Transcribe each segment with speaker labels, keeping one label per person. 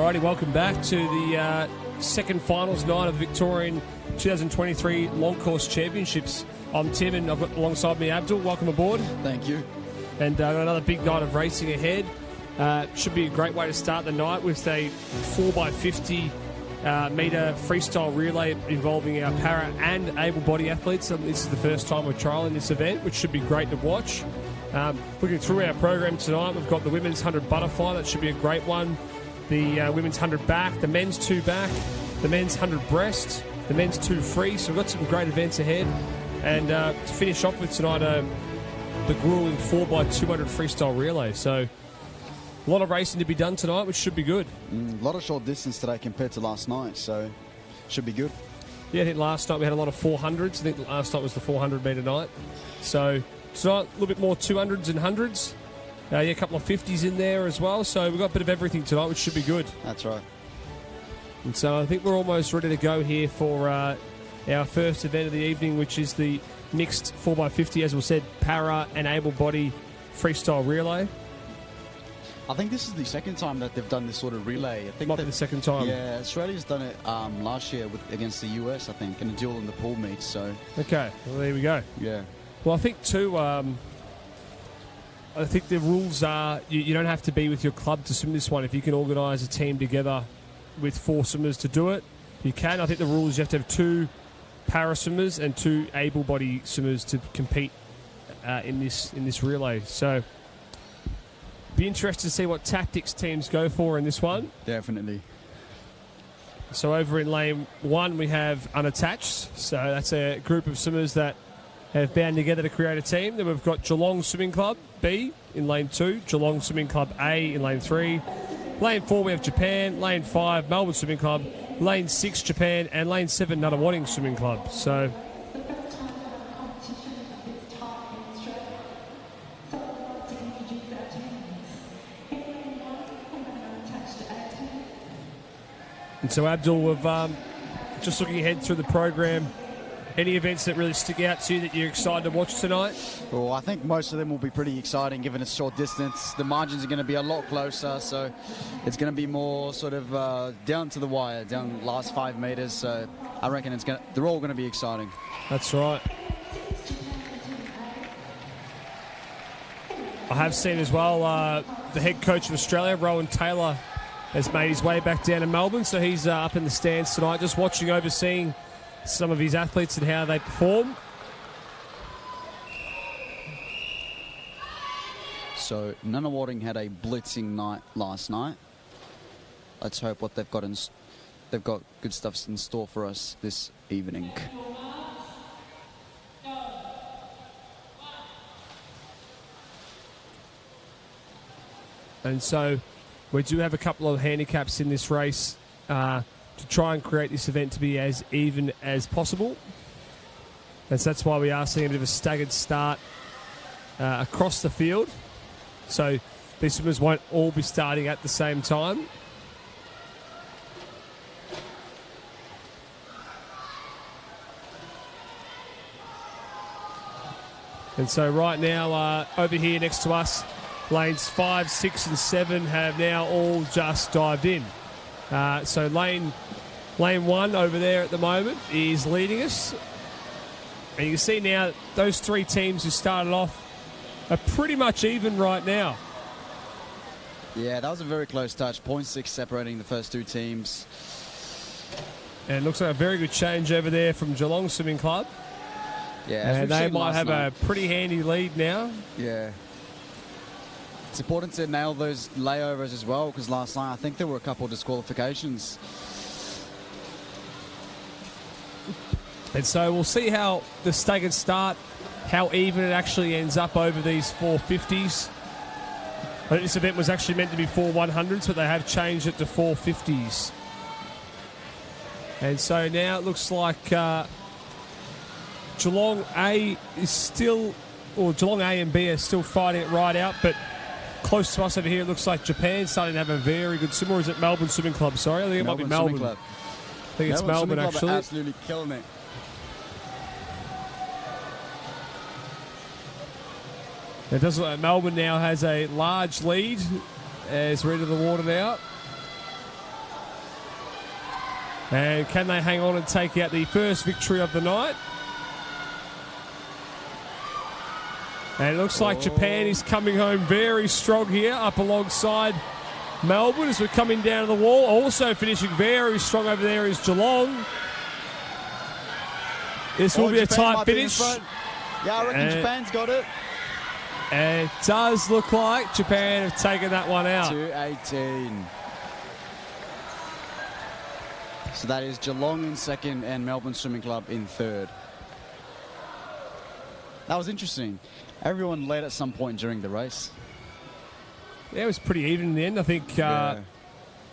Speaker 1: Alrighty, welcome back to the second finals night of the Victorian 2023 Long Course Championships. I'm Tim and I've got alongside me Abdul. Welcome aboard.
Speaker 2: Thank you.
Speaker 1: And got another big night of racing ahead. Should be a great way to start the night with a 4x50 metre freestyle relay involving our para and able-body athletes. This is the first time we're trialling this event, which should be great to watch. Looking through our program tonight, we've got the women's 100 butterfly. That should be a great one. The women's 100 back, the men's 2 back, the men's 100 breast, the men's 2 free. So we've got some great events ahead. And to finish off with tonight, the grueling 4x200 freestyle relay. So a lot of racing to be done tonight, which should be good.
Speaker 2: A lot of short distance today compared to last night, so should be good.
Speaker 1: Yeah, I think last night we had a lot of 400s. I think last night was the 400 metre night. So tonight, a little bit more 200s and 100s. A couple of 50s in there as well. So we've got a bit of everything tonight, which should be good.
Speaker 2: That's right.
Speaker 1: And so I think we're almost ready to go here for our first event of the evening, which is the mixed 4x50, as we said, para and able-body freestyle relay.
Speaker 2: I think this is the second time that they've done this sort of relay. I think
Speaker 1: Might be the second time.
Speaker 2: Yeah, Australia's done it last year against the US, I think, in a duel in the pool meet. So
Speaker 1: Okay, well, there we go.
Speaker 2: Yeah.
Speaker 1: Well, I think, too, I think the rules are you don't have to be with your club to swim this one. If you can organise a team together with 4 swimmers to do it, you can. I think the rule is you have to have 2 para swimmers and 2 able-body swimmers to compete in this relay. So be interested to see what tactics teams go for in this one.
Speaker 2: Definitely.
Speaker 1: So over in lane 1 we have unattached. So that's a group of swimmers that have bound together to create a team. Then we've got Geelong Swimming Club B in lane 2, Geelong Swimming Club A in lane 3. Lane 4 we have Japan, lane 5 Melbourne Swimming Club, lane 6 Japan, and lane 7 Nunawading Swimming Club. So and so Abdul, we've just looking ahead through the program. Any events that really stick out to you that you're excited to watch tonight?
Speaker 2: Well, I think most of them will be pretty exciting given it's short distance. The margins are going to be a lot closer, so it's going to be more sort of down to the wire, down the last 5 metres. So I reckon they're all going to be exciting.
Speaker 1: That's right. I have seen as well the head coach of Australia, Rowan Taylor, has made his way back down to Melbourne, so he's up in the stands tonight, just watching, overseeing some of his athletes and how they perform.
Speaker 2: So Nunawading had a blitzing night last night. Let's hope what they've got good stuff in store for us this evening.
Speaker 1: And so we do have a couple of handicaps in this race to try and create this event to be as even as possible. And so that's why we are seeing a bit of a staggered start across the field. So these swimmers won't all be starting at the same time. And so right now, over here next to us, lanes 5, 6 and 7 have now all just dived in. So lane 1 over there at the moment is leading us. And you can see now those 3 teams who started off are pretty much even right now.
Speaker 2: Yeah, that was a very close touch. 0.6 separating the first 2 teams.
Speaker 1: And it looks like a very good change over there from Geelong Swimming Club.
Speaker 2: Yeah,
Speaker 1: and they might have a pretty handy lead now.
Speaker 2: Yeah. It's important to nail those layovers as well, because last night I think there were a couple of disqualifications.
Speaker 1: And so we'll see how the staggered start, how even it actually ends up over these 450s. I think this event was actually meant to be 4 100s, but they have changed it to 450s. And so now it looks like Geelong A is still, or Geelong A and B are still fighting it right out, but close to us over here, it looks like Japan's starting to have a very good swim. Or is it Melbourne Swimming Club? Sorry, I think it might be Melbourne. I think it's Melbourne, actually.
Speaker 2: Absolutely killing it.
Speaker 1: It does look like Melbourne now has a large lead as we're into the water now. And can they hang on and take out the first victory of the night? And it looks like Japan is coming home very strong here, up alongside Melbourne as we're coming down to the wall. Also finishing very strong over there is Geelong. This will be
Speaker 2: Japan
Speaker 1: a tight finish.
Speaker 2: Yeah, I reckon Japan's got it.
Speaker 1: And it does look like Japan have taken that one out.
Speaker 2: 2:18. So that is Geelong in second and Melbourne Swimming Club in third. That was interesting. Everyone led at some point during the race.
Speaker 1: Yeah, it was pretty even in the end. I think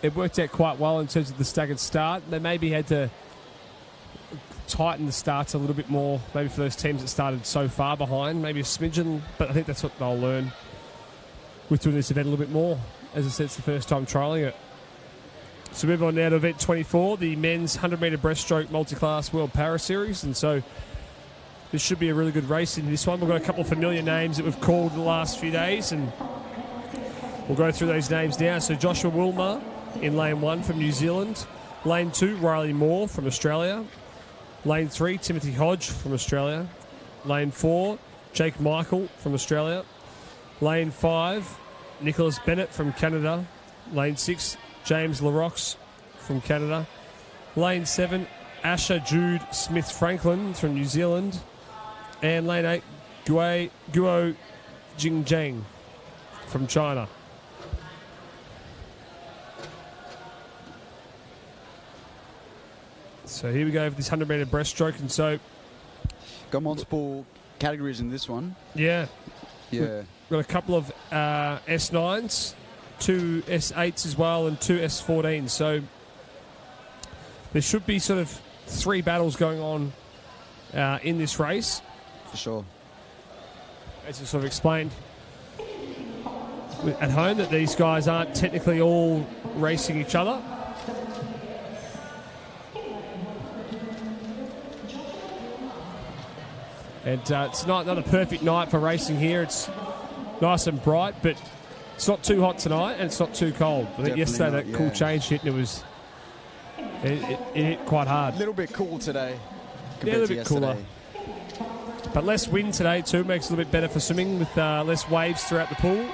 Speaker 1: it worked out quite well in terms of the staggered start. They maybe had to tighten the starts a little bit more, maybe for those teams that started so far behind, maybe a smidgen, but I think that's what they'll learn with doing this event a little bit more. As I said, it's the first time trialling it. So move on now to event 24, the men's 100-metre breaststroke multi-class World Para Series, and so this should be a really good race in this one. We've got a couple of familiar names that we've called the last few days, and we'll go through those names now. So Joshua Wilmer in lane 1 from New Zealand. Lane 2, Riley Moore from Australia. Lane 3, Timothy Hodge from Australia. Lane 4, Jake Michael from Australia. Lane 5, Nicholas Bennett from Canada. Lane 6, James LaRox from Canada. Lane 7, Asher Jude Smith-Franklin from New Zealand. And lane 8, Guo Jingjiang from China. So here we go for this 100-metre breaststroke, and so
Speaker 2: got multiple categories in this one.
Speaker 1: Yeah.
Speaker 2: Yeah.
Speaker 1: We've got a couple of S9s, 2 S8s as well, and 2 S14s. So there should be sort of 3 battles going on in this race.
Speaker 2: For sure.
Speaker 1: As I sort of explained at home, that these guys aren't technically all racing each other. And it's not another perfect night for racing here. It's nice and bright, but it's not too hot tonight and it's not too cold. I think yesterday that cool change hit and it hit quite hard.
Speaker 2: A little bit cool today.
Speaker 1: Yeah, a little bit cooler. But less wind today too makes it a little bit better for swimming with less waves throughout the pool.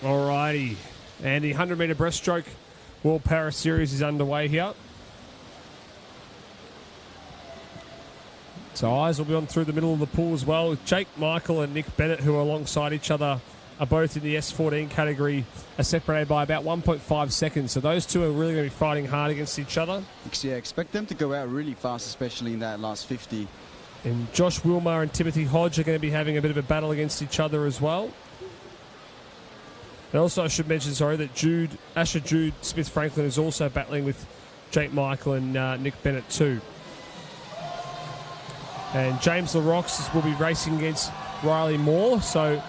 Speaker 1: Alrighty, and the 100-metre breaststroke World Para Series is underway here. So eyes will be on through the middle of the pool as well. Jake Michael and Nick Bennett, who are alongside each other, are both in the S14 category, are separated by about 1.5 seconds. So those two are really going to be fighting hard against each other.
Speaker 2: Yeah, expect them to go out really fast, especially in that last 50.
Speaker 1: And Josh Wilmer and Timothy Hodge are going to be having a bit of a battle against each other as well. And also I should mention, that Asher Jude Smith-Franklin is also battling with Jake Michael and Nick Bennett too. And James LaRox will be racing against Riley Moore. So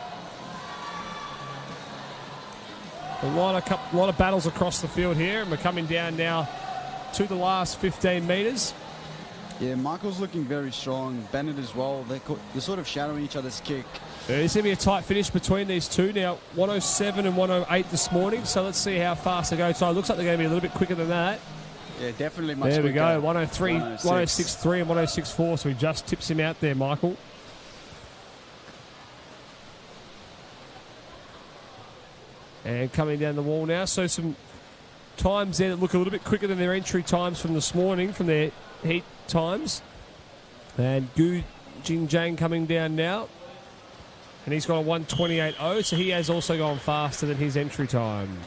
Speaker 1: a lot of battles across the field here, and we're coming down now to the last 15 metres.
Speaker 2: Yeah, Michael's looking very strong. Bennett as well. They're sort of shadowing each other's kick.
Speaker 1: There's going to be a tight finish between these two. Now, 107 and 108 this morning, so let's see how fast they go. So it looks like they're going to be a little bit quicker than that.
Speaker 2: Yeah, definitely much
Speaker 1: quicker. There we go,
Speaker 2: 103,
Speaker 1: 106.3 and 106.4, so he just tips him out there, Michael. And coming down the wall now, so some times there that look a little bit quicker than their entry times from this morning, from their heat times. And Gu Jingjiang coming down now. And he's got a 128.0, so he has also gone faster than his entry time.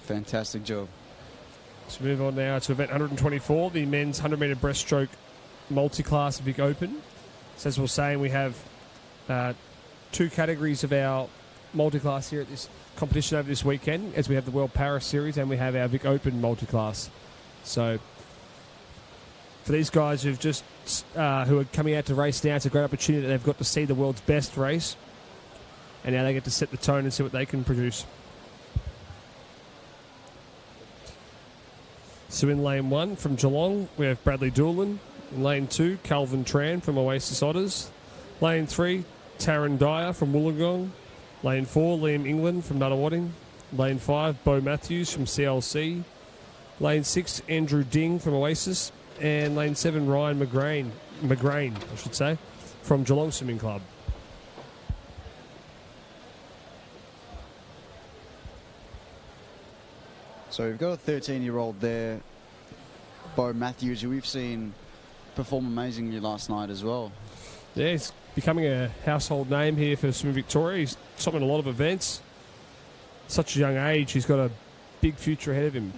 Speaker 2: Fantastic job.
Speaker 1: So move on now to event 124, the men's 100-metre breaststroke multi-class Vic Open. So as we're saying, we have 2 categories of our multi-class here at this competition over this weekend, as we have the World Para Series and we have our Vic Open multi-class. So for these guys who are coming out to race now, it's a great opportunity that they've got to see the world's best race, and now they get to set the tone and see what they can produce. So in lane 1 from Geelong, we have Bradley Doolan. In lane 2, Calvin Tran from Oasis Otters. Lane 3, Taryn Dyer from Wollongong. Lane 4, Liam England from Nunawading. Lane 5, Bo Matthews from CLC. Lane 6, Andrew Ding from Oasis. And lane 7, Ryan McGrain, from Geelong Swimming Club.
Speaker 2: So we've got a 13-year-old there, Bo Matthews, who we've seen perform amazingly last night as well.
Speaker 1: Yeah, he's becoming a household name here for Swimming Victoria. He's stopped in a lot of events. Such a young age, he's got a big future ahead of him.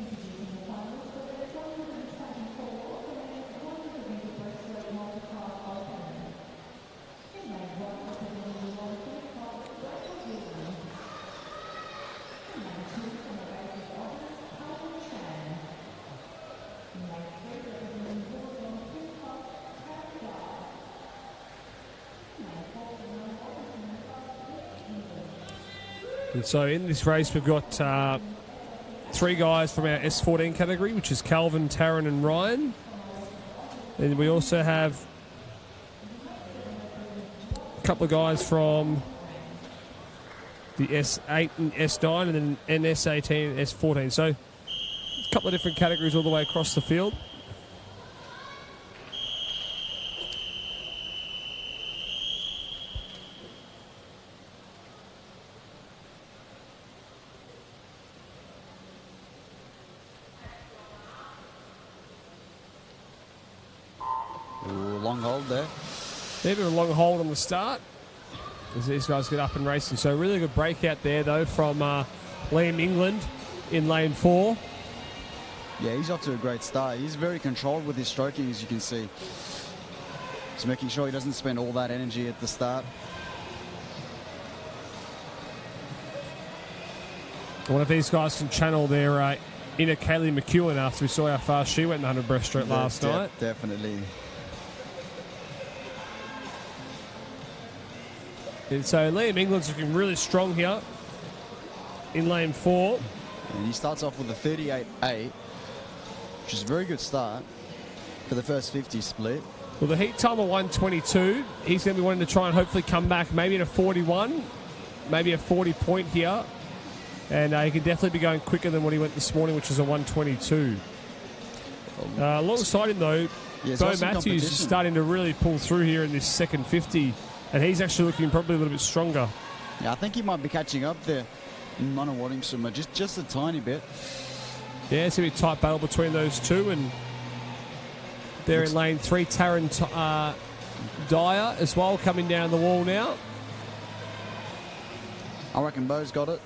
Speaker 1: And so in this race, we've got 3 guys from our S14 category, which is Calvin, Taryn and Ryan. And we also have a couple of guys from the S8 and S9 and then S18 and S14. So a couple of different categories all the way across the field.
Speaker 2: Long hold there.
Speaker 1: They've got a long hold on the start as these guys get up and racing. So really good breakout there, though, from Liam England in lane 4.
Speaker 2: Yeah, he's off to a great start. He's very controlled with his stroking, as you can see. He's making sure he doesn't spend all that energy at the start.
Speaker 1: One of these guys can channel their inner Kaylee McEwen after we saw how fast she went in the 100 breaststroke last night.
Speaker 2: Definitely.
Speaker 1: And so Liam England's looking really strong here in lane 4.
Speaker 2: And he starts off with a 38.8, which is a very good start for the first 50 split.
Speaker 1: Well, the heat time of 1:22, he's going to be wanting to try and hopefully come back maybe in a 41, maybe a 40 point here. And he can definitely be going quicker than what he went this morning, which is a 1:22. Alongside him, though, Bo Matthews is starting to really pull through here in this second 50. And he's actually looking probably a little bit stronger.
Speaker 2: Yeah, I think he might be catching up there in Nunawading swimmer, just a tiny bit.
Speaker 1: Yeah, it's going to be a tight battle between those two. And they're in lane 3, Taryn Dyer as well, coming down the wall now.
Speaker 2: I reckon Bo's got it.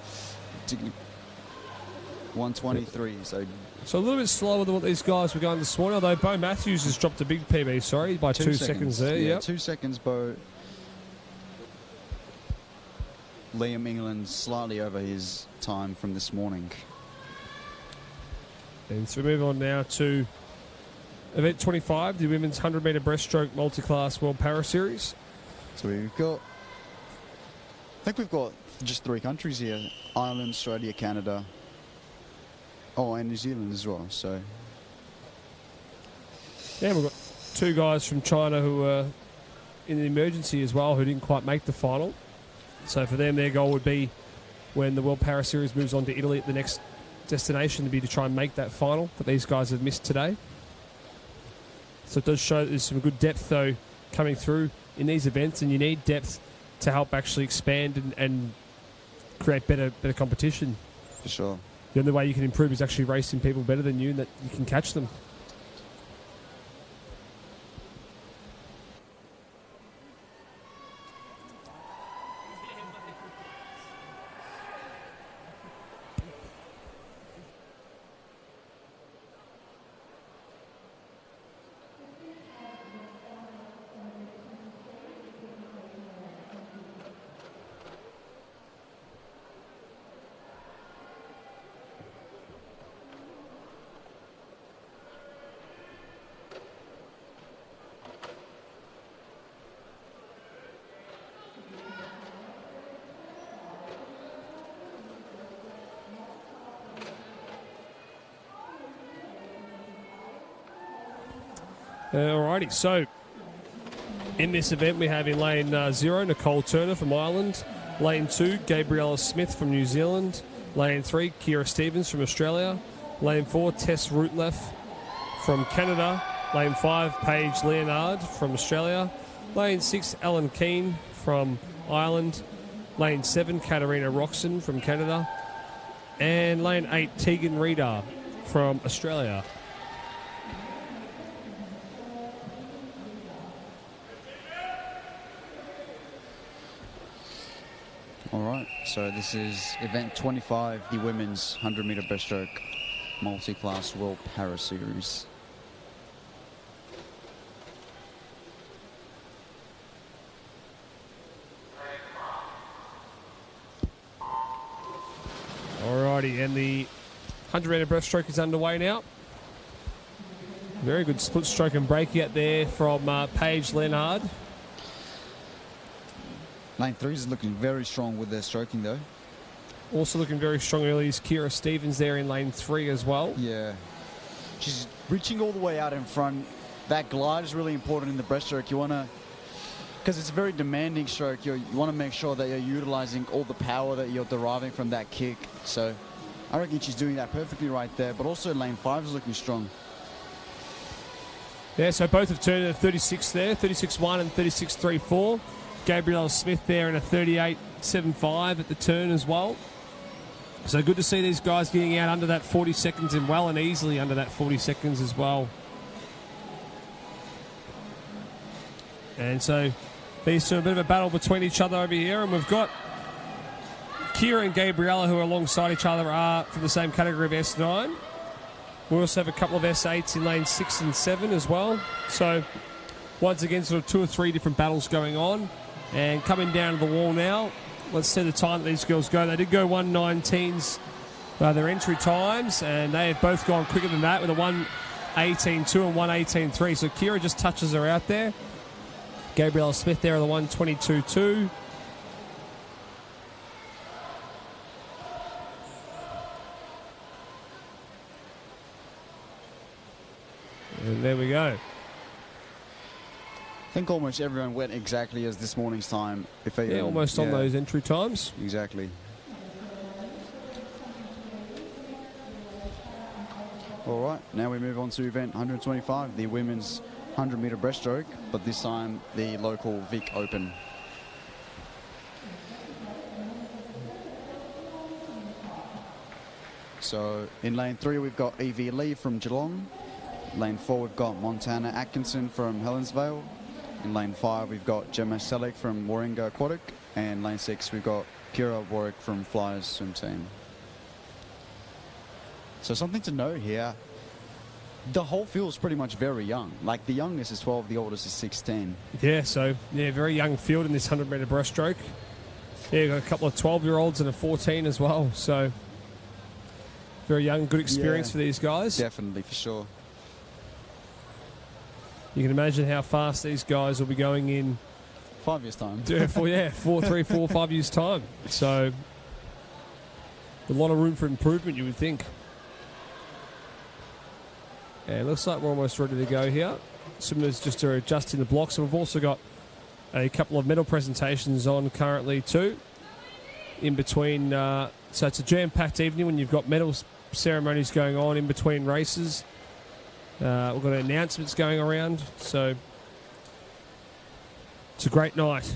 Speaker 2: 123, so
Speaker 1: a little bit slower than what these guys were going this morning, although Bo Matthews has dropped a big PB, by 2 seconds there.
Speaker 2: Yeah,
Speaker 1: yep.
Speaker 2: 2 seconds, Bo. Liam England slightly over his time from this morning.
Speaker 1: And so we move on now to event 25, the women's 100-metre breaststroke multi-class World Para Series.
Speaker 2: So we've got, I think we've got just 3 countries here: Ireland, Australia, Canada, and New Zealand as well. So
Speaker 1: yeah, we've got 2 guys from China who were in the emergency as well, who didn't quite make the final. So for them, their goal would be, when the World Para Series moves on to Italy at the next destination, to be to try and make that final that these guys have missed today. So it does show that there's some good depth, though, coming through in these events, and you need depth to help actually expand and create better competition.
Speaker 2: For sure.
Speaker 1: The only way you can improve is actually racing people better than you, and that you can catch them. Alrighty, so in this event we have in lane 0, Nicole Turner from Ireland. Lane 2, Gabriella Smith from New Zealand. Lane 3, Kira Stevens from Australia. Lane 4, Tess Rootleff from Canada. Lane 5, Paige Leonard from Australia. Lane 6, Ellen Keane from Ireland. Lane 7, Katarina Roxon from Canada. And lane 8, Tegan Reeder from Australia.
Speaker 2: All right, so this is event 25, the women's 100-meter breaststroke multi-class World Para Series.
Speaker 1: Alrighty, and the 100-meter breaststroke is underway now. Very good split stroke and breakout there from Paige Leonard.
Speaker 2: Lane 3 is looking very strong with their stroking, though.
Speaker 1: Also looking very strong early is Kira Stevens there in lane 3 as well.
Speaker 2: Yeah. She's reaching all the way out in front. That glide is really important in the breaststroke. You want to, because it's a very demanding stroke, you want to make sure that you're utilizing all the power that you're deriving from that kick. So I reckon she's doing that perfectly right there. But also lane 5 is looking strong.
Speaker 1: Yeah, so both have turned at 36 there, 36.1 and 36.34. Gabrielle Smith there in a 38.75 at the turn as well. So good to see these guys getting out under that 40 seconds and well and easily under that 40 seconds as well. And so these two are a bit of a battle between each other over here. And we've got Kira and Gabriella who are alongside each other are from the same category of S9. We also have a couple of S8s in lane 6 and 7 as well. So once again, sort of 2 or 3 different battles going on. And coming down to the wall now, let's see the time that these girls go. They did go 1:19s, their entry times, and they have both gone quicker than that with a 1:18.2 and 1:18.3. So Kira just touches her out there. Gabriella Smith there at the 1:22.2. And there we go.
Speaker 2: I think almost everyone went exactly as this morning's time. If they,
Speaker 1: yeah, almost on those entry times.
Speaker 2: Exactly. All right, now we move on to event 125, the women's 100-meter breaststroke, but this time the local Vic Open. So in lane 3, we've got Evie Lee from Geelong. Lane 4, we've got Montana Atkinson from Helensvale. In lane 5, we've got Gemma Selleck from Warringah Aquatic. And lane 6, we've got Kira Warwick from Flyers Swim Team. So something to note here, the whole field is pretty much very young. Like the youngest is 12, the oldest is 16.
Speaker 1: Yeah, so yeah, very young field in this 100-meter breaststroke. Yeah, got a couple of 12-year-olds and a 14 as well. So very young, good experience for these guys.
Speaker 2: Definitely, for sure.
Speaker 1: You can imagine how fast these guys will be going in
Speaker 2: 5 years' time.
Speaker 1: 3, 4, 5 years' time. So a lot of room for improvement, you would think. And it looks like we're almost ready to go here. Swimmers just are adjusting the blocks. And we've also got a couple of medal presentations on currently too. In between, so it's a jam-packed evening when you've got medal ceremonies going on in between races. We've got announcements going around, so it's a great night.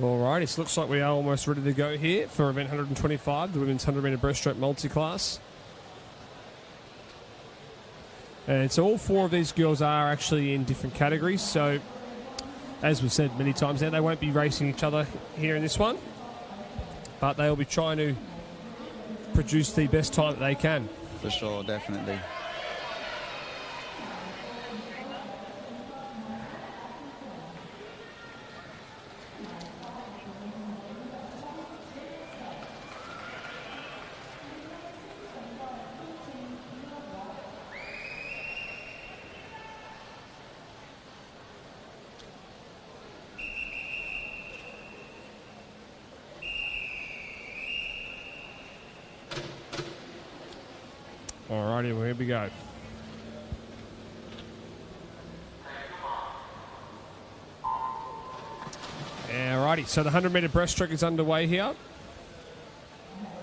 Speaker 1: Alright, it looks like we are almost ready to go here for event 125, the women's 100-meter breaststroke multi-class. And so all 4 of these girls are actually in different categories. So, as we've said many times now, they won't be racing each other here in this one. but they'll be trying to produce the best time that they can.
Speaker 2: For sure, definitely.
Speaker 1: Alrighty, well, here we go. Alrighty, so the 100-metre breaststroke is underway here.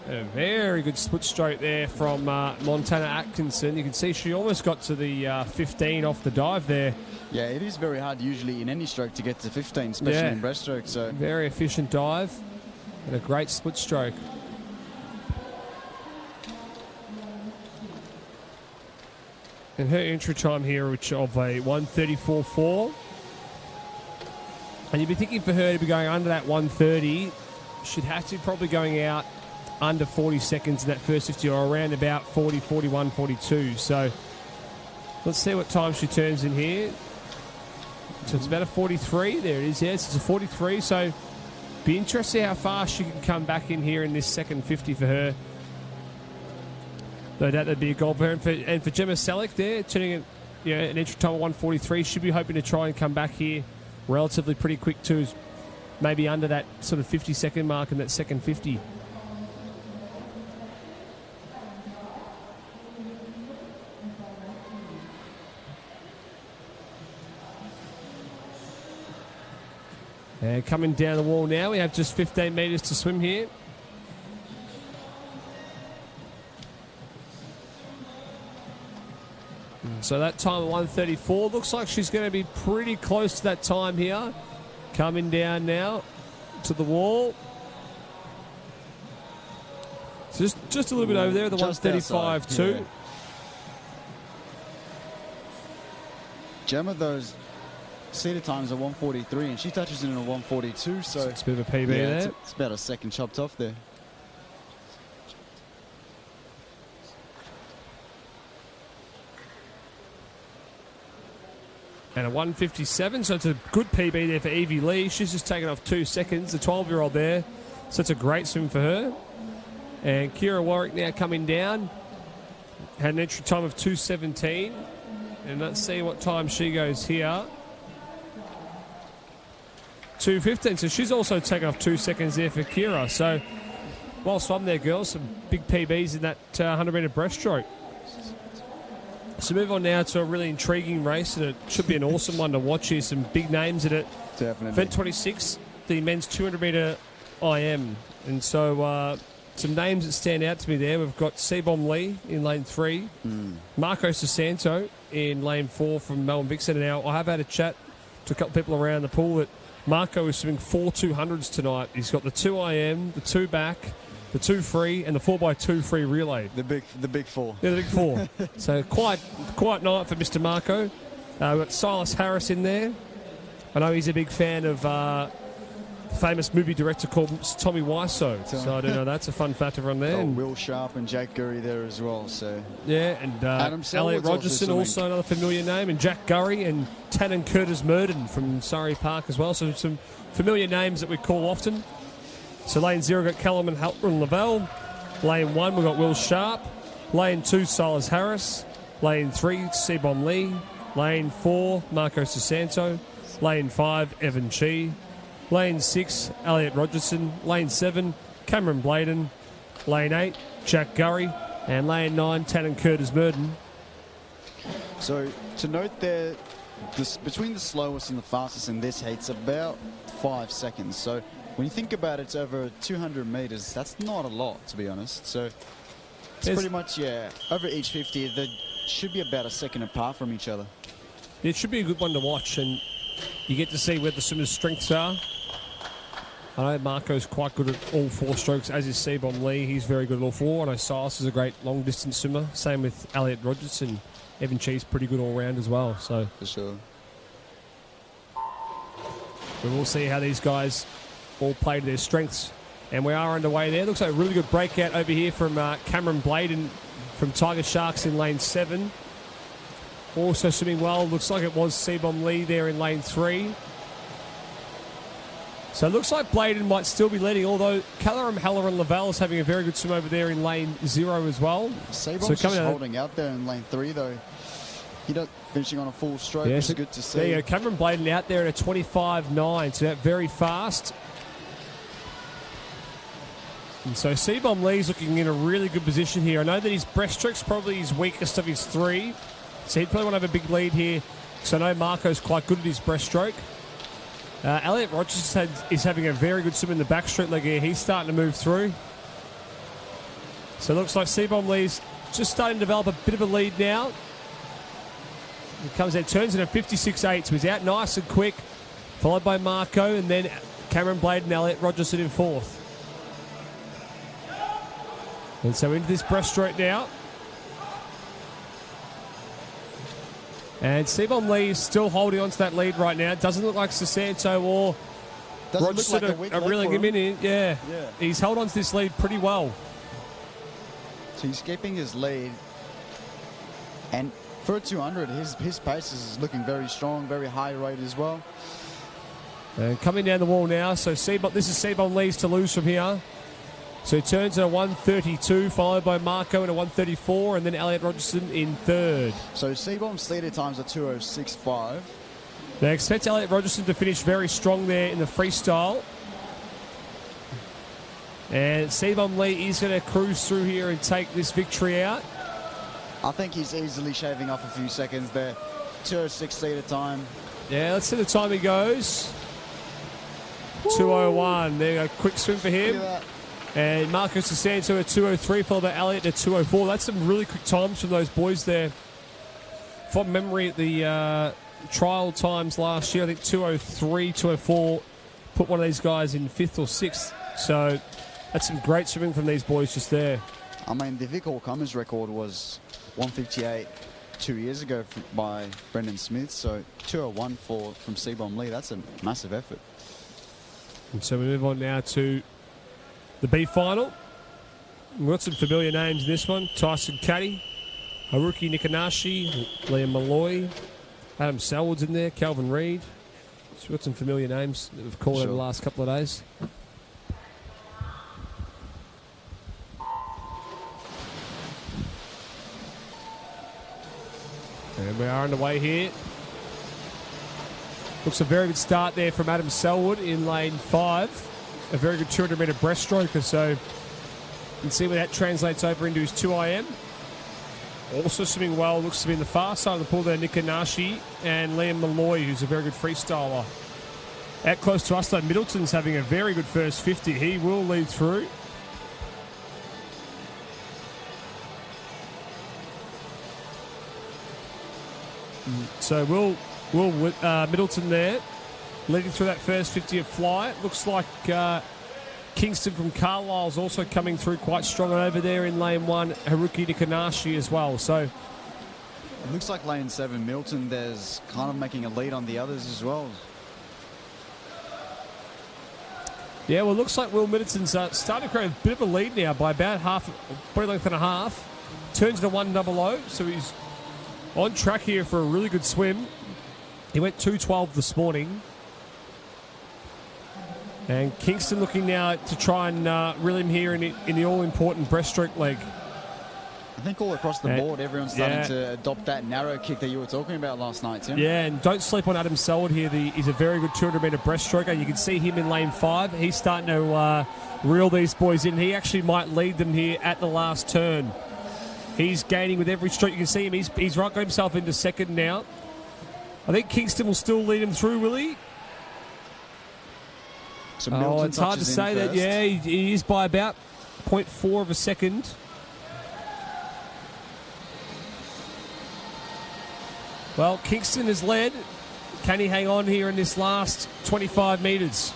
Speaker 1: A very good split stroke there from Montana Atkinson. You can see she almost got to the 15 off the dive there.
Speaker 2: Yeah, it is very hard usually in any stroke to get to 15, especially in breaststroke. So
Speaker 1: very efficient dive and a great split stroke. And her entry time here, which of a 1:34.4. And you'd be thinking for her to be going under that 1:30, she'd have to be probably going out under 40 seconds in that first 50, or around about 40, 41, 42. So let's see what time she turns in here. So it's about a 43. There it is. Yes, it's a 43. So be interesting how fast she can come back in here in this second 50 for her. No doubt that'd be a goal for her. And for Gemma Selleck there, turning in, an entry time of 1:43, should be hoping to try and come back here relatively pretty quick too, maybe under that sort of 50-second mark in that second 50. And coming down the wall now, we have just 15 metres to swim here. So that time of 1:34 looks like she's going to be pretty close to that time here. Coming down now to the wall. So just a little bit over there, the 1:35.2.
Speaker 2: Yeah. Gemma, those seated times are 1:43, and she touches in a 1:42. So
Speaker 1: it's a bit of a PB there.
Speaker 2: It's about a second chopped off there.
Speaker 1: And a 1:57, so it's a good PB there for Evie Lee. She's just taken off 2 seconds, the 12-year-old there. So it's a great swim for her. And Kira Warwick now coming down. Had an entry time of 2:17. And let's see what time she goes here. 2:15, so she's also taken off 2 seconds there for Kira. So well swum there, girls. Some big PBs in that 100-metre breaststroke. So move on now to a really intriguing race, and it should be an awesome one to watch here. Some big names in it.
Speaker 2: Definitely.
Speaker 1: Event 26, the men's 200-metre IM. And so some names that stand out to me there. We've got Sebom Lee in lane 3. Marco Sasanto in lane 4 from Melbourne Vixen. Now, I have had a chat to a couple of people around the pool that Marco is swimming 4 200s tonight. He's got the 2 IM, the 2 back, the 2 free, and the 4x2 free relay.
Speaker 2: The big four.
Speaker 1: Yeah, the big four. So quite night for Mr. Marco. We've got Silas Harris in there. I know he's a big fan of famous movie director called Tommy Wiseau. So I don't know. That's a fun fact to run there.
Speaker 2: And Will Sharp and Jack Gurry there as well. So
Speaker 1: yeah, and Elliot Rogerson, also another familiar name, and Jack Gurry and Tannen Curtis Murden from Surrey Park as well. So some familiar names that we call often. So lane 0 got Callum and Halpern Lavelle. Lane 1 we've got Will Sharp. Lane 2 Silas Harris. Lane 3 Sebom Lee. Lane 4 Marco Sasanto. Lane 5 Evan Chi. Lane 6 Elliot Rogerson. Lane 7 Cameron Bladen. Lane 8 Jack Gurry. And lane 9 Tannen Curtis Murden.
Speaker 2: So to note there, between the slowest and the fastest in this heat's about 5 seconds. So when you think about it, it's over 200 metres. That's not a lot, to be honest. So it's pretty much, over each 50, they should be about a second apart from each other.
Speaker 1: It should be a good one to watch, and you get to see where the swimmers' strengths are. I know Marco's quite good at all 4 strokes, as is Sebom Lee. He's very good at all 4. I know Silas is a great long-distance swimmer. Same with Elliot Rogerson. Evan Chi's pretty good all-round as well. So
Speaker 2: for sure.
Speaker 1: We will see how these guys all play to their strengths And we are underway there. Looks like a really good breakout over here from Cameron Bladen from Tiger Sharks in lane 7. Also swimming well. Looks like it was Seabom Lee there in lane 3. So it looks like Bladen might still be leading, although Callum Halloran Lavelle is having a very good swim over there in lane 0 as well.
Speaker 2: Seabom's just holding out there in lane 3, though. He does finishing on a full stroke, which is good to see.
Speaker 1: There you go. Cameron Bladen out there at a 25.9, so that very fast. And so Seabom Lee's looking in a really good position here. I know that his breaststroke's probably his weakest of his 3, so he'd probably want to have a big lead here. So I know Marco's quite good at his breaststroke. Elliot Rogers is having a very good swim in the backstroke leg here. He's starting to move through. So it looks like Seabom Lee's just starting to develop a bit of a lead now. He comes out, turns in a 56.8, so he's out nice and quick, followed by Marco, and then Cameron Blade and Elliot Rogerson in 4th. And so into this breaststroke now. And Seabom Lee is still holding on to that lead right now. It doesn't look like Sasanto or Rogerson are reeling him in. Yeah. He's held on to this lead pretty well.
Speaker 2: So he's keeping his lead. And for a 200, his pace is looking very strong, very high rate as well.
Speaker 1: And coming down the wall now. So this is Seabom Lee's to lose from here. So he turns at a 132, followed by Marco at a 134, and then Elliot Rogerson in 3rd.
Speaker 2: So Seabom's leader times are 206.5.
Speaker 1: They expect Elliot Rogerson to finish very strong there in the freestyle. And Seabom Lee is going to cruise through here and take this victory out.
Speaker 2: I think he's easily shaving off a few seconds there. 206 leader time.
Speaker 1: Yeah, let's see the time he goes. 2:01. There you go. Quick swim for him.
Speaker 2: Look at that.
Speaker 1: And Marcus Sasanto at 2:03, followed by Elliot at 2:04. That's some really quick times from those boys there. From memory, at the trial times last year, I think 2:03, 2:04 put one of these guys in 5th or 6th. So that's some great swimming from these boys just there.
Speaker 2: I mean, the Vic All-Comers record was 158 2 years ago by Brendan Smith. So 2:01 from Seabom Lee. That's a massive effort.
Speaker 1: And so we move on now to the B final. We've got some familiar names in this one. Tyson Caddy, Haruki Nikanashi, Liam Malloy, Adam Selwood's in there, Calvin Reed. So we've got some familiar names that we've called over the last couple of days. And we are underway here. Looks a very good start there from Adam Selwood in lane 5. A very good 200-metre breaststroker, so you can see where that translates over into his 2IM. Also swimming well, looks to be in the far side of the pool there, Nikanashi and Liam Malloy, who's a very good freestyler. Out close to us, though, Middleton's having a very good first 50. He will lead through. So Will Middleton there, leading through that first 50 of fly. It looks like Kingston from Carlisle's also coming through quite strong over there in lane 1. Haruki Nikanashi as well. So
Speaker 2: it looks like lane 7, Milton, there's kind of making a lead on the others as well.
Speaker 1: Yeah, well, it looks like Will Middleton's starting to create a bit of a lead now by about body length and a half. Turns to 100, so he's on track here for a really good swim. He went 2:12 this morning. And Kingston looking now to try and reel him here in the all-important breaststroke leg.
Speaker 2: I think all across the board, everyone's starting to adopt that narrow kick that you were talking about last night, Tim.
Speaker 1: Yeah, and don't sleep on Adam Selwood here. He's a very good 200-metre breaststroker. You can see him in lane 5. He's starting to reel these boys in. He actually might lead them here at the last turn. He's gaining with every stroke. You can see him. He's right got himself into 2nd now. I think Kingston will still lead him through, will he?
Speaker 2: So
Speaker 1: it's hard to say that. Yeah, he is by about 0.4 of a second. Well, Kingston has led. Can he hang on here in this last 25 metres?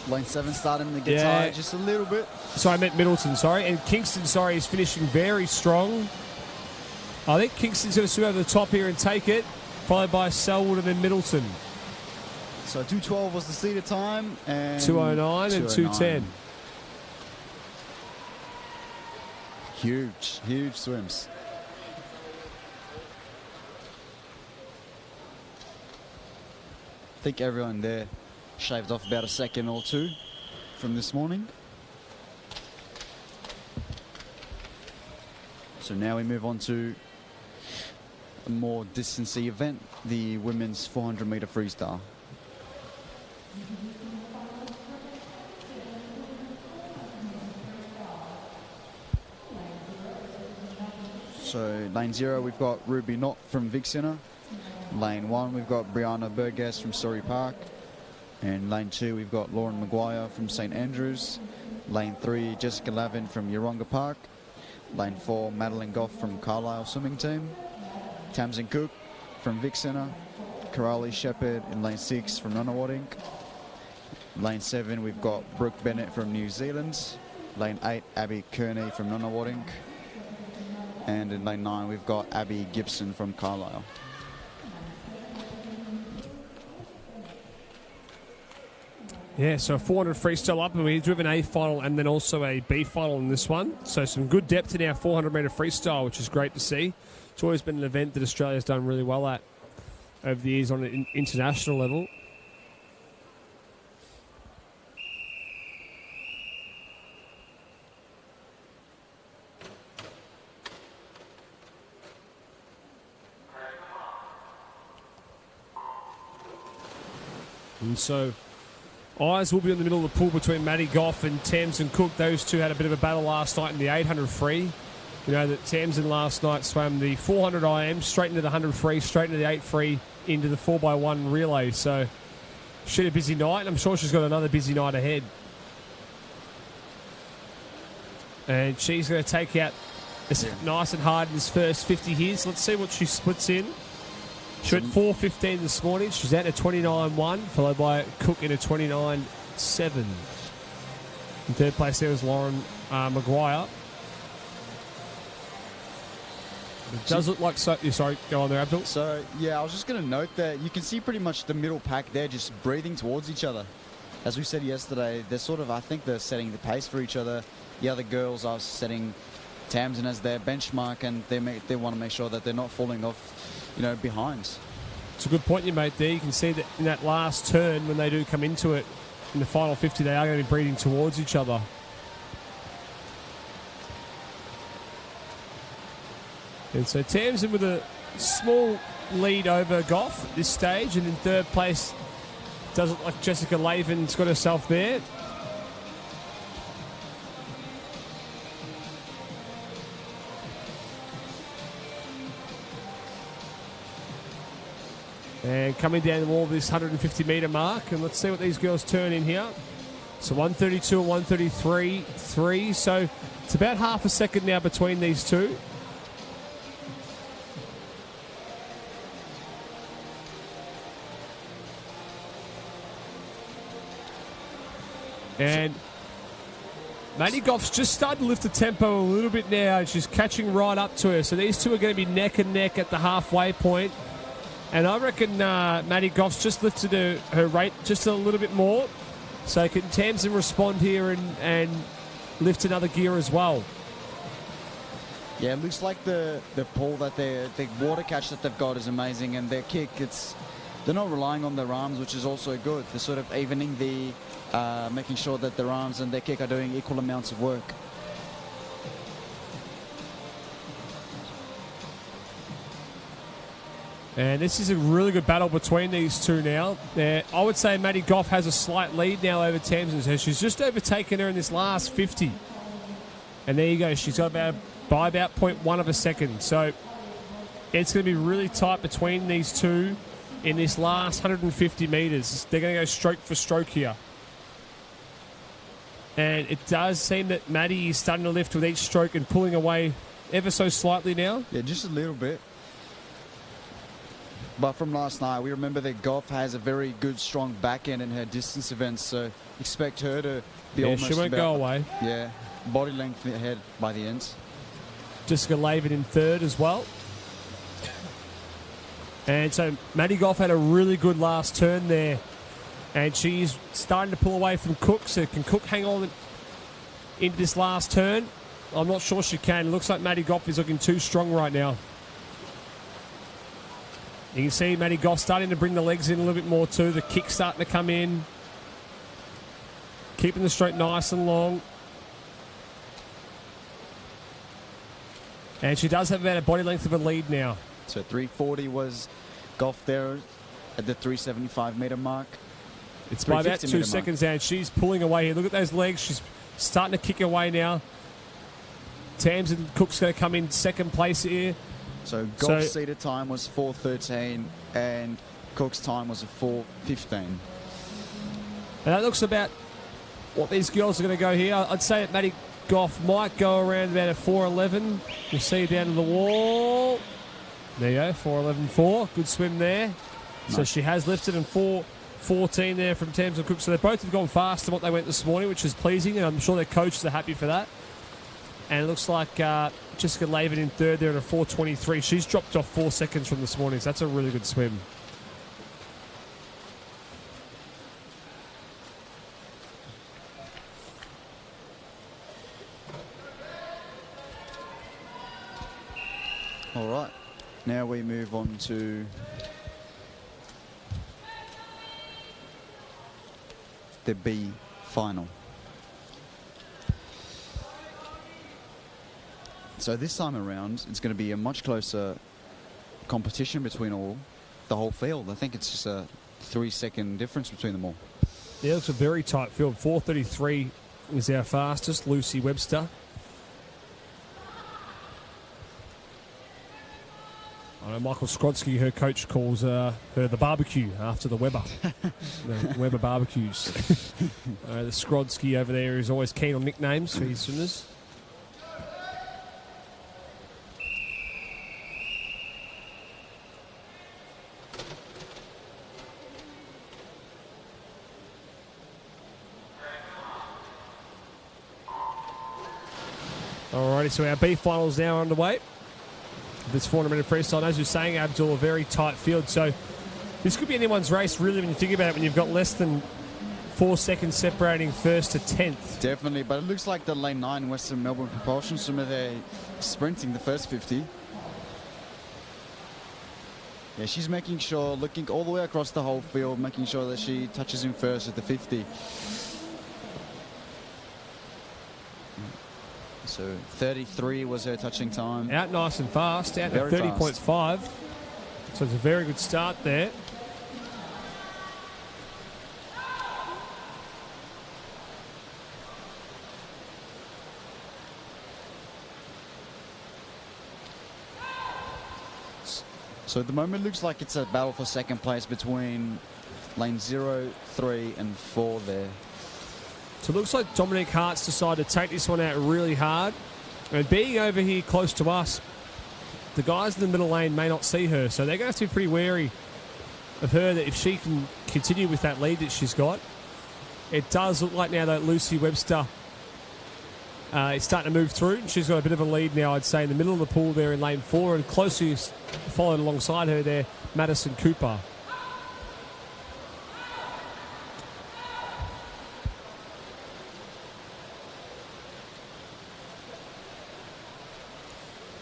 Speaker 2: Lane 7 starting to get tired just a little bit.
Speaker 1: Sorry, I meant Middleton, sorry. And Kingston, is finishing very strong. I think Kingston's going to swim over the top here and take it, followed by Selwood and then Middleton.
Speaker 2: So 2:12 was the seater time. And
Speaker 1: 2:09 and 2:10.
Speaker 2: Huge, huge swims. I think everyone there shaved off about a second or two from this morning. So now we move on to a more distancy event, the women's 400 meter freestyle. So lane 0, we've got Ruby Knott from Vic Centre. Lane 1, we've got Brianna Burgess from Surrey Park. And lane 2, we've got Lauren Maguire from St Andrews. Lane 3, Jessica Lavin from Yeronga Park. Lane 4, Madeline Goff from Carlisle Swimming Team. Tamsin Cook from Vic Centre. Karali Shepherd in lane 6 from Nunawading. Lane 7, we've got Brooke Bennett from New Zealand. Lane 8, Abby Kearney from Nunawading. And in lane 9, we've got Abby Gibson from Carlisle.
Speaker 1: Yeah, so a 400 freestyle up, and we've driven A final and then also a B final in this one. So some good depth in our 400 metre freestyle, which is great to see. It's always been an event that Australia's done really well at over the years on an international level. And so eyes will be in the middle of the pool between Maddie Goff and Tamsin Cook. Those two had a bit of a battle last night in the 800 free. You know that Tamsin last night swam the 400 IM straight into the 100 free, straight into the 8 free, into the 4x1 relay. So she had a busy night, and I'm sure she's got another busy night ahead. And she's going to take out this nice and hard in this first 50 here. So let's see what she splits in. She went 4.15 this morning. She's at a 29.1, followed by Cook in a 29.7. In third place there was Lauren Maguire. It does look like... sorry, go on there, Abdul.
Speaker 2: So, yeah, I was just going to note that you can see pretty much the middle pack there just breathing towards each other. As we said yesterday, they're sort of, I think they're setting the pace for each other. The other girls are setting Tamsin as their benchmark, and they want to make sure that they're not falling off, you know, behind.
Speaker 1: It's a good point you made there. You can see that in that last turn, when they do come into it in the final 50, they are going to be breathing towards each other. And so Tamsin with a small lead over Goff at this stage, and in third place does look like Jessica Lavin's got herself there. And coming down the wall, this 150 metre mark, and let's see what these girls turn in here. So 132 and 133.3, so it's about half a second now between these two. And Maddie Goff's just starting to lift the tempo a little bit now, and she's catching right up to her. So these two are going to be neck and neck at the halfway point. And I reckon Maddie Goff's just lifted her rate just a little bit more. So can Tamsin respond here and lift another gear as well?
Speaker 2: Yeah, it looks like the pull that the water catch that they've got is amazing, and their kick, they're not relying on their arms, which is also good. They're sort of evening making sure that their arms and their kick are doing equal amounts of work.
Speaker 1: And this is a really good battle between these two now. I would say Maddie Goff has a slight lead now over Tamsin. So she's just overtaken her in this last 50. And there you go. She's got by about 0.1 of a second. So it's going to be really tight between these two in this last 150 metres. They're going to go stroke for stroke here. And it does seem that Maddie is starting to lift with each stroke and pulling away ever so slightly now.
Speaker 2: Yeah, just a little bit. But from last night, we remember that Goff has a very good, strong back end in her distance events, so expect her to be almost...
Speaker 1: she won't go away.
Speaker 2: Yeah, body length ahead by the end.
Speaker 1: Jessica Lavin in third as well. And so Maddie Goff had a really good last turn there, and she's starting to pull away from Cook, so can Cook hang on into this last turn? I'm not sure she can. It looks like Maddie Goff is looking too strong right now. You can see Maddie Goff starting to bring the legs in a little bit more too. The kick starting to come in. Keeping the stroke nice and long. And she does have about a body length of a lead now.
Speaker 2: So 340 was Goff there at the 375 metre mark.
Speaker 1: It's by about 2 seconds down. She's pulling away here. Look at those legs. She's starting to kick away now. Tamsin Cook's going to come in second place here.
Speaker 2: So Goff's seated time was 4:13 and Cook's time was a 4:15.
Speaker 1: And that looks about what these girls are going to go here. I'd say that Maddie Goff might go around about a 4:11. You'll see her down to the wall. There you go, 4:11.4. Good swim there. Nice. So she has lifted, and 4:14 there from Tamsin Cook. So they both have gone faster than what they went this morning, which is pleasing, and I'm sure their coaches are happy for that. And it looks like Jessica Lavin in third there at a 4:23. She's dropped off 4 seconds from this morning, so that's a really good swim.
Speaker 2: All right, now we move on to the B final. So this time around, it's going to be a much closer competition between the whole field. I think it's just a 3-second difference between them all.
Speaker 1: Yeah, it's a very tight field. 4:33 is our fastest, Lucy Webster. I know Michael Skrodsky, her coach, calls her the barbecue after the Weber. The Weber barbecues. The Skrodsky over there is always keen on nicknames for his swimmers. Alrighty, so our B finals now underway. This 400-metre freestyle, as you're saying, Abdul, a very tight field. So this could be anyone's race, really, when you think about it, when you've got less than 4 seconds separating first to 10th.
Speaker 2: Definitely, but it looks like the lane 9 Western Melbourne propulsion swimmer there sprinting the first 50. Yeah, she's making sure, looking all the way across the whole field, making sure that she touches him first at the 50. So 33 was her touching time.
Speaker 1: Out nice and fast, out at 30.5. So it's a very good start there.
Speaker 2: So at the moment it looks like it's a battle for second place between lane 0, 3 and 4 there.
Speaker 1: So it looks like Dominic Hart's decided to take this one out really hard. And being over here close to us, the guys in the middle lane may not see her. So they're going to have to be pretty wary of her, that if she can continue with that lead that she's got. It does look like now that Lucy Webster is starting to move through. She's got a bit of a lead now, I'd say, in the middle of the pool there in lane 4. And closely followed alongside her there, Madison Cooper.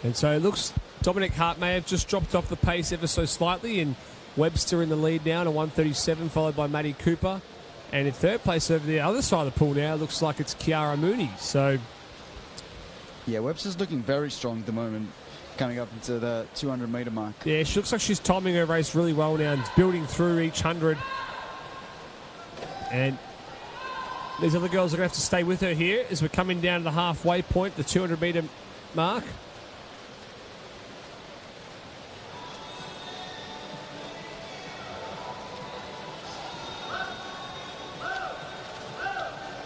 Speaker 1: And so it looks Dominic Hart may have just dropped off the pace ever so slightly, and Webster in the lead now at a 1:37, followed by Maddie Cooper. And in third place over the other side of the pool now, looks like it's Kiara Mooney. So,
Speaker 2: yeah, Webster's looking very strong at the moment, coming up into the 200-metre mark.
Speaker 1: Yeah, she looks like she's timing her race really well now and building through each 100. And these other girls are going to have to stay with her here as we're coming down to the halfway point, the 200-metre mark.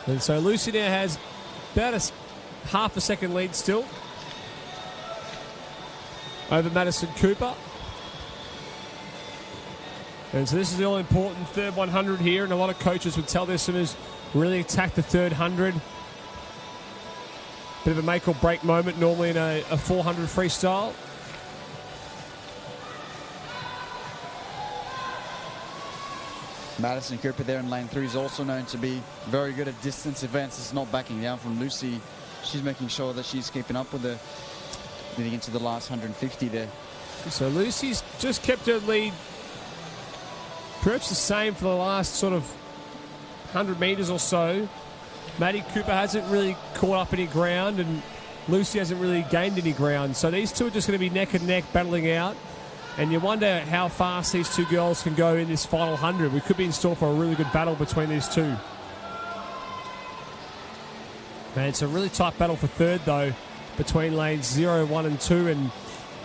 Speaker 1: And so Lucy now has about a half a second lead still over Madison Cooper. And so this is the all-important third 100 here, and a lot of coaches would tell their swimmers really attack the third 100. Bit of a make-or-break moment normally in a 400 freestyle.
Speaker 2: Madison Cooper there in lane 3 is also known to be very good at distance events. It's not backing down from Lucy. she's making sure that she's keeping up with the leading into the last 150 there.
Speaker 1: So Lucy's just kept her lead pretty much the same for the last sort of 100 metres or so. Maddie Cooper hasn't really caught up any ground, and Lucy hasn't really gained any ground. So these two are just going to be neck and neck battling out. And you wonder how fast these two girls can go in this final 100. We could be in store for a really good battle between these two. And it's a really tight battle for third, though, between lanes 0, 1 and 2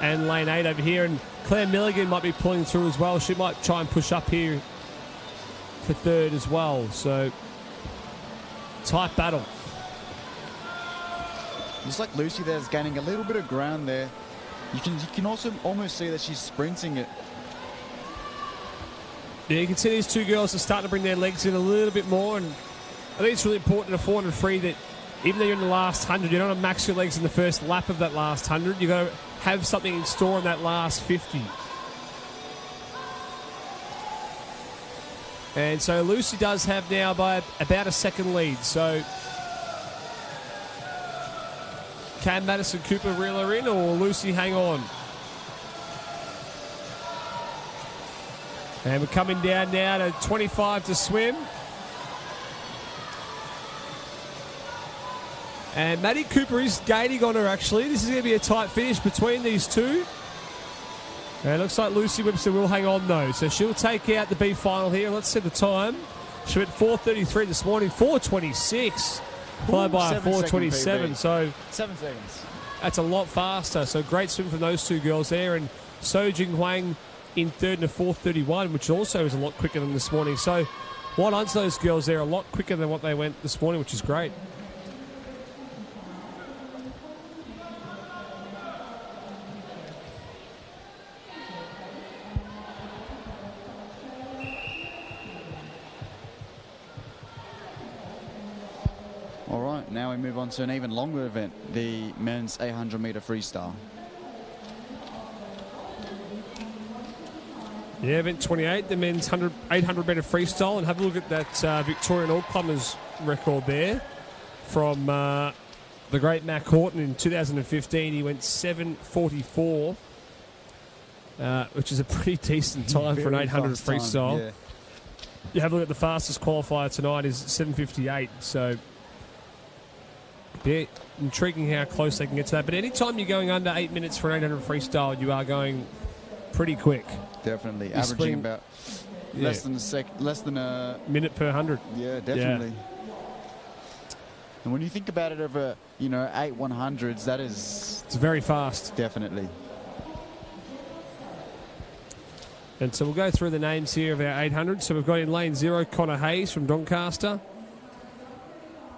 Speaker 1: and lane 8 over here. And Claire Milligan might be pulling through as well. She might try and push up here for third as well. So, tight battle.
Speaker 2: Looks like Lucy there's gaining a little bit of ground there. You can also almost see that she's sprinting it.
Speaker 1: Yeah, you can see these two girls are starting to bring their legs in a little bit more, and I think it's really important at a 400 free that even though you're in the last 100, you don't want to max your legs in the first lap of that last 100. You've got to have something in store in that last 50. And so Lucy does have now by about a second lead. So can Madison Cooper reel her in, or Lucy hang on? And we're coming down now to 25 to swim. And Maddie Cooper is gaining on her, actually. This is going to be a tight finish between these two. And it looks like Lucy Webster will hang on, though. So she'll take out the B final here. Let's set the time. She went 4:33 this morning, 4:26. Followed by a 4:27. So
Speaker 2: 7 seconds.
Speaker 1: That's a lot faster. So great swim from those two girls there. And So Jing Huang in third and a 4:31, which also is a lot quicker than this morning. So well done to those girls there. A lot quicker than what they went this morning, which is great.
Speaker 2: All right, now we move on to an even longer event, the men's 800-metre freestyle.
Speaker 1: Yeah, event 28, the men's 800-metre freestyle, and have a look at that Victorian all-climbers record there from the great Mac Horton in 2015. He went 7:44, which is a pretty decent time for an 800 freestyle.
Speaker 2: Yeah.
Speaker 1: You have a look at the fastest qualifier tonight is 7:58, so yeah, intriguing how close they can get to that. But anytime you're going under 8 minutes for an 800 freestyle, you are going pretty quick.
Speaker 2: Definitely, averaging about less than a
Speaker 1: minute per 100.
Speaker 2: Yeah, definitely. Yeah. And when you think about it over, 8 100s, it's
Speaker 1: very fast.
Speaker 2: Definitely.
Speaker 1: And so we'll go through the names here of our 800. So we've got in lane 0, Connor Hayes from Doncaster.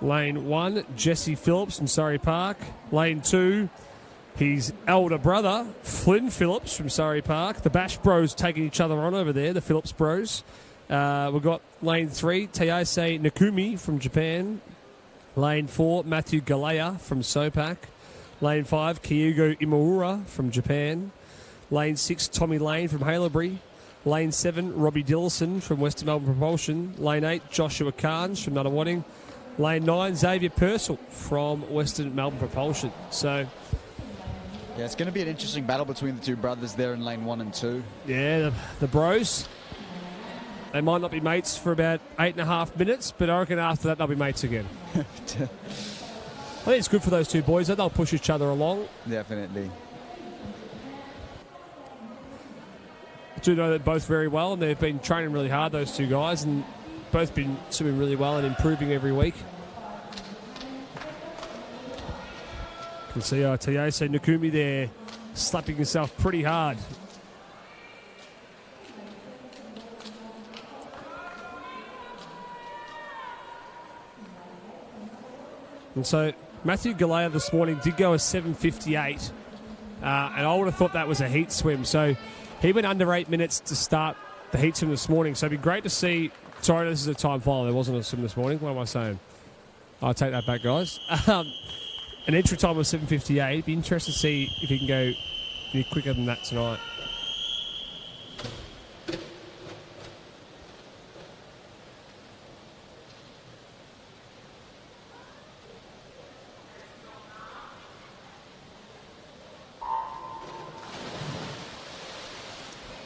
Speaker 1: Lane 1, Jesse Phillips from Surrey Park. Lane 2, his elder brother, Flynn Phillips from Surrey Park. The Bash Bros taking each other on over there, the Phillips Bros. We've got lane 3, Tayase Nakumi from Japan. Lane 4, Matthew Galea from Sopak. Lane 5, Kyugo Imamura from Japan. Lane 6, Tommy Lane from Haileybury. Lane 7, Robbie Dillison from Western Melbourne Propulsion. Lane 8, Joshua Carnes from Nunawading. Lane 9, Xavier Purcell from Western Melbourne Propulsion. So,
Speaker 2: yeah, it's going to be an interesting battle between the two brothers there in lane 1 and 2.
Speaker 1: Yeah, the bros. They might not be mates for about 8.5 minutes, but I reckon after that they'll be mates again. I think it's good for those two boys. They'll push each other along.
Speaker 2: Definitely.
Speaker 1: I do know that both very well, and they've been training really hard, those two guys, and both been swimming really well and improving every week. You can see Tayase Nakumi there slapping himself pretty hard. And so Matthew Galea this morning did go a 7:58, and I would have thought that was a heat swim. So he went under 8 minutes to start the heat swim this morning. So it'd be great to see. Sorry, this is a time final. There wasn't a swim this morning. What am I saying? I'll take that back, guys. An entry time of 7:58. Be interested to see if he can go any quicker than that tonight.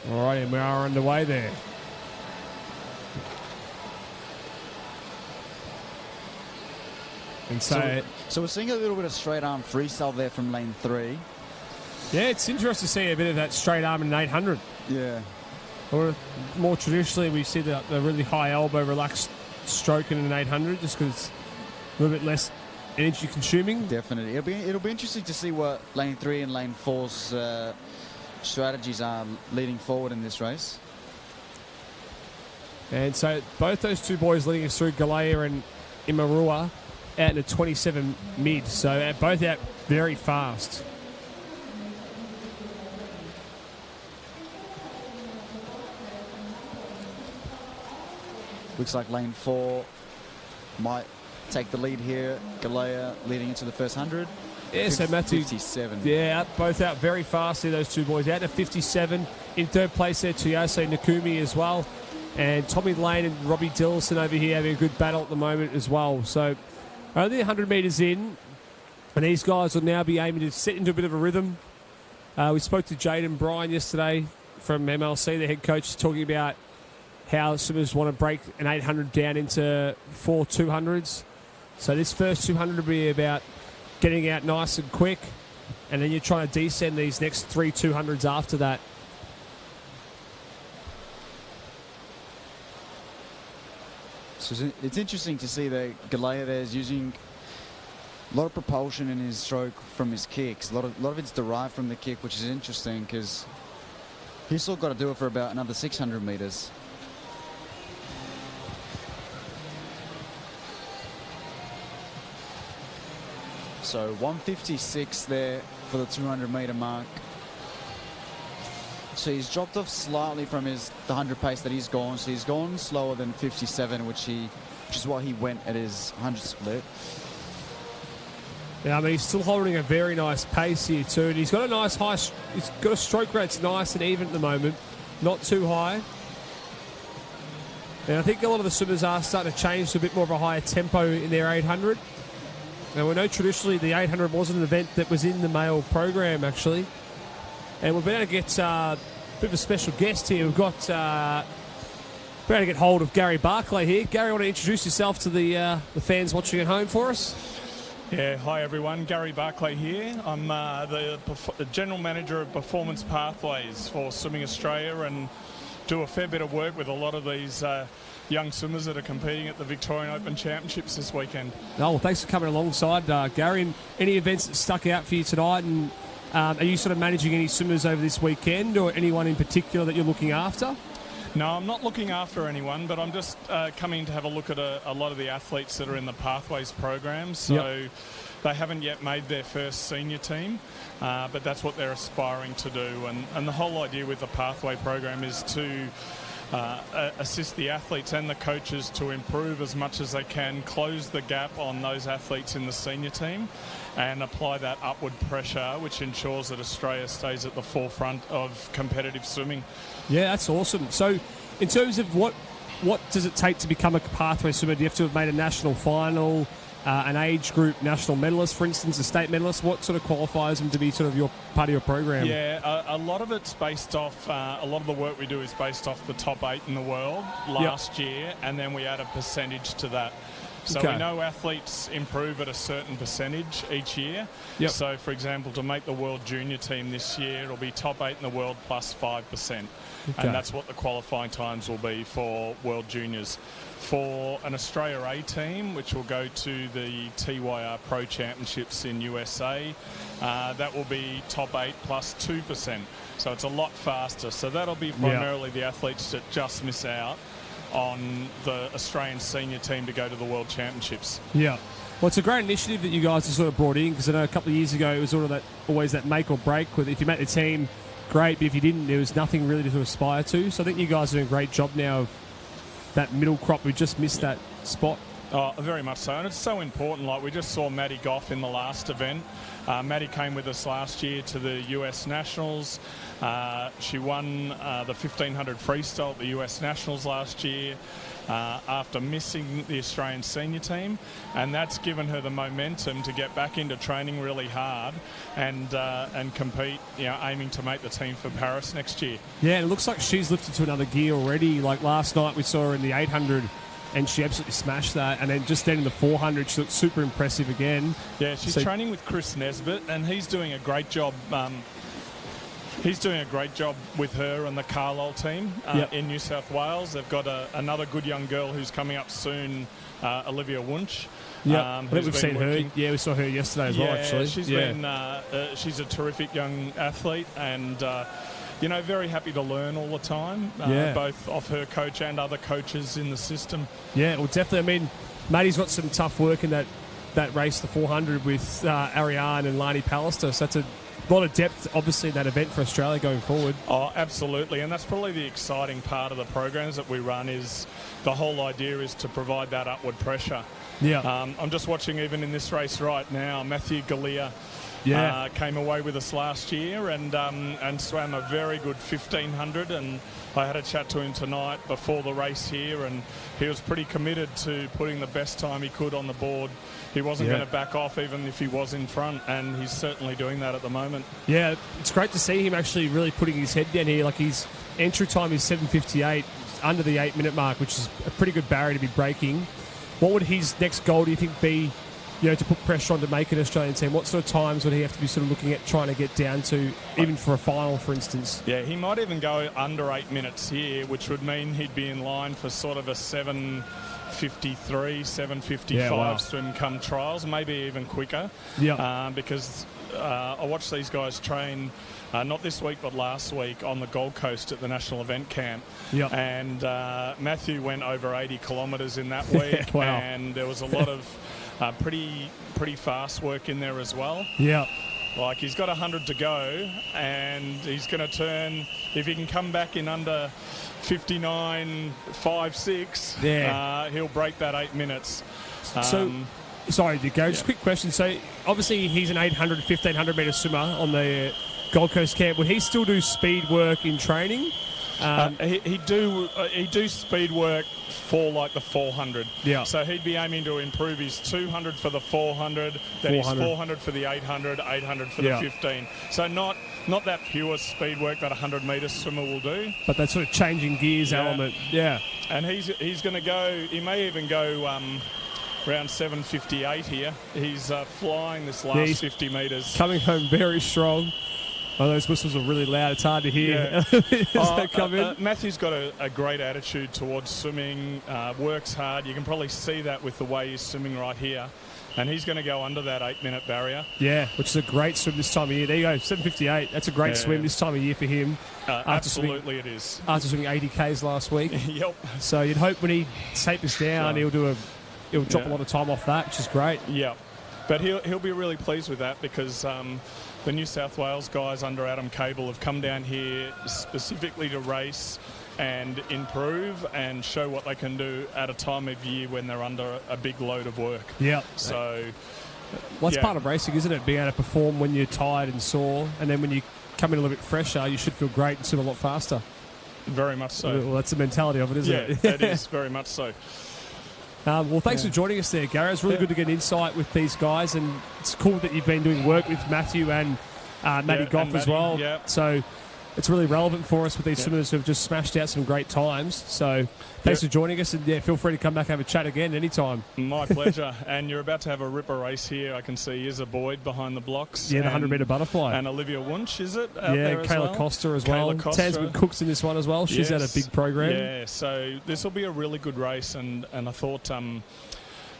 Speaker 1: All right, and we are underway there. And
Speaker 2: so we're seeing a little bit of straight arm freestyle there from lane 3.
Speaker 1: Yeah, it's interesting to see a bit of that straight arm in an 800.
Speaker 2: Yeah.
Speaker 1: Or more traditionally, we see the really high elbow relaxed stroke in an 800 just because it's a little bit less energy consuming.
Speaker 2: Definitely. It'll be interesting to see what lane 3 and lane 4's strategies are leading forward in this race.
Speaker 1: And so both those two boys leading us through, Galea and Imarua, out in a 27 mid. So both out very fast.
Speaker 2: Looks like lane 4 might take the lead here. Galea leading into the first 100.
Speaker 1: Yeah, so Matthew.
Speaker 2: 57.
Speaker 1: Yeah, both out very fast there, those two boys. Out to 57. In third place there, Tuyase Nakumi as well. And Tommy Lane and Robbie Dillison over here having a good battle at the moment as well. So only 100 metres in. And these guys will now be aiming to set into a bit of a rhythm. We spoke to Jaden Bryan yesterday from MLC, the head coach, talking about how swimmers want to break an 800 down into 4 200s. So this first 200 will be about getting out nice and quick, and then you're trying to descend these next 3 200s after that.
Speaker 2: So it's interesting to see that Galea there is using a lot of propulsion in his stroke from his kicks. A lot of it's derived from the kick, which is interesting because he's still got to do it for about another 600 metres. So 156 there for the 200 metre mark. So he's dropped off slightly from the 100 pace that he's gone. So he's gone slower than 57, which is what he went at his 100 split.
Speaker 1: Yeah, I mean, he's still holding a very nice pace here too. And he's got a nice high, he's got a stroke rate that's nice and even at the moment. Not too high. And I think a lot of the swimmers are starting to change to a bit more of a higher tempo in their 800. Now, we know traditionally the 800 wasn't an event that was in the male program, actually. And we're about to get a bit of a special guest here. We've got about to get hold of Gary Barclay here. Gary, want to introduce yourself to the fans watching at home for us?
Speaker 3: Yeah, hi everyone. Gary Barclay here. I'm the General Manager of Performance Pathways for Swimming Australia and do a fair bit of work with a lot of these young swimmers that are competing at the Victorian Open Championships this weekend.
Speaker 1: Oh, well, thanks for coming alongside, Gary. And any events that stuck out for you tonight? And are you sort of managing any swimmers over this weekend or anyone in particular that you're looking after?
Speaker 3: No, I'm not looking after anyone, but I'm just coming to have a look at a lot of the athletes that are in the Pathways program. So they haven't yet made their first senior team, but that's what they're aspiring to do. And the whole idea with the Pathway program is to assist the athletes and the coaches to improve as much as they can, close the gap on those athletes in the senior team and apply that upward pressure, which ensures that Australia stays at the forefront of competitive swimming.
Speaker 1: Yeah, that's awesome. So in terms of what does it take to become a pathway swimmer? Do you have to have made a national final, an age group national medalist, for instance, a state medalist? What sort of qualifies them to be sort of your part of your program?
Speaker 3: Yeah, a lot of it's based off, a lot of the work we do is based off the top 8 in the world last year, and then we add a percentage to that. So we know athletes improve at a certain percentage each year. So, for example, to make the World Junior team this year, it'll be top 8 in the world plus 5%. And that's what the qualifying times will be for World Juniors. For an Australia A team, which will go to the TYR Pro Championships in USA, that will be top 8 plus 2%. So it's a lot faster. So that'll be primarily the athletes that just miss out on the Australian senior team to go to the World Championships.
Speaker 1: Yeah. Well, it's a great initiative that you guys have sort of brought in, because I know a couple of years ago it was sort of always that make or break. With if you make the team, great, but if you didn't, there was nothing really to aspire to. So I think you guys are doing a great job now of that middle crop who just missed that spot.
Speaker 3: Oh, very much so, and it's so important. Like, we just saw Maddie Goff in the last event. Maddie came with us last year to the US Nationals. She won the 1500 freestyle at the US Nationals last year after missing the Australian senior team, and that's given her the momentum to get back into training really hard and compete, aiming to make the team for Paris next year.
Speaker 1: Yeah, it looks like she's lifted to another gear already. Like last night we saw her in the 800 and she absolutely smashed that, and then just then in the 400 she looked super impressive again.
Speaker 3: Yeah, she's training with Chris Nesbitt, and he's doing a great job. He's doing a great job with her and the Carlisle team in New South Wales. They've got another good young girl who's coming up soon, Olivia Wunsch.
Speaker 1: Yeah, I think we've seen her. Yeah, we saw her yesterday as well, actually.
Speaker 3: She's a terrific young athlete, and very happy to learn all the time, both off her coach and other coaches in the system. Yeah,
Speaker 1: well, definitely. I mean, Maddie's got some tough work in that race, the 400, with Ariane and Lani Pallister, so that's a lot of depth, obviously, in that event for Australia going forward.
Speaker 3: Oh, absolutely, and that's probably the exciting part of the programs that we run. Is the whole idea is to provide that upward pressure.
Speaker 1: Yeah,
Speaker 3: I'm just watching even in this race right now, Matthew Galea came away with us last year and swam a very good 1500, and I had a chat to him tonight before the race here, and he was pretty committed to putting the best time he could on the board. He wasn't going to back off even if he was in front, and he's certainly doing that at the moment.
Speaker 1: Yeah, it's great to see him actually really putting his head down here. Like, his entry time is 7:58, under the 8-minute mark, which is a pretty good barrier to be breaking. What would his next goal, do you think, be, to put pressure on to make an Australian team? What sort of times would he have to be sort of looking at trying to get down to, even for a final, for instance?
Speaker 3: Yeah, he might even go under 8 minutes here, which would mean he'd be in line for sort of a 7:53, 7:55 swim come trials, maybe even quicker.
Speaker 1: Yeah.
Speaker 3: Because I watched these guys train, not this week but last week, on the Gold Coast at the National Event Camp.
Speaker 1: Yeah.
Speaker 3: And Matthew went over 80 kilometres in that week.
Speaker 1: Wow.
Speaker 3: And there was a lot of pretty fast work in there as well.
Speaker 1: Yeah.
Speaker 3: Like, he's got 100 to go, and he's going to turn, if he can come back in under 59.56, he'll break that 8 minutes.
Speaker 1: Sorry, Gary, just a quick question. So, obviously, he's an 800, 1,500 metre swimmer on the Gold Coast camp. Would he still do speed work in training?
Speaker 3: He'd do speed work for, like, the 400.
Speaker 1: Yeah.
Speaker 3: So he'd be aiming to improve his 200 for the 400, then his 400 for the 800, 800 for the 15. So not that pure speed work that a 100-metre swimmer will do.
Speaker 1: But that sort of changing gears element. Yeah.
Speaker 3: And he's going to go, he may even go around 7:58 here. He's flying this last 50 metres.
Speaker 1: Coming home very strong. Oh, those whistles are really loud. It's hard to hear as they come in.
Speaker 3: Matthew's got a great attitude towards swimming, works hard. You can probably see that with the way he's swimming right here. And he's going to go under that 8-minute barrier.
Speaker 1: Yeah, which is a great swim this time of year. There you go, 7:58. That's a great swim this time of year for him.
Speaker 3: Absolutely, it is.
Speaker 1: After swimming 80 Ks last week.
Speaker 3: Yep.
Speaker 1: So you'd hope when he tapers down, he'll drop a lot of time off that, which is great.
Speaker 3: Yeah. But he'll be really pleased with that, because the New South Wales guys under Adam Cable have come down here specifically to race and improve and show what they can do at a time of year when they're under a big load of work.
Speaker 1: Yeah.
Speaker 3: So,
Speaker 1: that's part of racing, isn't it? Being able to perform when you're tired and sore, and then when you come in a little bit fresher, you should feel great and swim a lot faster.
Speaker 3: Very much so.
Speaker 1: Well, that's the mentality of it, isn't it?
Speaker 3: Yeah, it is very much so.
Speaker 1: Well, thanks for joining us there, Gary. It's really good to get insight with these guys, and it's cool that you've been doing work with Matthew and Maddie Goff as well.
Speaker 3: Yeah.
Speaker 1: So it's really relevant for us with these swimmers who have just smashed out some great times. So thanks for joining us, and feel free to come back and have a chat again anytime.
Speaker 3: My pleasure. And you're about to have a ripper race here. I can see Izza Boyd behind the blocks.
Speaker 1: Yeah, the 100-metre butterfly.
Speaker 3: And Olivia Wunsch, is it? There
Speaker 1: Kayla Costa as well. Tasman Cook's in this one as well. She's had a big program.
Speaker 3: Yeah, so this will be a really good race, and I thought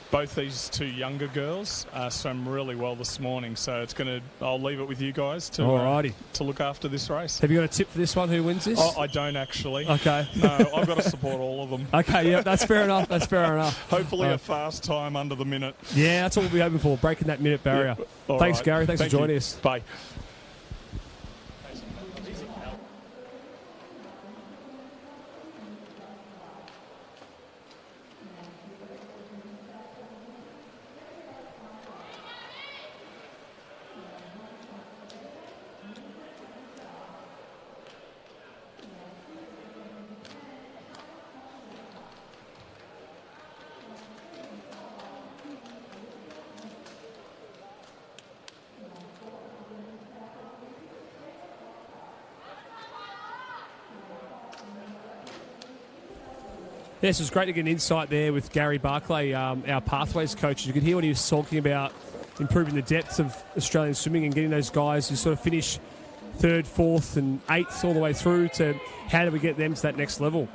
Speaker 3: both these two younger girls swam really well this morning, so I'll leave it with you guys to look after this race.
Speaker 1: Have you got a tip for this one? Who wins this?
Speaker 3: Oh, I don't actually.
Speaker 1: Okay.
Speaker 3: No, I've got to support all of them.
Speaker 1: Okay, yeah, that's fair enough.
Speaker 3: Hopefully a fast time under the minute.
Speaker 1: Yeah, that's what we'll be hoping for, breaking that minute barrier. Thanks, Gary. Thanks for joining us.
Speaker 3: Bye.
Speaker 1: Yes, it was great to get an insight there with Gary Barclay, our pathways coach. You could hear what he was talking about, improving the depth of Australian swimming and getting those guys who sort of finish 3rd, 4th and 8th all the way through to how do we get them to that next level.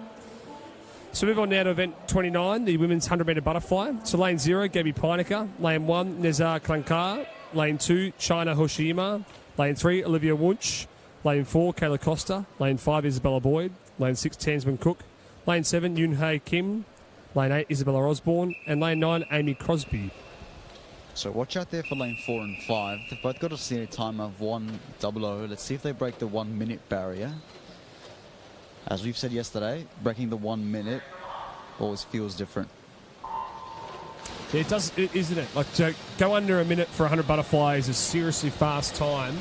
Speaker 1: So move on now to event 29, the women's 100-metre butterfly. So lane 0, Gabby Pinecker. Lane 1, Nezar Klankar. Lane 2, China Hoshima. Lane 3, Olivia Wunsch. Lane 4, Kayla Costa. Lane 5, Isabella Boyd. Lane 6, Tansman Cook. Lane 7, Yoon Hae Kim. Lane 8, Isabella Osborne. And lane 9, Amy Crosby.
Speaker 2: So watch out there for lane 4 and 5. They've both got a senior time of 1:00. Let's see if they break the 1 minute barrier. As we've said yesterday, breaking the 1 minute always feels different.
Speaker 1: Yeah, it does, isn't it? Like, to go under a minute for 100 butterfly is a seriously fast time.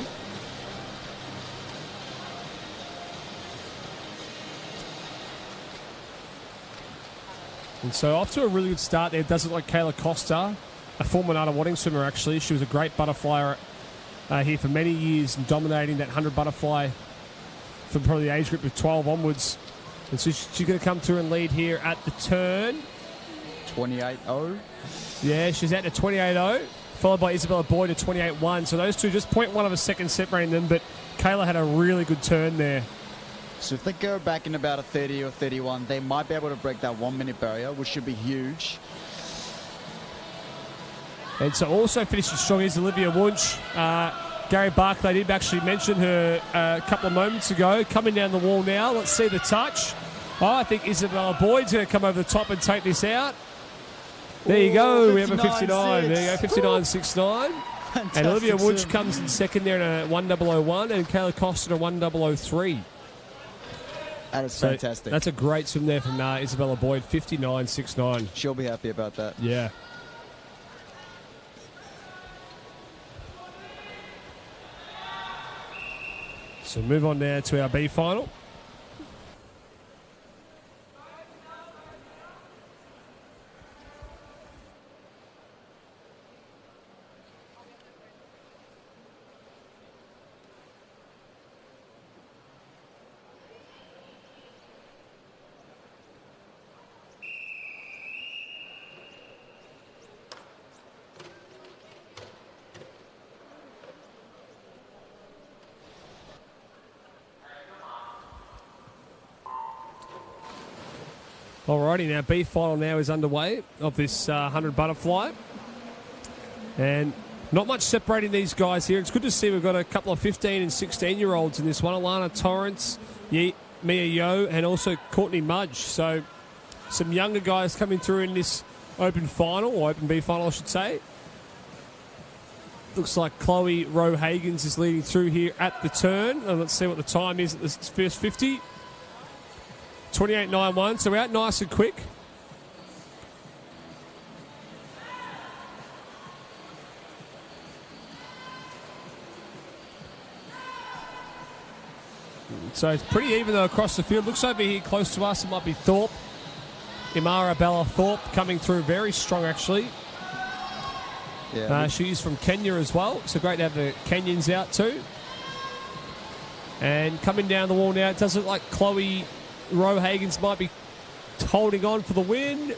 Speaker 1: And so off to a really good start there. Does it like Kayla Costa, a former Nada Wadding swimmer actually. She was a great butterflyer here for many years and dominating that 100 butterfly from probably the age group of 12 onwards. And so she's going to come through and lead here at the turn.
Speaker 2: 28.0.
Speaker 1: Yeah, she's out to 28.0, followed by Isabella Boyd at 28.1. So those two just 0.1 of a second separating them, but Kayla had a really good turn there.
Speaker 2: So if they go back in about a 30 or 31, they might be able to break that 1 minute barrier, which should be huge.
Speaker 1: And so also finishing strong is Olivia Wunsch. Gary Barclay did actually mention her a couple of moments ago. Coming down the wall now. Let's see the touch. Oh, I think Isabella Boyd's going to come over the top and take this out. There you go. We have a 59. There you go, 59.69. And Olivia Wunsch comes in second there in a 1:001 and Kayla Costa in a 1:003.
Speaker 2: That is fantastic.
Speaker 1: That's a great swim there from Isabella Boyd, 59.69.
Speaker 2: She'll be happy about that.
Speaker 1: Yeah. So move on now to our B final. Alrighty, now B final now is underway of this 100 butterfly. And not much separating these guys here. It's good to see we've got a couple of 15 and 16-year-olds in this one. Alana Torrance, Mia Yo, and also Courtney Mudge. So some younger guys coming through in this open final, or open B final, I should say. Looks like Chloe Rowe Hagans is leading through here at the turn. And let's see what the time is at this first 50. 28.91, so we're out nice and quick. So it's pretty even though across the field. Looks over here close to us, it might be Thorpe. Imara Bella Thorpe coming through very strong actually. Yeah, she's from Kenya as well, so great to have the Kenyans out too. And coming down the wall now, it does look like Chloe Rowe Hagans might be holding on for the win.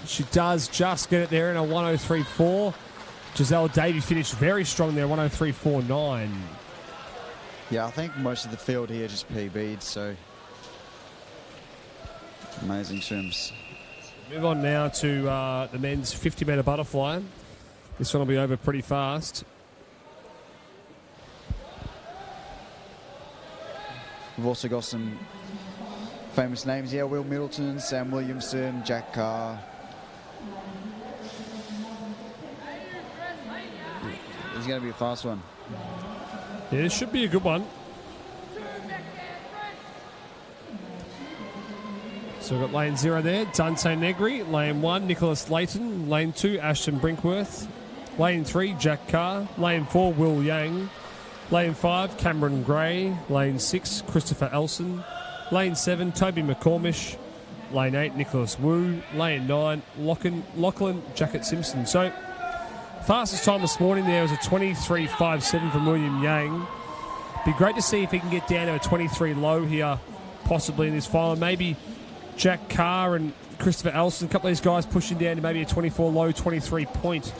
Speaker 1: She does just get it there in a 1:03.4. Giselle Davey finished very strong there, 1:03.49.
Speaker 2: Yeah, I think most of the field here just PB'd, so amazing swims.
Speaker 1: Move on now to the men's 50-metre butterfly. This one will be over pretty fast.
Speaker 2: We've also got some famous names here: Will Middleton, Sam Williamson, Jack Carr. It's going to be a fast one.
Speaker 1: Yeah, this should be a good one. So we've got lane 0 there, Dante Negri. Lane 1, Nicholas Layton. Lane 2, Ashton Brinkworth. Lane 3, Jack Carr. Lane 4, Will Yang. Lane 5, Cameron Gray. Lane 6, Christopher Elson. Lane 7, Toby McCormish. Lane 8, Nicholas Wu. Lane 9, Lachlan Jacket Simpson. So, fastest time this morning there was a 23.57 from William Yang. Be great to see if he can get down to a 23 low here, possibly in this final. Maybe Jack Carr and Christopher Elson, a couple of these guys pushing down to maybe a 24 low, 23 point.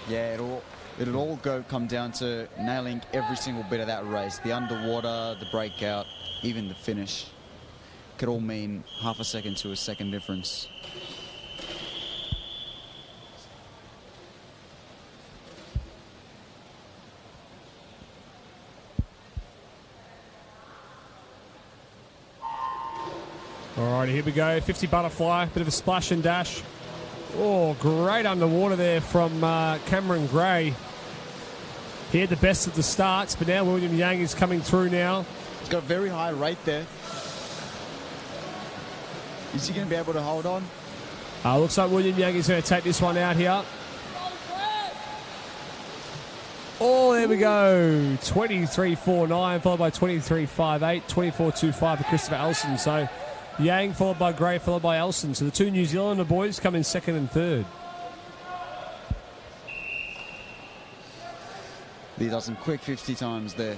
Speaker 2: Yeah, it'll all come down to nailing every single bit of that race. The underwater, the breakout, even the finish. Could all mean half a second to a second difference.
Speaker 1: Alrighty, here we go. 50 butterfly, bit of a splash and dash. Oh, great underwater there from Cameron Gray. He had the best of the starts, but now William Yang is coming through now.
Speaker 2: He's got a very high rate there. Is he going to be able to hold on?
Speaker 1: Looks like William Yang is going to take this one out here. Oh, there we go. 23.49, followed by 23.58, 24.25 for Christopher Elson. So Yang followed by Gray, followed by Elson. So the two New Zealander boys come in second and third.
Speaker 2: He does some quick 50 times there.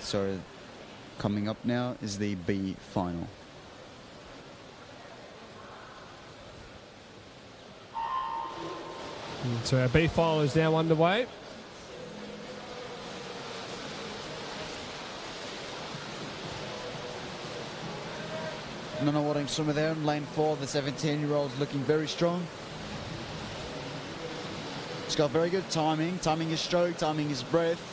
Speaker 2: So coming up now is the B final.
Speaker 1: So our B final is now underway.
Speaker 2: Nana Watting swimmer there in lane 4. The 17-year-old's looking very strong. He's got very good timing. Timing his stroke, timing his breath.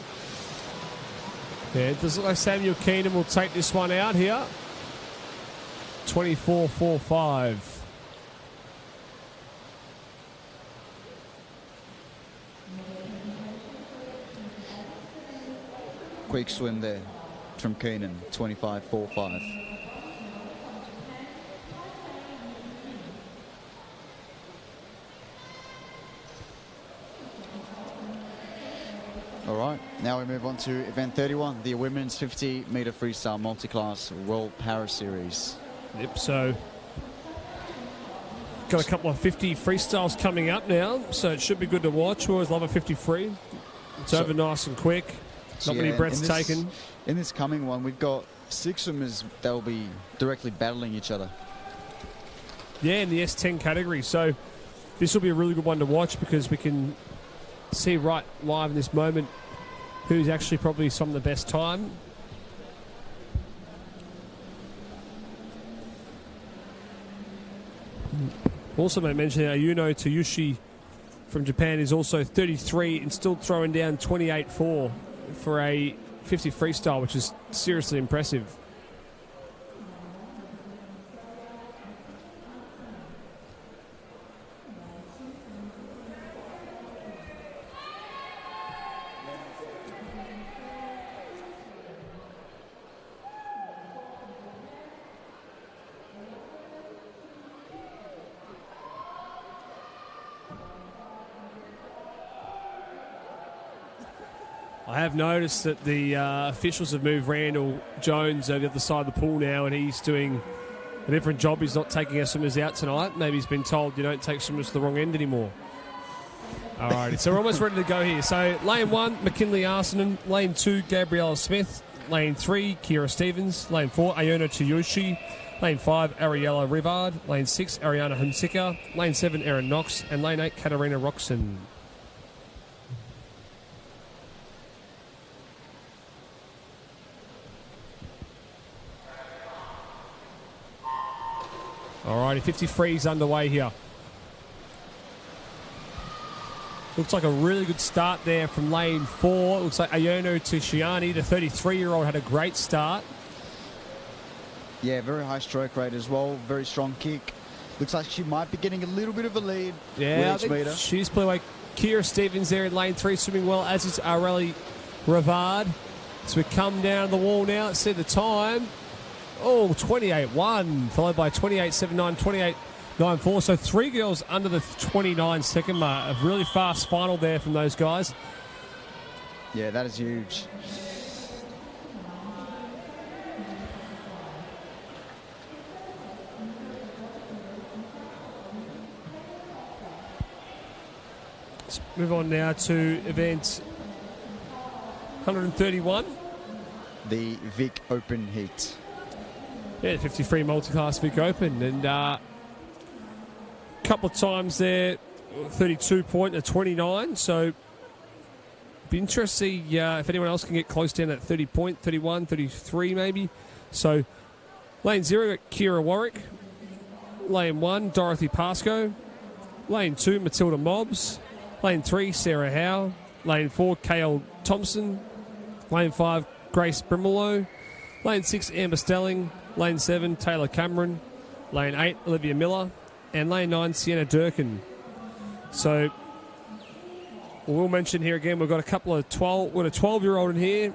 Speaker 1: Yeah, it does look like Samuel Keenan will take this one out here. 24.45.
Speaker 2: Quick swim there from Keenan, 25.45. All right, now we move on to event 31, the women's 50-meter freestyle multi-class World Para Series.
Speaker 1: Yep, so got a couple of 50 freestyles coming up now, so it should be good to watch. We always love a 50 free. It's over nice and quick. Not many breaths taken.
Speaker 2: In this coming one, we've got 6 swimmers that will be directly battling each other.
Speaker 1: Yeah, in the S10 category. So this will be a really good one to watch because we can see right live in this moment who's actually probably some of the best time. Also, may mention Ayuno Toyoshi from Japan is also 33 and still throwing down 28.4 for a 50 freestyle, which is seriously impressive. I have noticed that the officials have moved Randall Jones over the other side of the pool now, and he's doing a different job. He's not taking our swimmers out tonight. Maybe he's been told you don't take swimmers to the wrong end anymore. All right, so we're almost ready to go here. So lane 1, McKinley Arsenan. Lane 2, Gabriella Smith. Lane 3, Kira Stevens. Lane 4, Ayona Tsuyoshi. Lane 5, Ariella Rivard. Lane 6, Ariana Hunsicker. Lane 7, Erin Knox. And lane 8, Katarina Roxon. Alrighty, 50 frees underway here. Looks like a really good start there from lane 4. Looks like Ayono Tishiani, the 33-year-old, had a great start.
Speaker 2: Yeah, very high stroke rate as well. Very strong kick. Looks like she might be getting a little bit of a lead.
Speaker 1: Yeah,
Speaker 2: with each meter.
Speaker 1: She's playing like Kira Stevens there in lane 3, swimming well, as is Areli Rivard. So we come down the wall now. Let's see the time. Oh, 28.1, followed by 28.79, 28.94. So 3 girls under the 29-second mark. A really fast final there from those guys.
Speaker 2: Yeah, that is huge.
Speaker 1: Move on now to event 131.
Speaker 2: The Vic Open Heat.
Speaker 1: Yeah, 53 multi-class Vic Open. And couple of times there, 32 point and 29. So be interesting to see if anyone else can get close down at 30 point, 31, 33 maybe. So lane 0 got Kira Warwick. Lane 1, Dorothy Pascoe. Lane 2, Matilda Mobbs. Lane 3, Sarah Howe. Lane 4, Kale Thompson. Lane 5, Grace Brimelow. Lane 6, Amber Stelling. Lane 7, Taylor Cameron. Lane 8, Olivia Miller. And lane 9, Sienna Durkin. So we'll mention here again, we've got a couple of 12, we've got a 12-year-old in here,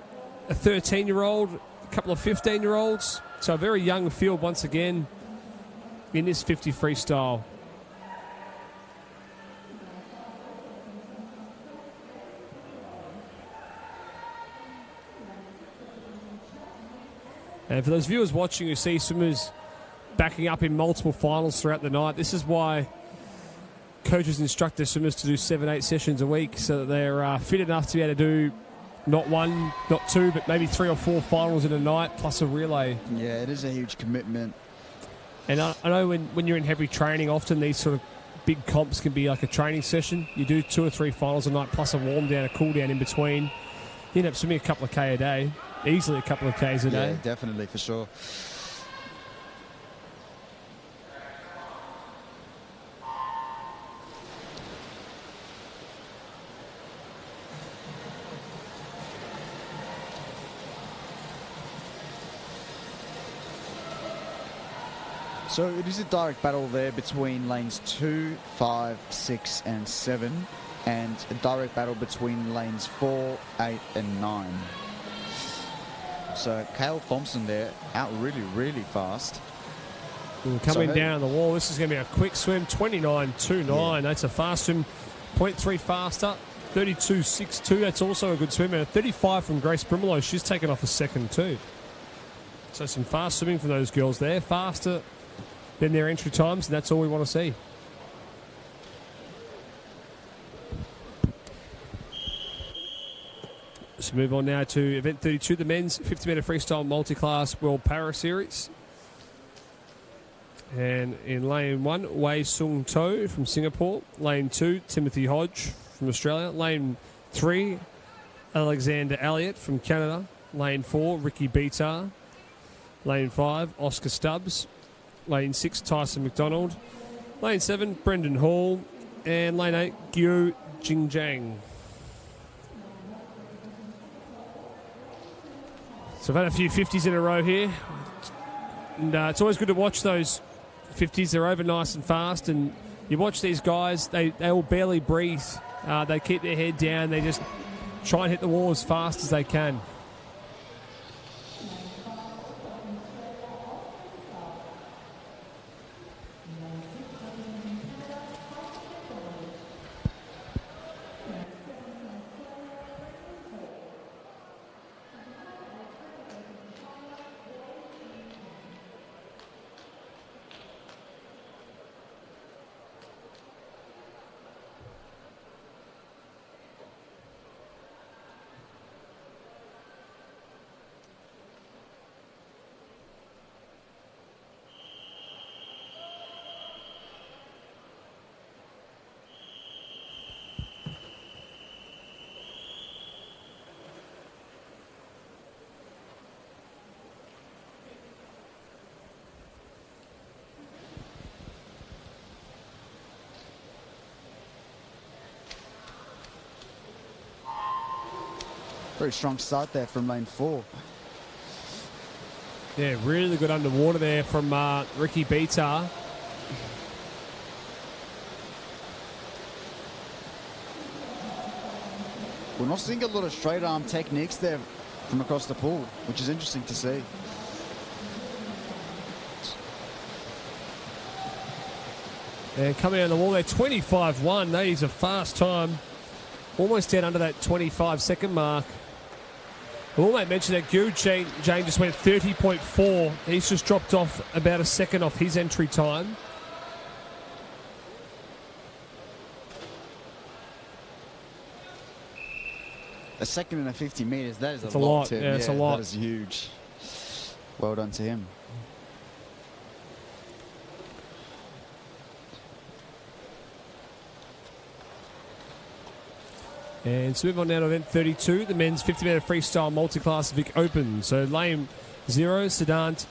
Speaker 1: a 13-year-old, a couple of 15-year-olds. So a very young field once again in this 50 freestyle. And for those viewers watching who see swimmers backing up in multiple finals throughout the night, this is why coaches instruct their swimmers to do 7-8 sessions a week so that they're fit enough to be able to do not 1, not 2, but maybe 3 or 4 finals in a night plus a relay.
Speaker 2: Yeah, it is a huge commitment.
Speaker 1: And I know when you're in heavy training, often these sort of big comps can be like a training session. You do 2 or 3 finals a night plus a warm down, a cool down in between. You end up swimming a couple of K a day. Easily a couple of Ks a day.
Speaker 2: Yeah, definitely, for sure. So it is a direct battle there between lanes 2, 5, 6 and 7, and a direct battle between lanes 4, 8 and 9. So Kale Thompson there, out really, really fast.
Speaker 1: Coming down the wall, this is going to be a quick swim, 29.29. Yeah. That's a fast swim, 0.3 faster, 32.62. That's also a good swim. And a 35 from Grace Brimelow. She's taken off a second too. So some fast swimming from those girls there. Faster than their entry times, and that's all we want to see. Let's move on now to event 32, the men's 50-metre freestyle multi-class World Para Series. And in lane 1, Wei Sung To from Singapore. Lane 2, Timothy Hodge from Australia. Lane 3, Alexander Elliott from Canada. Lane 4, Ricky Bitar. Lane 5, Oscar Stubbs. Lane 6, Tyson McDonald. Lane 7, Brendan Hall. And lane 8, Gyu Jingjiang. So I've had a few 50s in a row here. And it's always good to watch those 50s. They're over nice and fast. And you watch these guys, they all barely breathe. They keep their head down. They just try and hit the wall as fast as they can.
Speaker 2: Very strong start there from lane 4.
Speaker 1: Yeah, really good underwater there from Ricky Bitar.
Speaker 2: We're not seeing a lot of straight arm techniques there from across the pool, which is interesting to see.
Speaker 1: And coming out of the wall there, 25.1. That is a fast time. Almost down under that 25-second mark. I will mention that Gyu Jane just went 30.4. He's just dropped off about a second off his entry time.
Speaker 2: A second in a 50 meters, that is
Speaker 1: It's
Speaker 2: a lot,
Speaker 1: Tim.
Speaker 2: Yeah,
Speaker 1: it's a lot.
Speaker 2: That is huge. Well done to him.
Speaker 1: And so move on now to event 32, the men's 50-metre freestyle multi-class Vic Open. So lane 0, Siddhant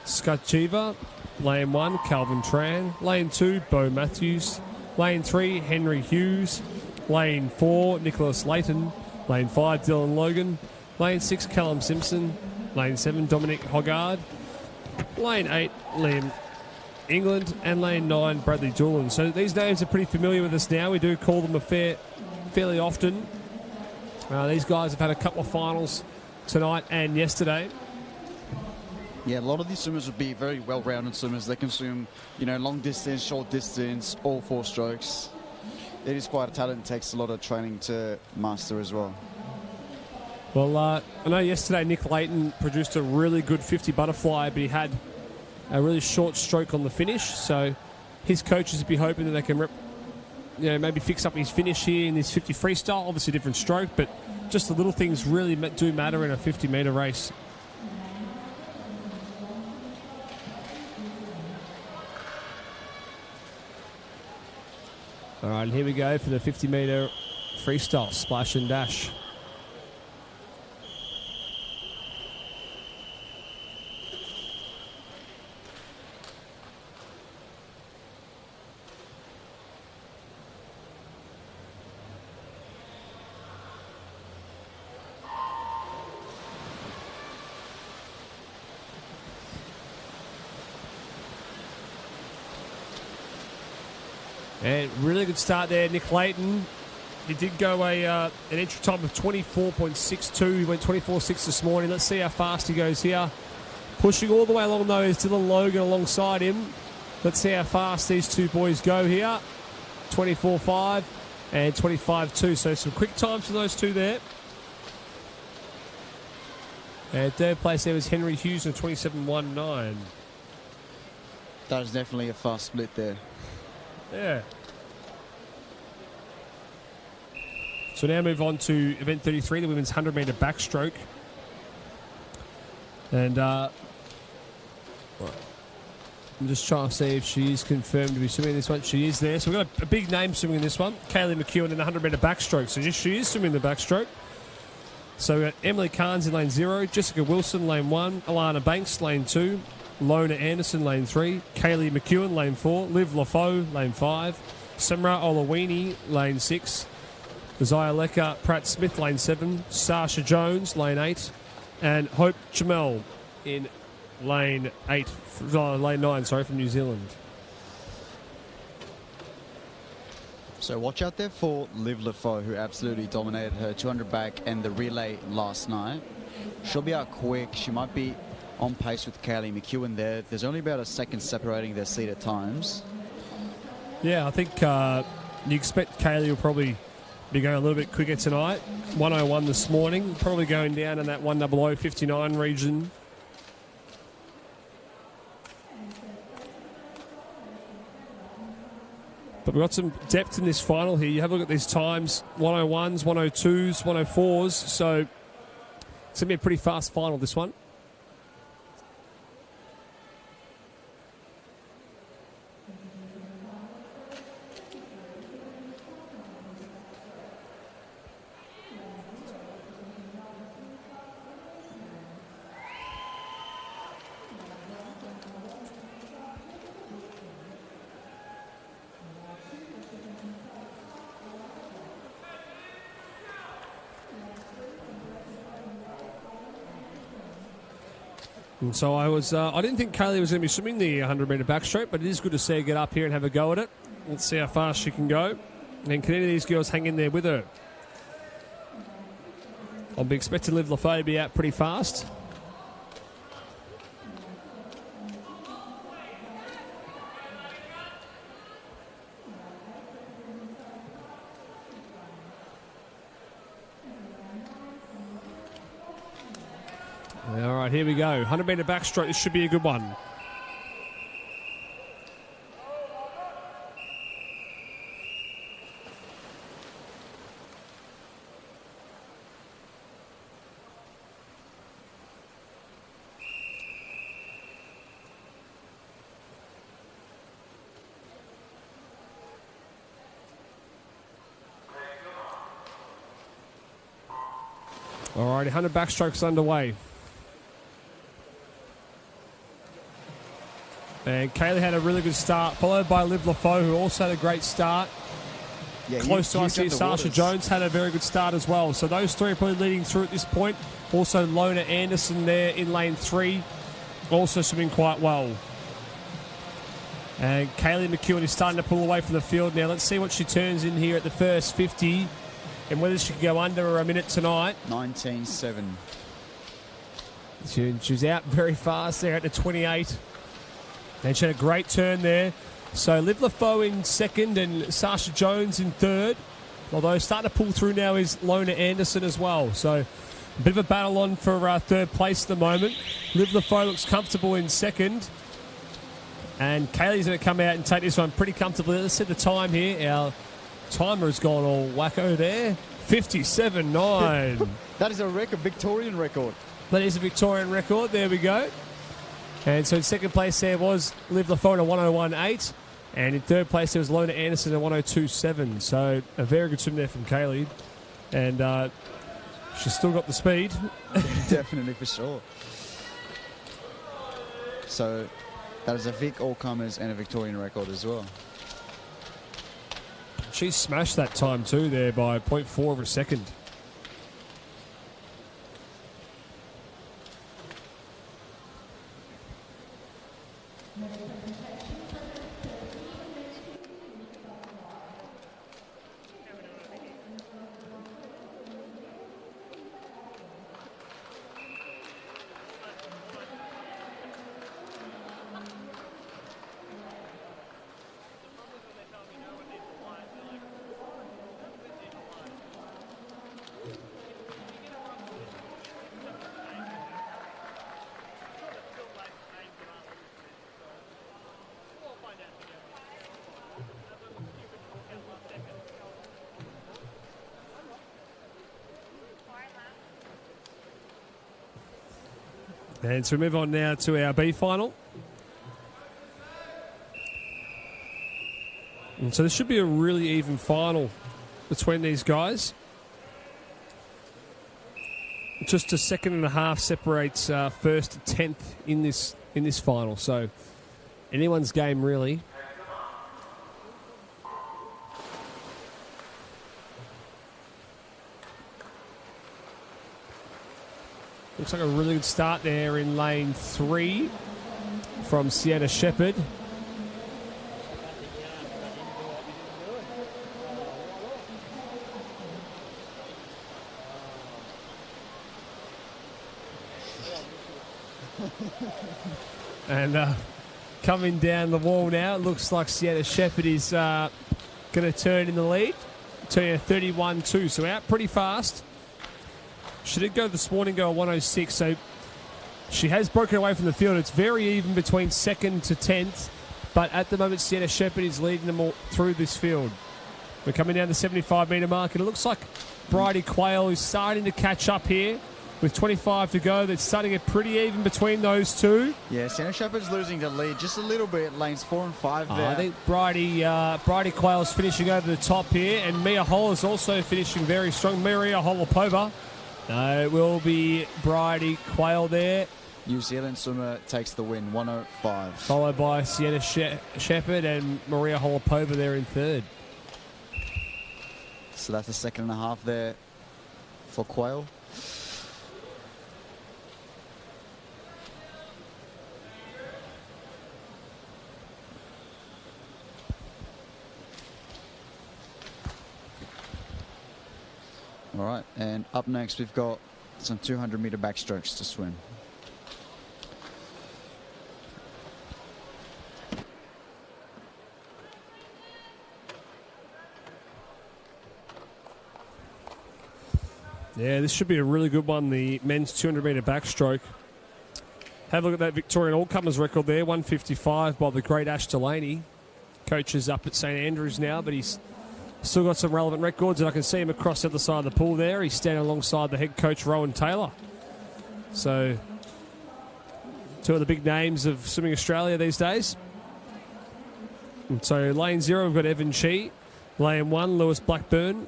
Speaker 1: Skachiva. Lane 1, Calvin Tran. Lane 2, Bo Matthews. Lane 3, Henry Hughes. Lane 4, Nicholas Layton. Lane 5, Dylan Logan. Lane 6, Callum Simpson. Lane 7, Dominic Hoggard. Lane 8, Liam England. And lane 9, Bradley Doolan. So these names are pretty familiar with us now. We do call them fairly often. These guys have had a couple of finals tonight and yesterday.
Speaker 2: Yeah, a lot of these swimmers would be very well-rounded swimmers. They can swim, long distance, short distance, all 4 strokes. It is quite a talent. It takes a lot of training to master as well.
Speaker 1: Well, I know yesterday Nick Layton produced a really good 50 butterfly, but he had a really short stroke on the finish. So his coaches would be hoping that they can maybe fix up his finish here in this 50 freestyle. Obviously a different stroke, but just the little things really do matter in a 50-metre race. All right, here we go for the 50-metre freestyle splash and dash. And really good start there, Nick Layton. He did go an entry time of 24.62. He went 24.6 this morning. Let's see how fast he goes here. Pushing all the way along, though, is Dylan Logan alongside him. Let's see how fast these two boys go here. 24.5 and 25.2. So some quick times for those two there. And third place there was Henry Hughes at 27.19.
Speaker 2: That is definitely a fast split there.
Speaker 1: Yeah. So now move on to event 33, the women's 100-metre backstroke. And I'm just trying to see if she is confirmed to be swimming in this one. She is there. So we've got a big name swimming in this one. Kaylee McEwen in the 100-metre backstroke. So she is swimming the backstroke. So we've got Emily Carnes in lane 0, Jessica Wilson, lane 1, Alana Banks, lane 2, Lona Anderson, lane 3, Kaylee McEwen, lane 4, Liv Lafoe, lane 5, Samra Olawini, lane 6, Zaya Lecker, Pratt Smith, lane 7, Sasha Jones, lane 8, and Hope Jamel in lane 9, from New Zealand.
Speaker 2: So watch out there for Liv Lafoe, who absolutely dominated her 200 back and the relay last night. She'll be out quick. She might be on pace with Kaylee McEwen there. There's only about a second separating their seat at times.
Speaker 1: Yeah, I think you expect Kaylee will probably be going a little bit quicker tonight. 101 this morning, probably going down in that 100.59 region. But we've got some depth in this final here. You have a look at these times, 101s, 102s, 104s. So it's going to be a pretty fast final, this one. And so I didn't think Kaylee was going to be swimming the 100-metre backstroke, but it is good to see her get up here and have a go at it. Let's see how fast she can go. And can any of these girls hang in there with her? I'll be expecting Liv Lafoe to be out pretty fast. All right, here we go. 100-metre backstroke. This should be a good one. All right, 100 backstrokes underway. And Kaylee had a really good start, followed by Liv LaFoe, who also had a great start.
Speaker 2: Yeah,
Speaker 1: Close to us here, Sasha Jones had a very good start as well. So those three are probably leading through at this point. Also, Lona Anderson there in lane 3, also swimming quite well. And Kaylee McEwen is starting to pull away from the field now. Let's see what she turns in here at the first 50 and whether she can go under a minute tonight.
Speaker 2: 19.7.
Speaker 1: She's out very fast there at the 28. And she had a great turn there. So Liv LaFoe in second and Sasha Jones in third. Although starting to pull through now is Lona Anderson as well. So a bit of a battle on for third place at the moment. Liv LaFoe looks comfortable in second. And Kaylee's going to come out and take this one pretty comfortably. Let's set the time here. Our timer has gone all wacko there. 57.9.
Speaker 2: That is a record, Victorian record.
Speaker 1: That is a Victorian record. There we go. And so in second place there was Liv LaFoe at 101.8. And in third place there was Lona Anderson at 102.7. So a very good swim there from Kaylee. And she's still got the speed.
Speaker 2: Definitely, for sure. So that is a Vic all-comers and a Victorian record as well.
Speaker 1: She smashed that time too there by 0.4 of a second. And so we move on now to our B final. And so this should be a really even final between these guys. Just a second and a half separates first to 10th in this final. So anyone's game really. Looks like a really good start there in lane 3 from Sienna Shepherd. And coming down the wall now, it looks like Sienna Shepherd is going to turn in the lead. Turning 31.2, so out pretty fast. She did go this morning, go a 106, so she has broken away from the field. It's very even between second to 10th, but at the moment, Sienna Shepherd is leading them all through this field. We're coming down the 75-metre mark, and it looks like Bridie Quayle is starting to catch up here with 25 to go. They're starting to get pretty even between those two.
Speaker 2: Yeah, Sienna Shepherd's losing the lead just a little bit, lanes 4 and 5 there.
Speaker 1: I think Bridie Quayle's finishing over the top here, and Mia Holl is also finishing very strong. Maria Holopova. No, it will be Bridie Quayle there.
Speaker 2: New Zealand swimmer takes the win, 105.
Speaker 1: Followed by Sienna Shepherd and Maria Holopova there in third.
Speaker 2: So that's a second and a half there for Quayle. All right, and up next we've got some 200-metre backstrokes to swim.
Speaker 1: Yeah, this should be a really good one, the men's 200-metre backstroke. Have a look at that Victorian all-comers record there, 155 by the great Ash Delaney. Coach is up at St Andrews now, but he's still got some relevant records, and I can see him across the other side of the pool there. He's standing alongside the head coach, Rowan Taylor. So, two of the big names of Swimming Australia these days. And so, lane 0, we've got Evan Chi. Lane 1, Lewis Blackburn.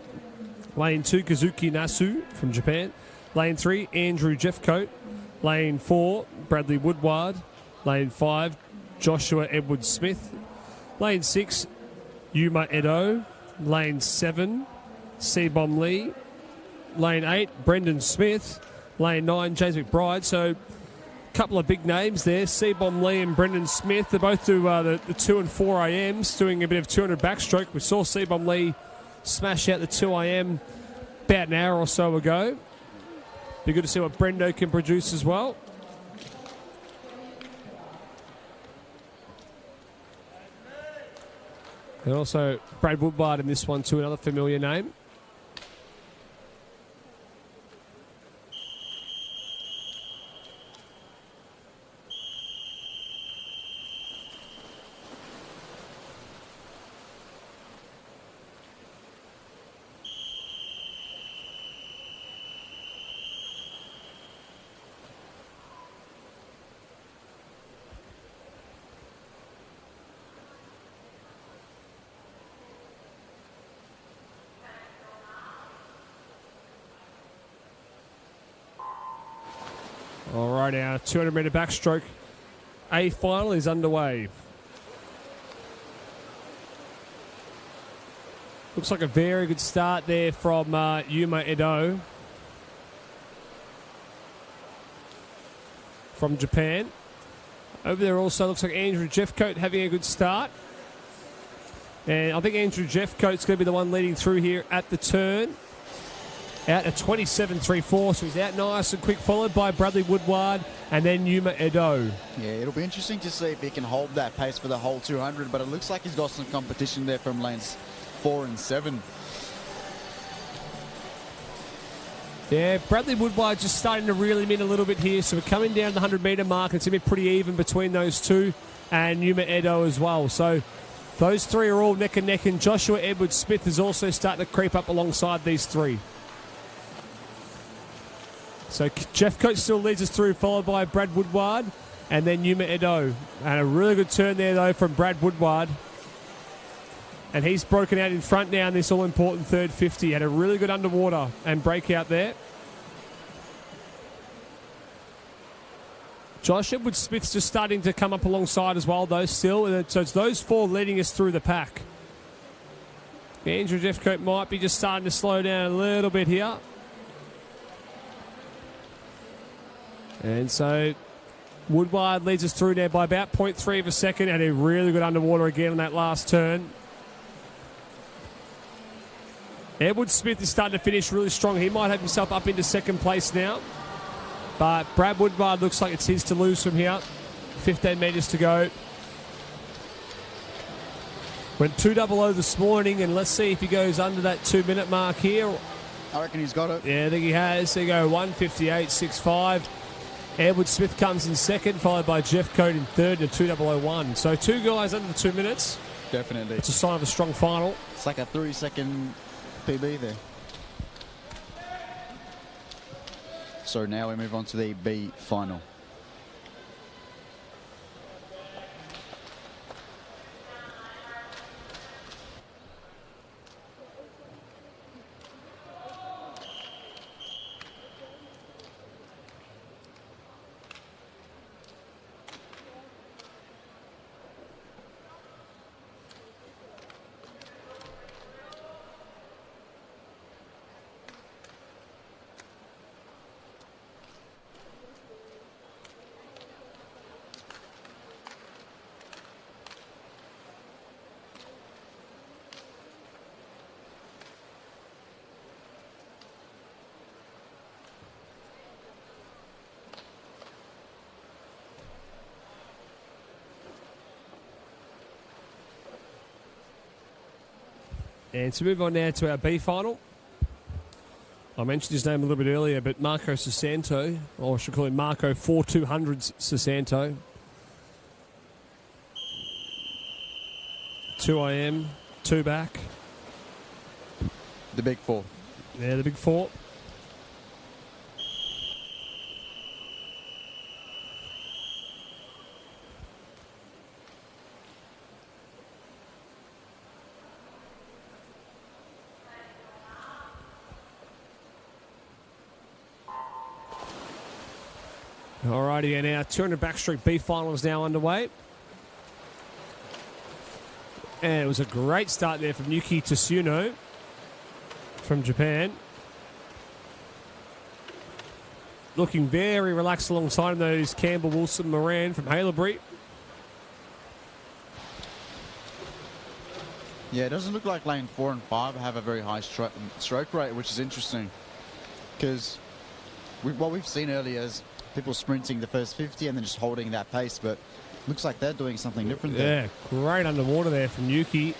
Speaker 1: Lane 2, Kazuki Nasu from Japan. Lane 3, Andrew Jeffcoat. Lane 4, Bradley Woodward. Lane 5, Joshua Edwards-Smith. Lane 6, Yuma Edo. Lane 7, Seabom Lee. Lane 8, Brendan Smith. Lane 9, James McBride. So a couple of big names there. Seabom Lee and Brendan Smith. They both do the 2 and 4 IMs, doing a bit of 200 backstroke. We saw Seabom Lee smash out the 2 IM about an hour or so ago. Be good to see what Brendo can produce as well. And also Brad Woodward in this one too, another familiar name. All right, our 200-metre backstroke A final is underway. Looks like a very good start there from Yuma Edo from Japan. Over there also looks like Andrew Jeffcoat having a good start. And I think Andrew Jeffcoat's going to be the one leading through here at the turn. Out at 27.34, so he's out nice and quick, followed by Bradley Woodward and then Yuma Edo.
Speaker 2: Yeah, it'll be interesting to see if he can hold that pace for the whole 200, but it looks like he's got some competition there from lanes 4 and 7.
Speaker 1: Yeah, Bradley Woodward just starting to reel him in a little bit here, so we're coming down the 100-metre mark. It's going to be pretty even between those two and Yuma Edo as well. So those three are all neck and neck, and Joshua Edwards-Smith is also starting to creep up alongside these three. So Jeffcoat still leads us through, followed by Brad Woodward and then Yuma Edo. And a really good turn there, though, from Brad Woodward. And he's broken out in front now in this all-important third 50. Had a really good underwater and breakout there. Josh Edwards-Smith's just starting to come up alongside as well, though, still. So it's those four leading us through the pack. Andrew Jeffcoat might be just starting to slow down a little bit here. And so Woodward leads us through there by about 0.3 of a second, and a really good underwater again on that last turn. Edwards-Smith is starting to finish really strong. He might have himself up into second place now. But Brad Woodward looks like it's his to lose from here. 15 metres to go. Went 200 this morning, and let's see if he goes under that 2-minute mark here.
Speaker 2: I reckon he's got it.
Speaker 1: Yeah, I think he has. There you go, 1:58.65. Edwards-Smith comes in second, followed by Jeffcoat in third and a 2:00.01. So two guys under the 2 minutes.
Speaker 2: Definitely.
Speaker 1: It's a sign of a strong final.
Speaker 2: It's like a 3-second PB there. So now we move on to the B final. And to move on now to our B final. I mentioned his name a little bit earlier, but Marco Sasanto, or I should call him Marco 4200s Sasanto. 2 IM, 2 back. The big four.
Speaker 1: Yeah, the big four. Alrighty, and our 200 backstroke B final is now underway. And it was a great start there from Yuki Tsuno from Japan. Looking very relaxed alongside of those Campbell, Wilson, Moran from Haileybury.
Speaker 2: Yeah, it doesn't look like lane 4 and 5 have a very high stroke rate, which is interesting. Because what we've seen earlier is people sprinting the first 50 and then just holding that pace, but looks like they're doing something different there.
Speaker 1: Yeah, great underwater there from Yuki.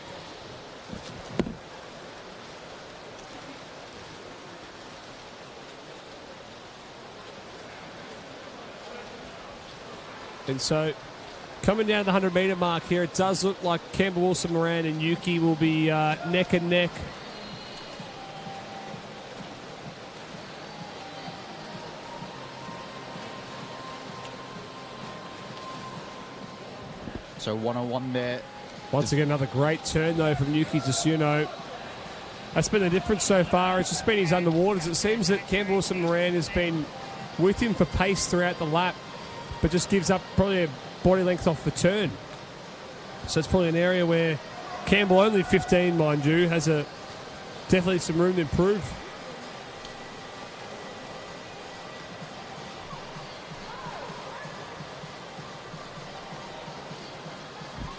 Speaker 1: And so, coming down the 100-metre mark here, it does look like Campbell, Wilson, Moran and Yuki will be neck and neck.
Speaker 2: So 101 there.
Speaker 1: Once again, another great turn, though, from Yuki Tsuno. That's been the difference so far. It's just been his underwaters. It seems that Campbell, Wilson, Moran has been with him for pace throughout the lap, but just gives up probably a body length off the turn. So it's probably an area where Campbell, only 15, mind you, has definitely some room to improve.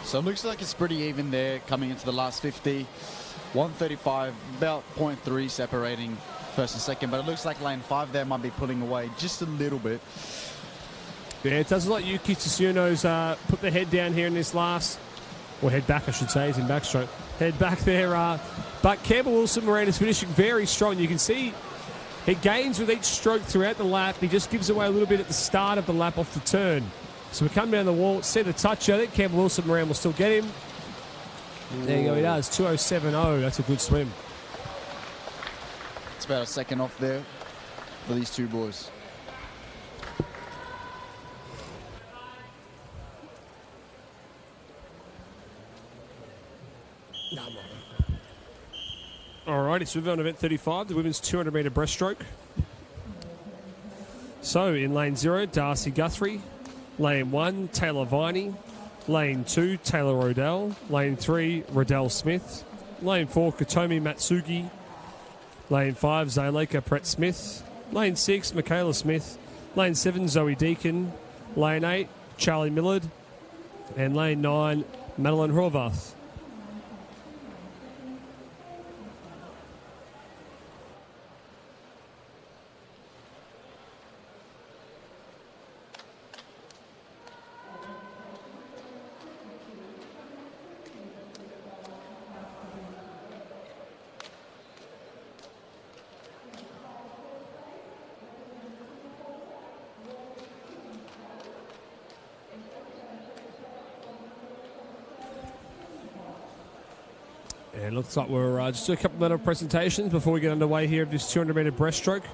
Speaker 2: So it looks like it's pretty even there coming into the last 50. 135, about 0.3 separating first and second, but it looks like lane 5 there might be pulling away just a little bit.
Speaker 1: Yeah, it does look like Yuki Tsuno's put the head down here in this last, or head back I should say, he's in backstroke. Head back there, but Campbell, Wilson, Moran is finishing very strong. You can see he gains with each stroke throughout the lap. He just gives away a little bit at the start of the lap off the turn. So we come down the wall, see the touch. I think Campbell, Wilson, Moran will still get him. There you go, he does. 2:07.0. That's a good swim.
Speaker 2: It's about a second off there for these two boys.
Speaker 1: Alrighty, so we've on event 35, the women's 200-metre breaststroke. So in lane 0, Darcy Guthrie. Lane 1, Taylor Viney. Lane 2, Taylor Rodell. Lane 3, Rodell Smith. Lane 4, Katomi Matsugi. Lane 5, Zyleka Pratt-Smith. Lane 6, Michaela Smith. Lane 7, Zoe Deacon. Lane 8, Charlie Millard. And lane 9, Madeline Horvath. It looks like we're just doing a couple of minute presentations before we get underway here of this 200-metre breaststroke.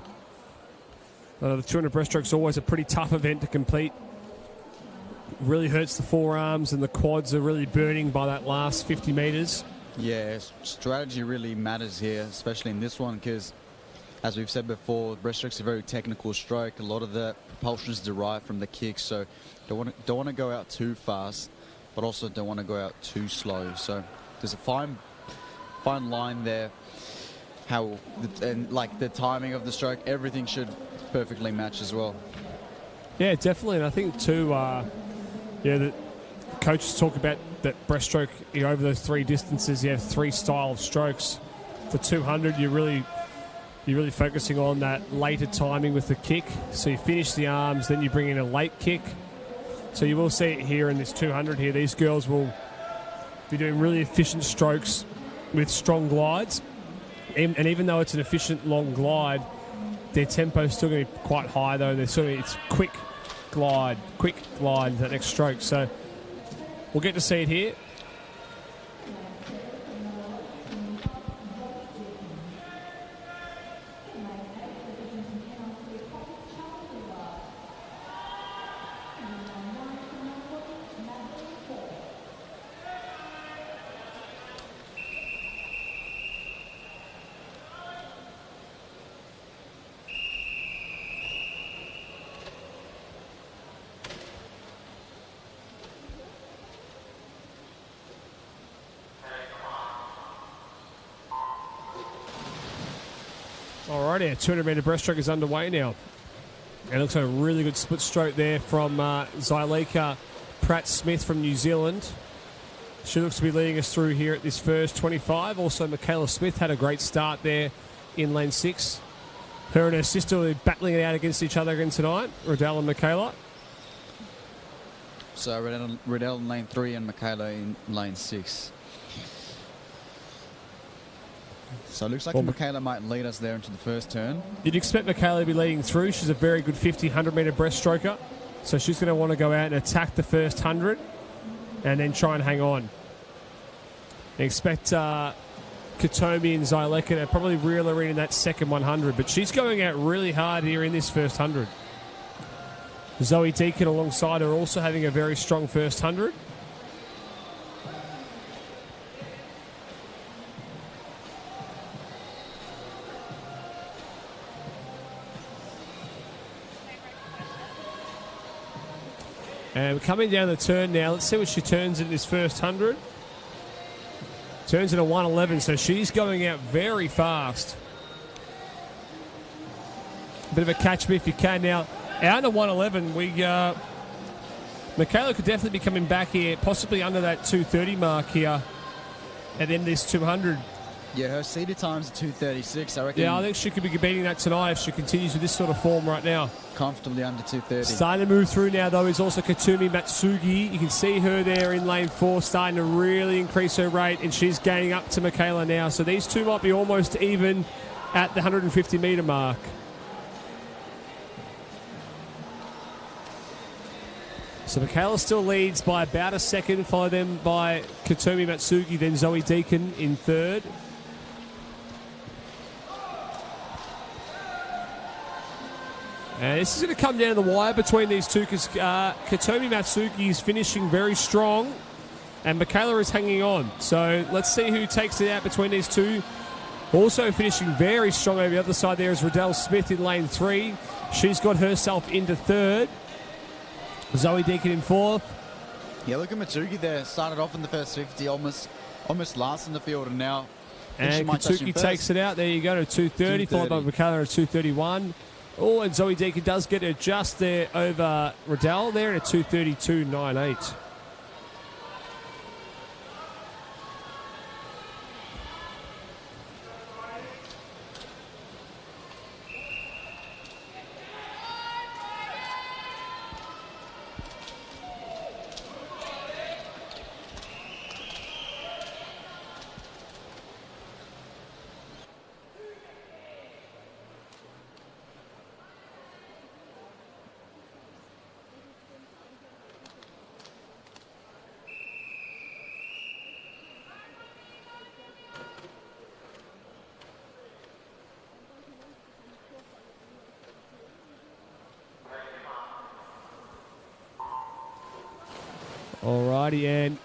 Speaker 1: The 200 breaststroke is always a pretty tough event to complete. It really hurts the forearms and the quads are really burning by that last 50 metres.
Speaker 2: Yeah, strategy really matters here, especially in this one, because as we've said before, breaststroke's a very technical stroke. A lot of the propulsion is derived from the kick, so don't want to go out too fast, but also don't want to go out too slow. So there's a fine line there. Like the timing of the stroke, everything should perfectly match as well.
Speaker 1: Yeah, definitely. And I think too, the coaches talk about that breaststroke. Over those three distances, you have three style of strokes. For 200, you're really focusing on that later timing with the kick. So you finish the arms, then you bring in a late kick. So you will see it here in this 200 here. These girls will be doing really efficient strokes with strong glides. And even though it's an efficient long glide, their tempo is still going to be quite high, though. It's quick glide, that next stroke. So we'll get to see it here. Alrighty, our 200-metre breaststroke is underway now. And it looks like a really good split stroke there from Zyleka Pratt-Smith from New Zealand. She looks to be leading us through here at this first 25. Also, Michaela Smith had a great start there in lane 6. Her and her sister will be battling it out against each other again tonight, Riddell and Michaela.
Speaker 2: So Riddell in lane 3 and Michaela in lane 6. So it looks like Michaela might lead us there into the first turn.
Speaker 1: You'd expect Michaela to be leading through. She's a very good 50, 100-metre breaststroker. So she's going to want to go out and attack the first 100 and then try and hang on. I expect Katomi and Zyleka to probably reel her in that second 100. But she's going out really hard here in this first 100. Zoe Deacon alongside her also having a very strong first 100. And we're coming down the turn now. Let's see what she turns in this first 100. Turns in a 1:11, so she's going out very fast. A bit of a catch me if you can now. Out in the 1:11, Michaela could definitely be coming back here, possibly under that 2:30 mark here at the end of this 200.
Speaker 2: Yeah, her seeded time's 2:36, I reckon.
Speaker 1: Yeah, I think she could be beating that tonight if she continues with this sort of form right now.
Speaker 2: Comfortably under 2:30.
Speaker 1: Starting to move through now, though, is also Katumi Matsugi. You can see her there in lane 4, starting to really increase her rate, and she's gaining up to Michaela now. So these two might be almost even at the 150-metre mark. So Michaela still leads by about a second, followed them by Katumi Matsugi, then Zoe Deacon in third. And this is going to come down the wire between these two because Katomi Matsuki is finishing very strong and Michaela is hanging on. So let's see who takes it out between these two. Also finishing very strong over the other side there is Riddell Smith in lane 3. She's got herself into third. Zoe Deacon in fourth.
Speaker 2: Yeah, look at Matsuki there. Started off in the first 50, almost last in the field, and now
Speaker 1: and Katsuki takes it out. There you go to 230, followed by Michaela at 231. Oh, and Zoe Deacon does get it just there over Riddell there at 232.98. Alrighty, and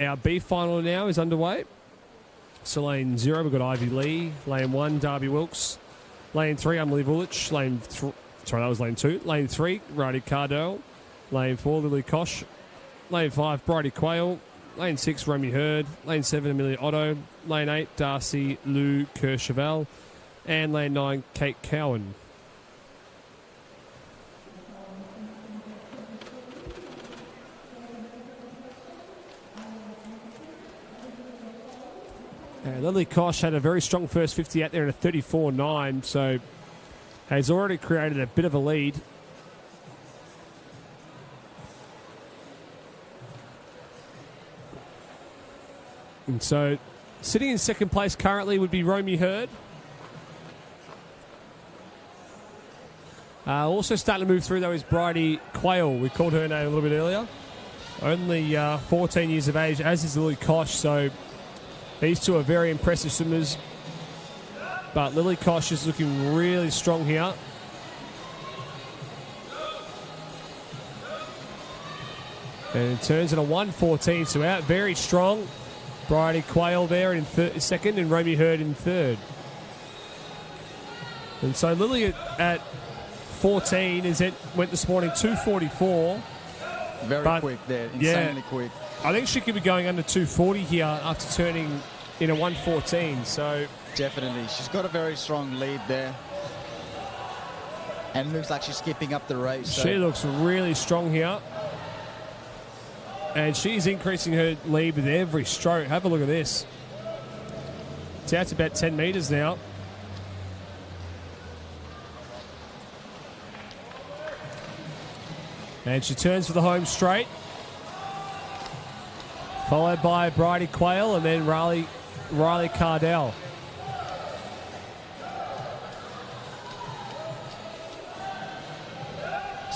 Speaker 1: our B final now is underway. So lane 0, we've got Ivy Lee. Lane 1, Darby Wilkes. Lane 3, Emily Vulich. That was lane 2. Lane 3, Roddy Cardell. Lane 4, Lily Kosh. Lane 5, Bridie Quayle. Lane 6, Romy Hurd. Lane 7, Amelia Otto. Lane 8, Darcy Lou Kercheval. And lane 9, Kate Cowan. Lily Kosh had a very strong first 50 out there in a 34.9, so has already created a bit of a lead. And so sitting in second place currently would be Romy Hurd. Also starting to move through, though, is Bridie Quayle. We called her name a little bit earlier. Only 14 years of age, as is Lily Kosh, so these two are very impressive swimmers. But Lily Kosh is looking really strong here. And it turns in a 1:14, so out very strong. Bridie Quayle there in second and Romy Hurd in third. And so Lily at 14 went this morning 2:44.
Speaker 2: Very quick there, insanely quick.
Speaker 1: I think she could be going under 2:40 here after turning in a 1:14. So
Speaker 2: Definitely. She's got a very strong lead there. And looks like she's keeping up the race. So.
Speaker 1: She looks really strong here. And she's increasing her lead with every stroke. Have a look at this. It's out to about 10 metres now. And she turns for the home straight. Followed by Bridie Quayle and then Riley Cardell.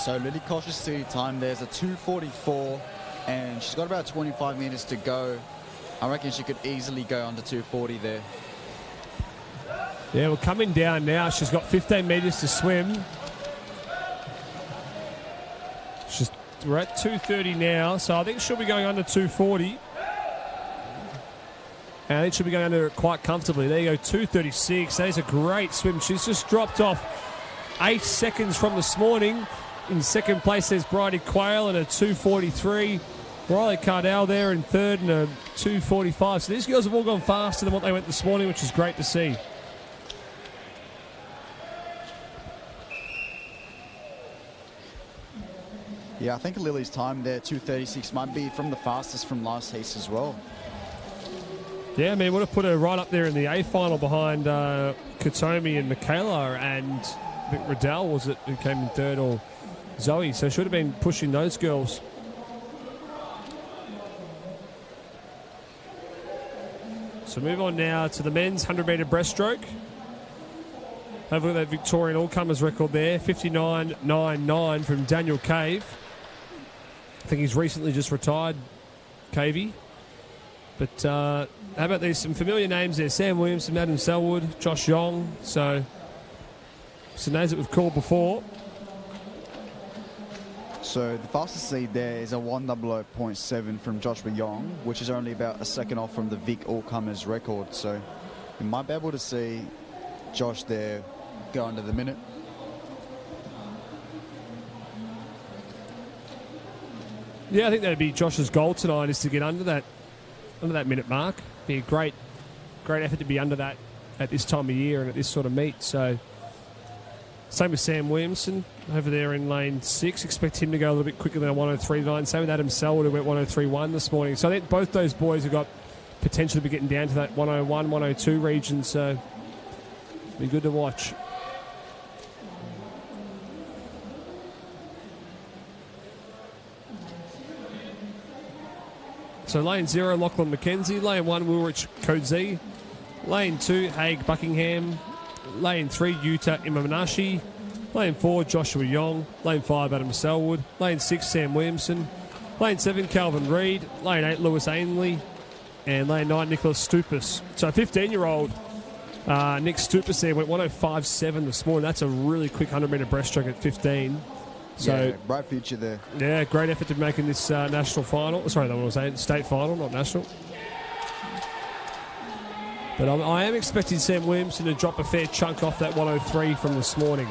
Speaker 2: So Lily Kosh's time there's a 2:44, and she's got about 25 metres to go. I reckon she could easily go under 2:40 there.
Speaker 1: Yeah, we're coming down now. She's got 15 metres to swim. We're at 2:30 now, so I think she'll be going under 2:40. And I think she'll be going under it quite comfortably. There you go, 2:36. That is a great swim. She's just dropped off 8 seconds from this morning. In second place, there's Bridie Quayle and a 2:43. Riley Cardell there in third and a 2:45. So these girls have all gone faster than what they went this morning, which is great to see.
Speaker 2: Yeah, I think Lily's time there, 2:36, might be from the fastest from last heat as well.
Speaker 1: Yeah, I mean, would have put her right up there in the A final behind Katomi and Michaela, and I think Riddell was it who came in third, or Zoe. So should have been pushing those girls. So move on now to the men's 100-metre breaststroke. Have a look at that Victorian all-comers record there, 59.99 from Daniel Cave. I think he's recently just retired, Cavey. But how about these some familiar names there? Sam Williamson, Adam Selwood, Josh Yong. So some names that we've called before.
Speaker 2: So the fastest seed there is a 1:00.7 from Joshua Yong, which is only about a second off from the Vic all-comers record. So we might be able to see Josh there go under the minute.
Speaker 1: Yeah, I think that'd be Josh's goal tonight, is to get under that minute mark. Be a great effort to be under that at this time of year and at this sort of meet. So same with Sam Williamson over there in lane 6. Expect him to go a little bit quicker than a 1:03.9. Same with Adam Selwood, who went 1:03.1 this morning. So I think both those boys have got potential to be getting down to that 1:01, 1:02 region. So be good to watch. So lane 0, Lachlan McKenzie. Lane 1, Woolwich Coetzee. Lane 2, Haig Buckingham. Lane 3, Yuta Imamanashi. Lane 4, Joshua Yong. Lane 5, Adam Selwood. Lane 6, Sam Williamson. Lane 7, Calvin Reid. Lane 8, Lewis Ainley. And lane 9, Nicholas Stupas. So 15-year-old Nick Stupas there went 1:05.7 this morning. That's a really quick 100-metre breaststroke at 15. So,
Speaker 2: yeah, bright future there.
Speaker 1: Yeah, great effort to making this national final. Sorry, that was saying state final, not national. But I am expecting Sam Williamson to drop a fair chunk off that 1:03 from this morning.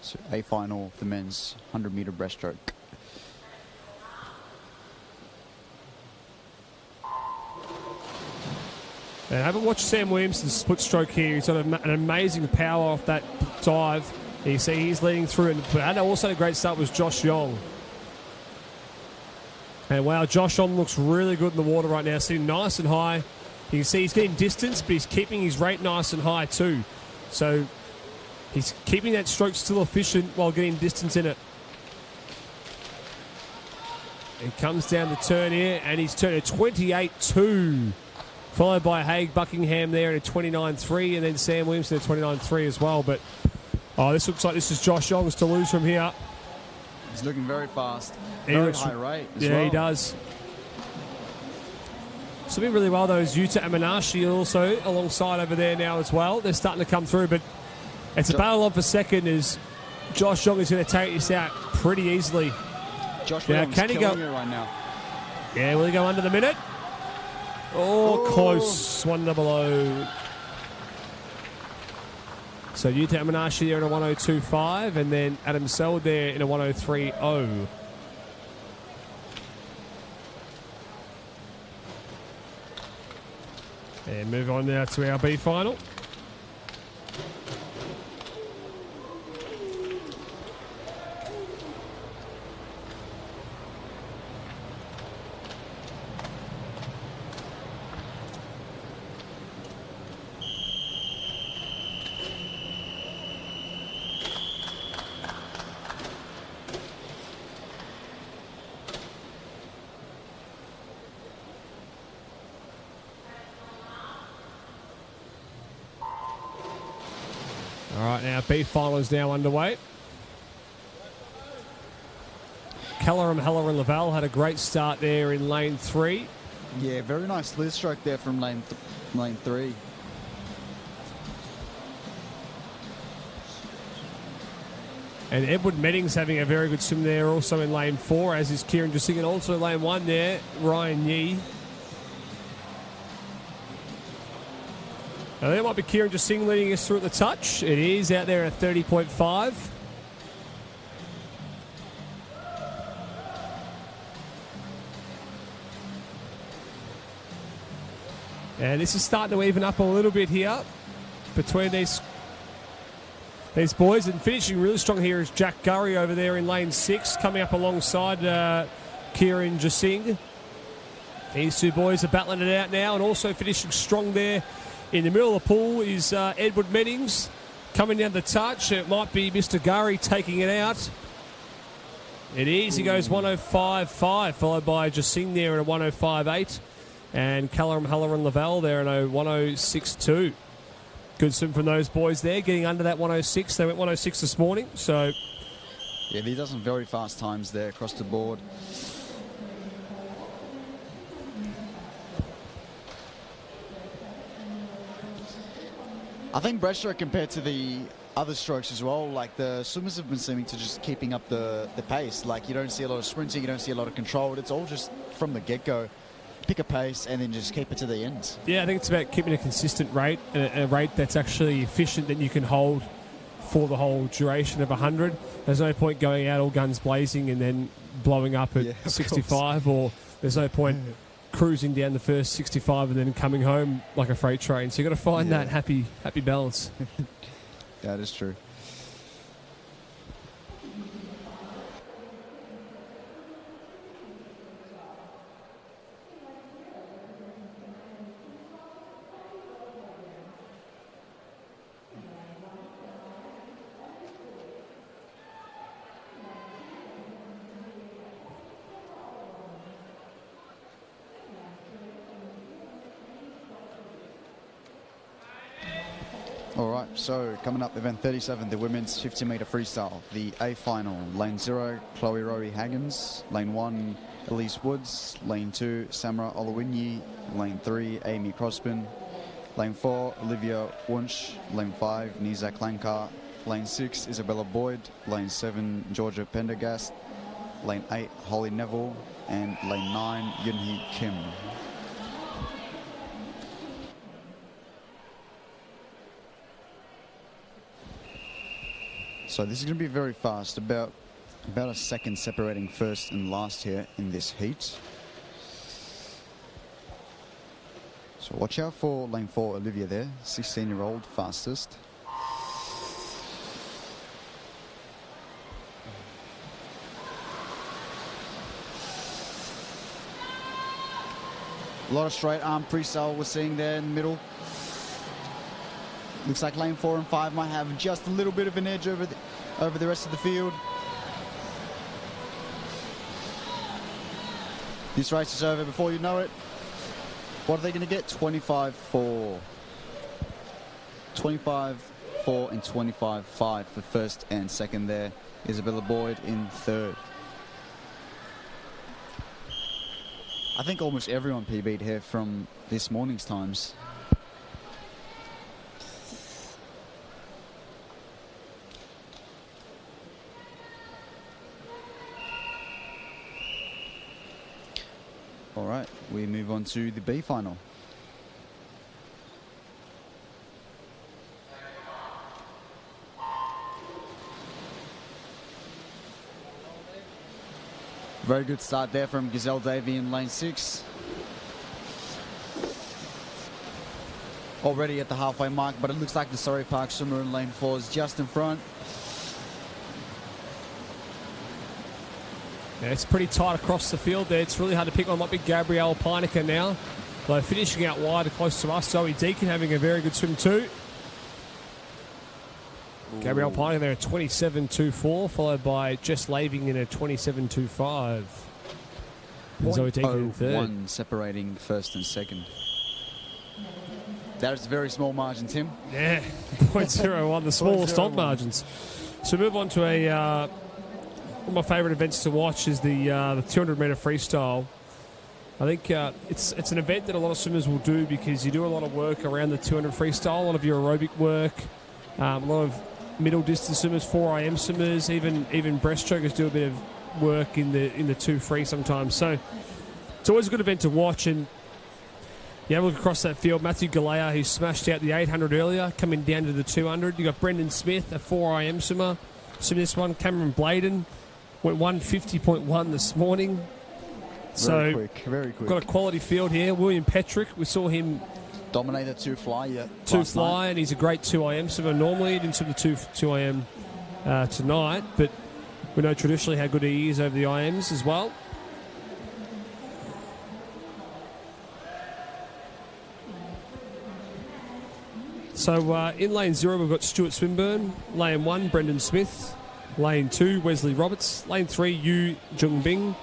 Speaker 2: So a final of the men's 100-metre breaststroke.
Speaker 1: And I haven't watched Sam Williamson's split stroke here. He's got an amazing power off that dive. You see he's leading through. And also a great start was Josh Yong. And wow, Josh Yong looks really good in the water right now. Sitting nice and high. You can see he's getting distance, but he's keeping his rate nice and high too. So he's keeping that stroke still efficient while getting distance in it. He comes down the turn here, and he's turned a 28.2. Followed by Haig Buckingham there at a 29.3, and then Sam Williamson at 29.3 as well. But this looks like this is Josh Yong's to lose from here.
Speaker 2: He's looking very fast.
Speaker 1: He
Speaker 2: Very
Speaker 1: looks,
Speaker 2: high rate as
Speaker 1: yeah,
Speaker 2: well.
Speaker 1: he does. Swimming really well, though, is Yuta Amanashi also alongside over there now as well. They're starting to come through, but it's a battle on for second as Josh Yong is going to take this out pretty easily.
Speaker 2: Josh
Speaker 1: Now,
Speaker 2: Williams
Speaker 1: can he
Speaker 2: killing
Speaker 1: go
Speaker 2: it right now.
Speaker 1: Yeah, will he go under the minute? Oh, close. 100. So Yuta Amanashi there in a 102.5, and then Adam Seld there in a 103.0. And move on now to our B final. All right, now B final is now underway. Kelleram, Heller and Laval had a great start there in lane 3.
Speaker 2: Yeah, very nice lid stroke there from lane 3.
Speaker 1: And Edward Meddings having a very good swim there also in lane 4, as is Kieran Jasing, and also lane 1 there, Ryan Yee. Now there might be Kieran Jasing leading us through at the touch. It is out there at 30.5. And this is starting to even up a little bit here between these boys. And finishing really strong here is Jack Gurry over there in lane 6, coming up alongside Kieran Jasing. These two boys are battling it out now, and also finishing strong there in the middle of the pool is Edward Meddings coming down the touch. It might be Mr. Gurry taking it out. It is. He goes 105.5, followed by Jasing there at a 105.8. And Kelleram, Heller and Laval there in a 106.2. Good swim from those boys there, getting under that 106. They went 106 this morning, so...
Speaker 2: Yeah, these are some very fast times there across the board. I think breaststroke compared to the other strokes as well, like the swimmers have been seeming to just keeping up the pace. Like you don't see a lot of sprinting, you don't see a lot of control. It's all just from the get-go. Pick a pace and then just keep it to the end. Yeah,
Speaker 1: I think it's about keeping a consistent rate, a rate that's actually efficient that you can hold for the whole duration of 100. There's no point going out all guns blazing and then blowing up at 65, or there's no point cruising down the first 65 and then coming home like a freight train. So you've got to find that happy balance.
Speaker 2: That is true. All right, so coming up, event 37, the women's 50-metre freestyle. The A final, lane 0, Chloe Rowie Haggins. Lane 1, Elise Woods. Lane 2, Samara Olawinyi. Lane 3, Amy Crospin. Lane 4, Olivia Wunsch. Lane 5, Nizak Lankar. Lane 6, Isabella Boyd. Lane 7, Georgia Pendergast. Lane 8, Holly Neville. And lane 9, Yunhee Kim. So this is going to be very fast, about a second separating first and last here in this heat. So watch out for lane 4, Olivia there, 16-year-old fastest. A lot of straight arm freestyle we're seeing there in the middle. Looks like lane 4 and 5 might have just a little bit of an edge over the rest of the field. This race is over before you know it. What are they going to get? 25.4. 25.4 and 25.5 for first and second there. Isabella Boyd in third. I think almost everyone PB'd here from this morning's times. All right, we move on to the B final. Very good start there from Gazelle Davey in lane 6. Already at the halfway mark, but it looks like the Surrey Park swimmer in lane 4 is just in front.
Speaker 1: Yeah, it's pretty tight across the field there. It's really hard to pick on. Might be Gabrielle Peinecker now. Though finishing out wide close to us, Zoe Deacon having a very good swim too. Gabrielle Peinecker there at 27.24, followed by Jess Laving in a 27.25. And Zoe Deacon in third.
Speaker 2: 1 separating first and second. That is a very small margin, Tim.
Speaker 1: Yeah, 0.01, the smallest of margins. So move on to one of my favourite events to watch is the 200-metre freestyle. I think it's an event that a lot of swimmers will do because you do a lot of work around the 200 freestyle, a lot of your aerobic work, a lot of middle distance swimmers, 4IM swimmers, even breaststrokers do a bit of work in the 2 free sometimes. So it's always a good event to watch. And you have a look across that field. Matthew Galea, who smashed out the 800 earlier, coming down to the 200. You got Brendan Smith, a 4IM swimmer, swimming this one. Cameron Bladen went 150.1 this morning.
Speaker 2: Very quick.
Speaker 1: Got a quality field here. William Petrick, we saw him
Speaker 2: dominate the 2 fly, yeah.
Speaker 1: 2 fly, and he's a great 2IM swimmer. Normally, he didn't swim the 2IM tonight, but we know traditionally how good he is over the IMs as well. So in lane 0, we've got Stuart Swinburne. Lane 1, Brendan Smith. Lane 2, Wesley Roberts. Lane 3, Yu Jungbing.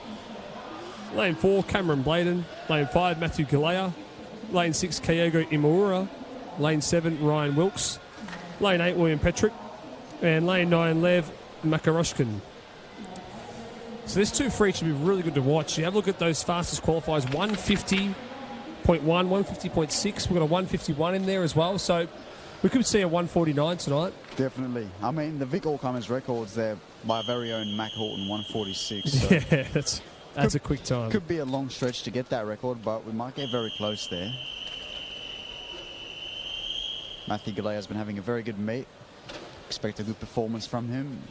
Speaker 1: Lane 4, Cameron Bladen. Lane 5, Matthew Galea. Lane 6, Kyogo Imura. Lane 7, Ryan Wilkes. Lane 8, William Petrick. And lane 9, Lev Makaroshkin. So this 2 free should be really good to watch. You have a look at those fastest qualifiers. 150.1, 150.6. We've got a 151 in there as well. So we could see a 149 tonight.
Speaker 2: Definitely. I mean, the Vic All-Comers records there by our very own Mac Horton, 146. So
Speaker 1: yeah, that's a quick time.
Speaker 2: Could be a long stretch to get that record, but we might get very close there. Matthew Galea has been having a very good meet. Expect a good performance from him.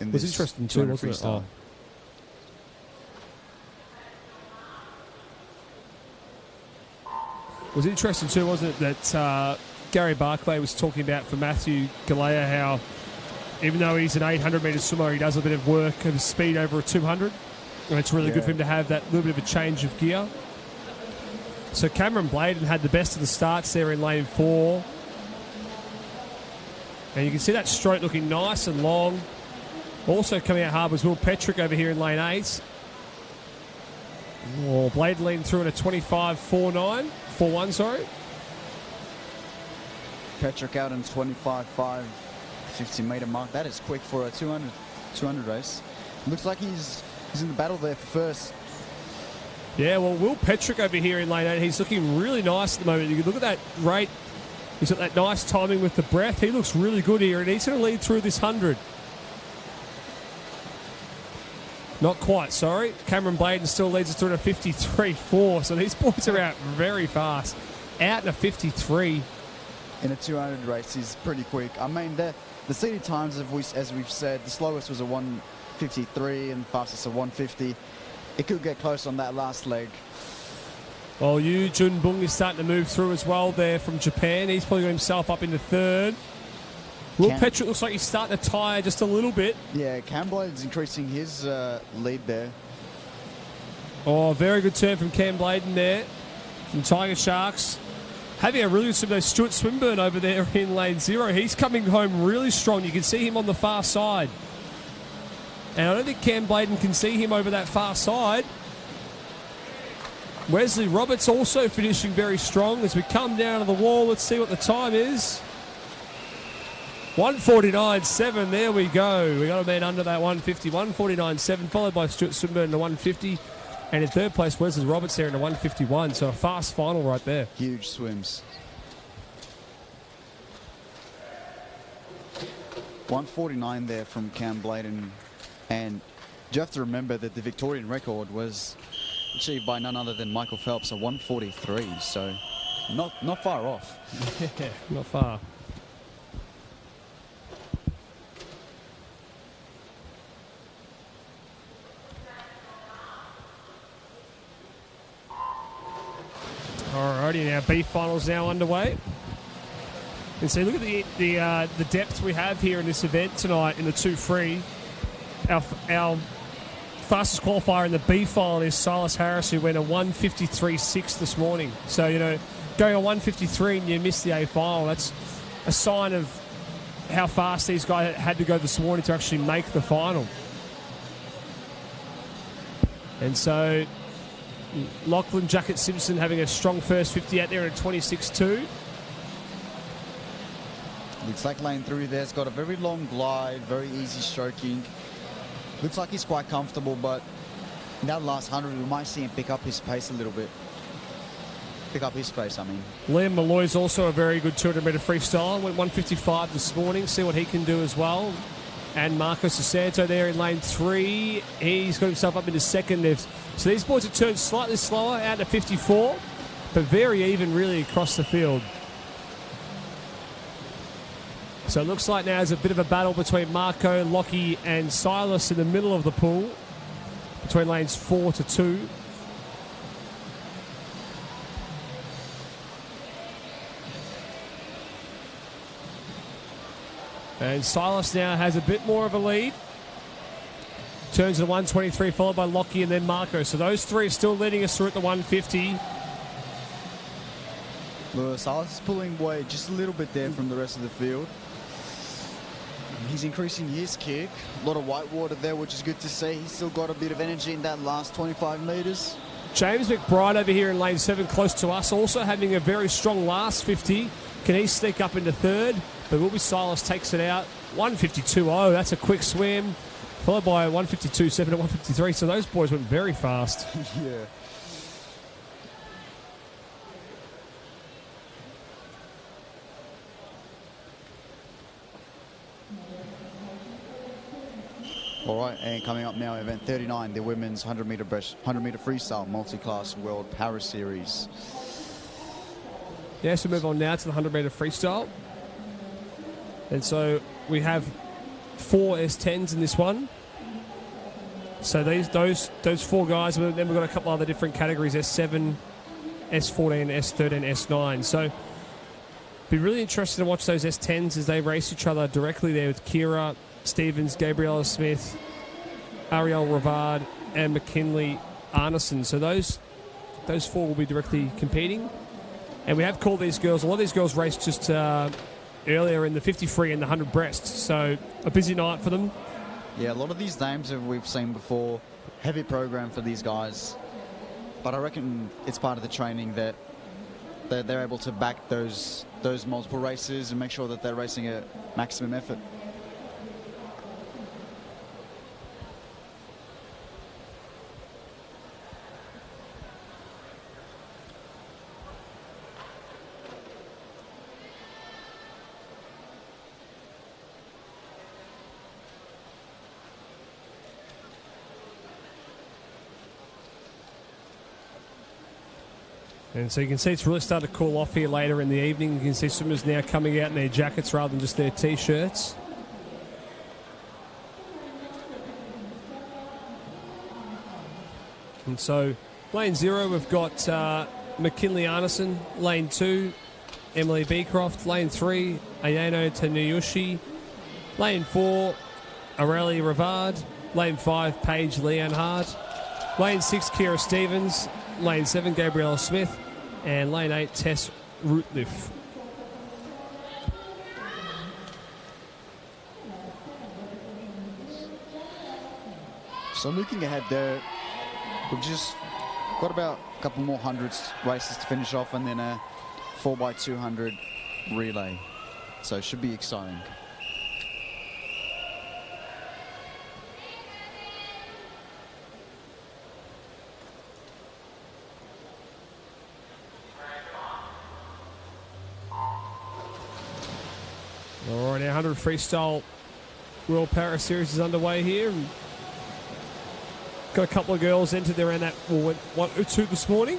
Speaker 1: It was interesting too, wasn't it? Oh. It was interesting too, wasn't it, that Gary Barclay was talking about for Matthew Galea how even though he's an 800-metre swimmer, he does a bit of work of speed over a 200. And it's really good for him to have that little bit of a change of gear. So Cameron Bladen had the best of the starts there in lane 4. And you can see that stroke looking nice and long. Also coming out hard was Will Petrick over here in lane 8. Oh, Bladen leading through in a 25.49. 4-1, sorry.
Speaker 2: Petrick out in 25.5, 50-metre mark. That is quick for a 200 race. Looks like he's in the battle there for first.
Speaker 1: Yeah, well, Will Petrick over here in lane 8, he's looking really nice at the moment. You can look at that rate. He's got that nice timing with the breath. He looks really good here, and he's going to lead through this 100. Not quite, sorry. Cameron Bladen still leads us through in a 53.4, so these boys are out very fast. Out in a 53.
Speaker 2: In a 200 race, he's pretty quick. I mean, the seeded times, as we've said, the slowest was a 153 and fastest a 150. It could get close on that last leg.
Speaker 1: Well, Yu Junbung is starting to move through as well there from Japan. He's probably got himself up into third. Will Petrick looks like he's starting to tire just a little bit.
Speaker 2: Yeah, Cam Bladen's increasing his lead there.
Speaker 1: Oh, very good turn from Cam Bladen there from Tiger Sharks. Having a really good swim though, Stuart Swinburne over there in lane 0. He's coming home really strong. You can see him on the far side. And I don't think Cam Bladen can see him over that far side. Wesley Roberts also finishing very strong as we come down to the wall. Let's see what the time is. 149.7. There we go. We got a man under that 150. 149.7, followed by Stuart Swinburne in the 150. And in third place, Wesley Roberts there in the 151. So a fast final right there.
Speaker 2: Huge swims. 149 there from Cam Bladen. And you have to remember that the Victorian record was achieved by none other than Michael Phelps, a 143. So not far off.
Speaker 1: Yeah, not far. Alrighty, now B finals now underway. And so look at the depth we have here in this event tonight in the 2 free. Our fastest qualifier in the B final is Silas Harris, who went a 1:53.6 this morning. So, you know, going a 1:53 and you miss the A final, that's a sign of how fast these guys had to go this morning to actually make the final. And so Lachlan Jacket Simpson having a strong first 50 out there at 26.2.
Speaker 2: Looks like lane 3 there's got a very long glide, very easy stroking. Looks like he's quite comfortable, but in that last 100 we might see him pick up his pace a little bit. Pick up his pace, I mean.
Speaker 1: Liam Malloy's also a very good 200-metre freestyle. Went 1:55 this morning. See what he can do as well. And Marco Sasanto there in lane 3. He's got himself up into second. So these boys have turned slightly slower out to 54, but very even really across the field. So it looks like now there's a bit of a battle between Marco, Lockie and Silas in the middle of the pool, between lanes 4 to 2. And Silas now has a bit more of a lead. Turns to 123, followed by Lockie and then Marco. So those three are still leading us through at the 150.
Speaker 2: Well, Silas is pulling away just a little bit there from the rest of the field. He's increasing his kick. A lot of white water there, which is good to see. He's still got a bit of energy in that last 25 metres.
Speaker 1: James McBride over here in lane 7, close to us, also having a very strong last 50. Can he sneak up into third? But will be Silas takes it out. 152.0, that's a quick swim. Followed by 152.7 to 153. So those boys went very fast.
Speaker 2: Yeah. All right, and coming up now, event 39, the women's 100-metre freestyle multi-class World Para Series.
Speaker 1: Yeah, so move on now to the 100-metre freestyle. And so we have 4 S10s in this one. So those 4 guys, and then we've got a couple other different categories, S7, S14, S13, S9. So be really interesting to watch those S10s as they race each other directly there with Kira Stevens, Gabriella Smith, Ariel Rivard, and McKinley Arneson. So those 4 will be directly competing. And we have called these girls, a lot of these girls raced just earlier in the 50 free and the 100 breast. So a busy night for them.
Speaker 2: Yeah, a lot of these names we've seen before. Heavy program for these guys. But I reckon it's part of the training that they're able to back those multiple races and make sure that they're racing at maximum effort.
Speaker 1: And so you can see it's really started to cool off here later in the evening. You can see swimmers now coming out in their jackets rather than just their T-shirts. And so lane 0, we've got McKinley Arneson. Lane 2, Emily Beecroft. Lane 3, Ayano Tanuyushi. Lane 4, Aurelie Rivard. Lane 5, Paige Leonhardt. Lane 6, Kira Stevens. Lane 7, Gabriella Smith. And lane 8, Tess Rootliff.
Speaker 2: So looking ahead there, we've just got about a couple more hundreds races to finish off and then a 4x200 relay. So it should be exciting.
Speaker 1: All right, our 100 freestyle World Para Series is underway here. And Got a couple of girls entered there around that 102 this morning.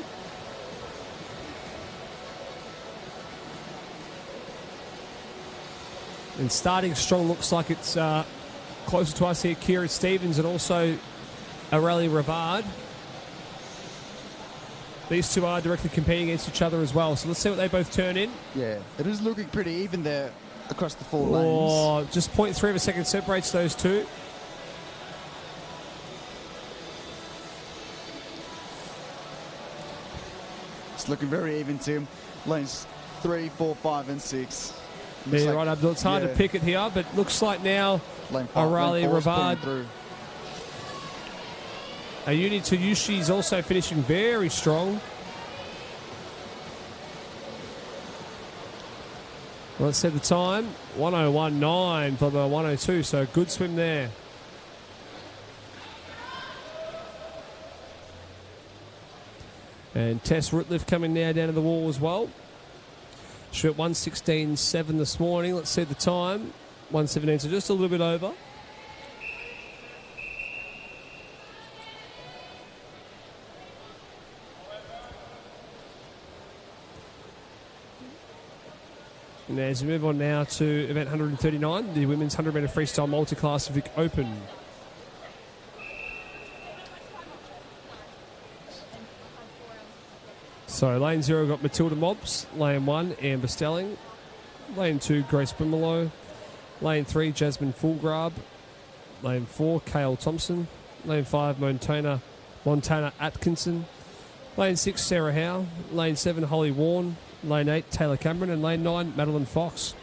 Speaker 1: And starting strong, looks like it's closer to us here, Kira Stevens and also Aurelia Rivard. These two are directly competing against each other as well. So let's see what they both turn in.
Speaker 2: Yeah, it is looking pretty even there across the 4
Speaker 1: Oh,
Speaker 2: lanes.
Speaker 1: just 0.3 of a second separates those two.
Speaker 2: It's looking very even, Tim. Lanes 3, 4, 5, and 6.
Speaker 1: Yeah, right, Abdul. It's hard to pick it here, but looks like now Aurelia Rivard. Ayuni Toyushi is also finishing very strong. Well, let's set the time. 101.9 for the 102, so good swim there. And Tess Rutliff coming now down to the wall as well. She at 116.7 this morning. Let's see the time. 117, so just a little bit over. And as we move on now to event 139, the women's 100-metre freestyle multi-class Vic Open. So lane 0 got Matilda Mobbs, lane 1 Amber Stelling, lane 2 Grace Brimelow, lane 3 Jasmine Fulgrab, lane 4 Kale Thompson, lane 5 Montana Atkinson, lane 6 Sarah Howe, lane 7 Holly Warren, lane 8 Taylor Cameron, and lane 9 Madeline Fox.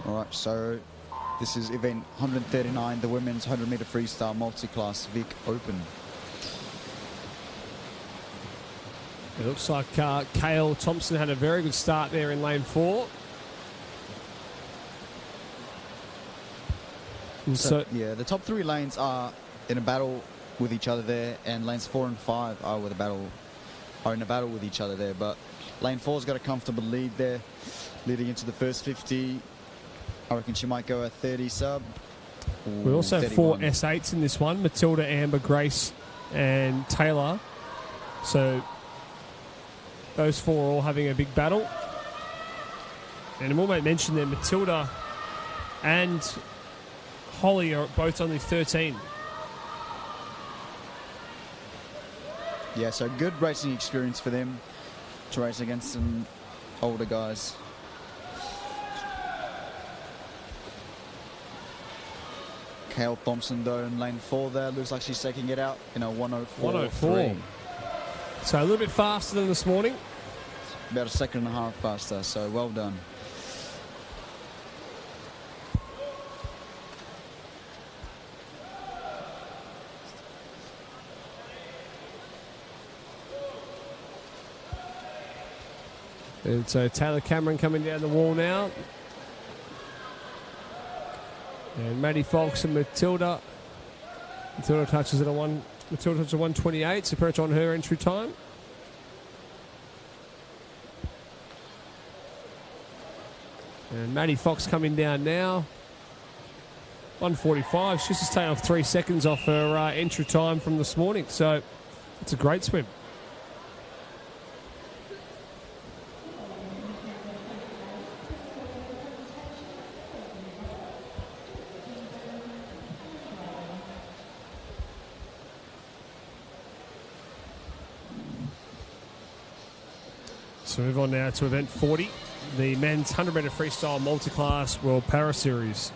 Speaker 2: All right, so this is event 139, the women's 100-metre freestyle multi-class Vic Open.
Speaker 1: It looks like Kale Thompson had a very good start there in lane 4.
Speaker 2: So, yeah, the top 3 lanes are in a battle with each other there, and lanes 4 and 5 are in a battle with each other there. But lane 4's got a comfortable lead there, leading into the first 50. I reckon she might go a 30 sub.
Speaker 1: We also have 4
Speaker 2: 31.
Speaker 1: S8s in this one: Matilda, Amber, Grace, and Taylor. So those 4 are all having a big battle. And I will mention that Matilda and Holly are both only 13.
Speaker 2: Yeah, so good racing experience for them to race against some older guys. Kale Thompson, though, in lane 4 there. Looks like she's taking it out in a 104.3.
Speaker 1: So a little bit faster than this morning.
Speaker 2: About a second and a half faster, so well done.
Speaker 1: And so Taylor Cameron coming down the wall now. And Maddie Fox and Matilda. Matilda touches at a 128, so pressure on her entry time. And Maddie Fox coming down now. 1:45. She's just taken off 3 seconds off her entry time from this morning. So it's a great swim. So move on now to event 40, the men's 100-metre freestyle multi-class World Para Series.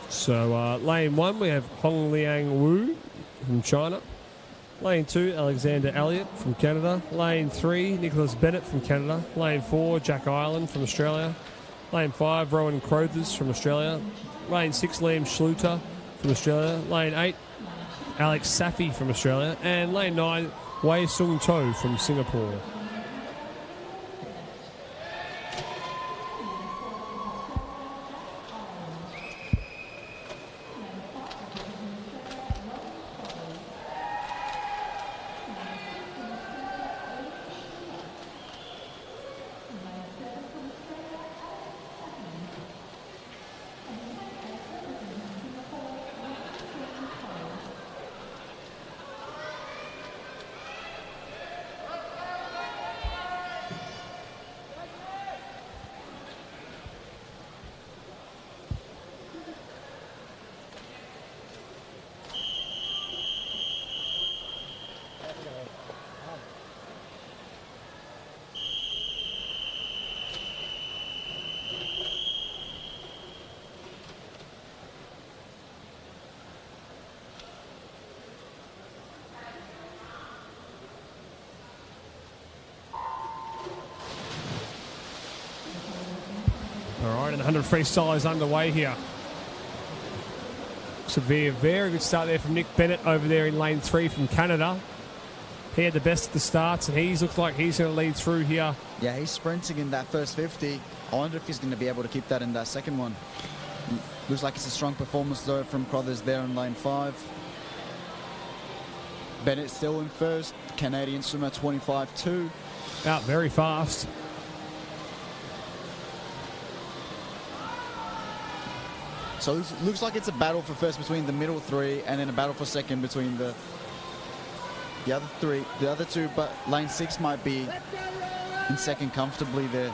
Speaker 1: So lane 1, we have Hong Liang Wu from China. Lane 2, Alexander Elliott from Canada. Lane 3, Nicholas Bennett from Canada. Lane 4, Jack Ireland from Australia. Lane 5, Rowan Crothers from Australia. Lane 6, Liam Schluter from Australia. Lane 8, Alex Safi from Australia. And lane 9, Wei Sung To from Singapore. All right, and the 100 freestyle is underway here. So a very good start there from Nick Bennett over there in lane 3 from Canada. He had the best of the starts, and he looks like he's going to lead through here.
Speaker 2: Yeah, he's sprinting in that first 50. I wonder if he's going to be able to keep that in that second one. Looks like it's a strong performance, though, from Crothers there in lane 5. Bennett still in first. Canadian swimmer 25.2.
Speaker 1: Out very fast.
Speaker 2: So it looks like it's a battle for first between the middle 3 and then a battle for second between the other 3. The other 2, but lane 6 might be in second comfortably there.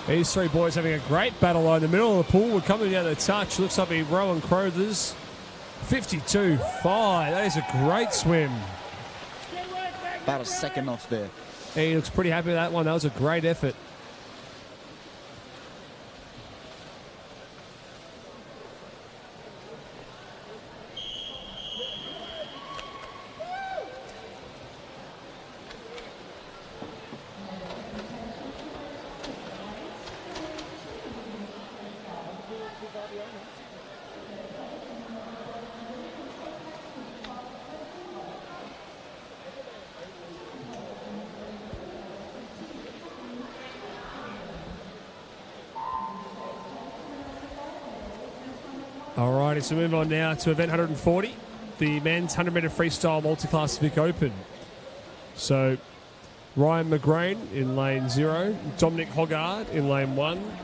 Speaker 1: These 3 boys having a great battle in the middle of the pool. We're coming down the touch. Looks like it'll be Rowan Crothers. 52.5. That is a great swim.
Speaker 2: About a second off there.
Speaker 1: He looks pretty happy with that one. That was a great effort. Alrighty, so move on now to event 140, the men's 100-metre freestyle multi-class Vic Open. So Ryan McGrain in lane 0, Dominic Hoggard in lane 1,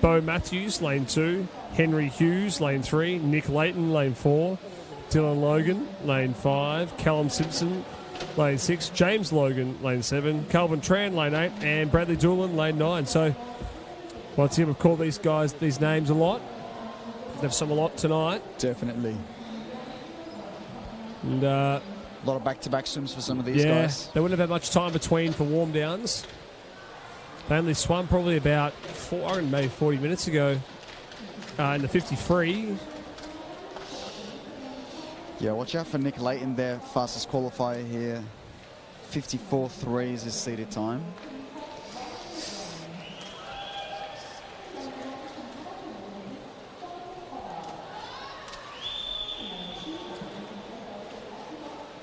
Speaker 1: Bo Matthews lane 2, Henry Hughes lane 3, Nick Layton lane 4, Dylan Logan lane 5, Callum Simpson lane 6, James Logan lane 7, Calvin Tran lane 8, and Bradley Doolan lane 9. So once again, we've called these guys these names a lot. They've swum a lot tonight.
Speaker 2: Definitely.
Speaker 1: And
Speaker 2: a lot of back-to-back swims for some of these guys.
Speaker 1: They wouldn't have had much time between for warm-downs. They only swum probably about maybe 40 minutes ago in the 53.
Speaker 2: Yeah, watch out for Nick Layton there, fastest qualifier here. 54.3 is his seated time.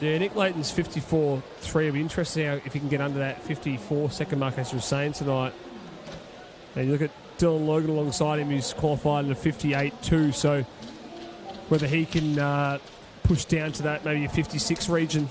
Speaker 1: Yeah, Nick Layton's 54.3. It'll be interesting if he can get under that 54 second mark, as you were saying tonight. And you look at Dylan Logan alongside him, who's qualified in a 58.2. So whether he can push down to that, maybe a 56 region.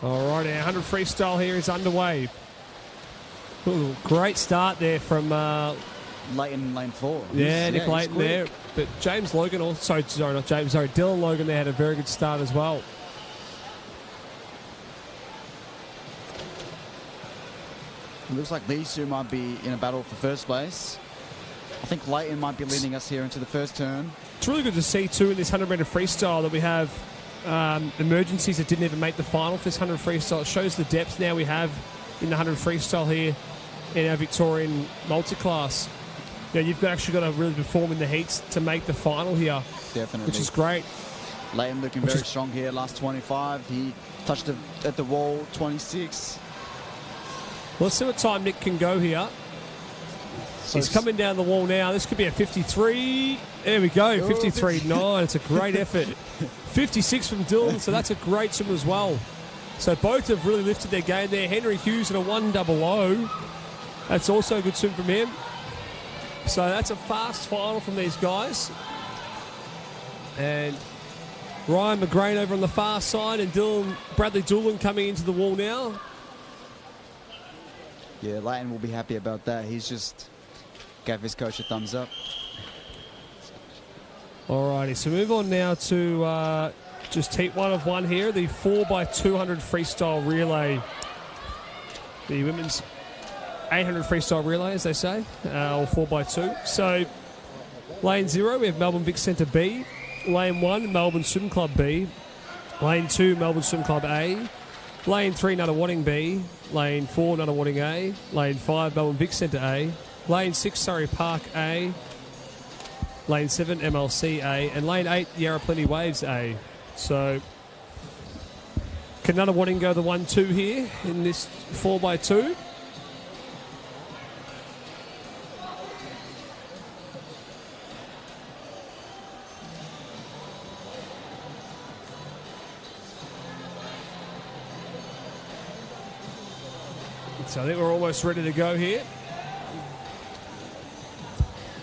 Speaker 1: All right, our 100 freestyle here is underway. Ooh, great start there from
Speaker 2: Leighton, lane 4.
Speaker 1: Yeah, Nick Leighton there. But James Logan also, sorry, not James, sorry, Dylan Logan there had a very good start as well.
Speaker 2: It looks like these two might be in a battle for first place. I think Leighton might be leading us here into the first turn.
Speaker 1: It's really good to see, too, in this 100-metre freestyle that we have emergencies that didn't even make the final for this 100 freestyle. It shows the depth now we have in the 100 freestyle here in our Victorian multi-class. You know, you've actually got to really perform in the heats to make the final here.
Speaker 2: Definitely.
Speaker 1: Which is great.
Speaker 2: Leighton looking very strong here, last 25. He touched at the wall, 26.
Speaker 1: Well, let's see what time Nick can go here. So he's coming down the wall now. This could be a 53. There we go, 53.9. It's a great effort. 56 from Dylan, so that's a great swim as well. So both have really lifted their game there. Henry Hughes in a 100. That's also a good swim from him. So that's a fast final from these guys. And Ryan McGrain over on the far side, and Bradley Doolan coming into the wall now.
Speaker 2: Yeah, Leighton will be happy about that. He's just gave his coach a thumbs up.
Speaker 1: Alrighty, so move on now to just heat 1 of 1 here, the 4x200 freestyle relay. The women's 800 freestyle relay, as they say, or 4x2. So, lane 0, we have Melbourne Vic Centre B. Lane 1, Melbourne Swim Club B. Lane 2, Melbourne Swim Club A. Lane 3, Nunawading B. Lane 4, Nunawading A. Lane 5, Melbourne Vic Centre A. Lane 6, Surrey Park A. Lane 7, MLC A. And Lane 8, Yarra Plenty Waves A. So, can Nunawading go the 1-2 here in this 4x2? So I think we're almost ready to go here.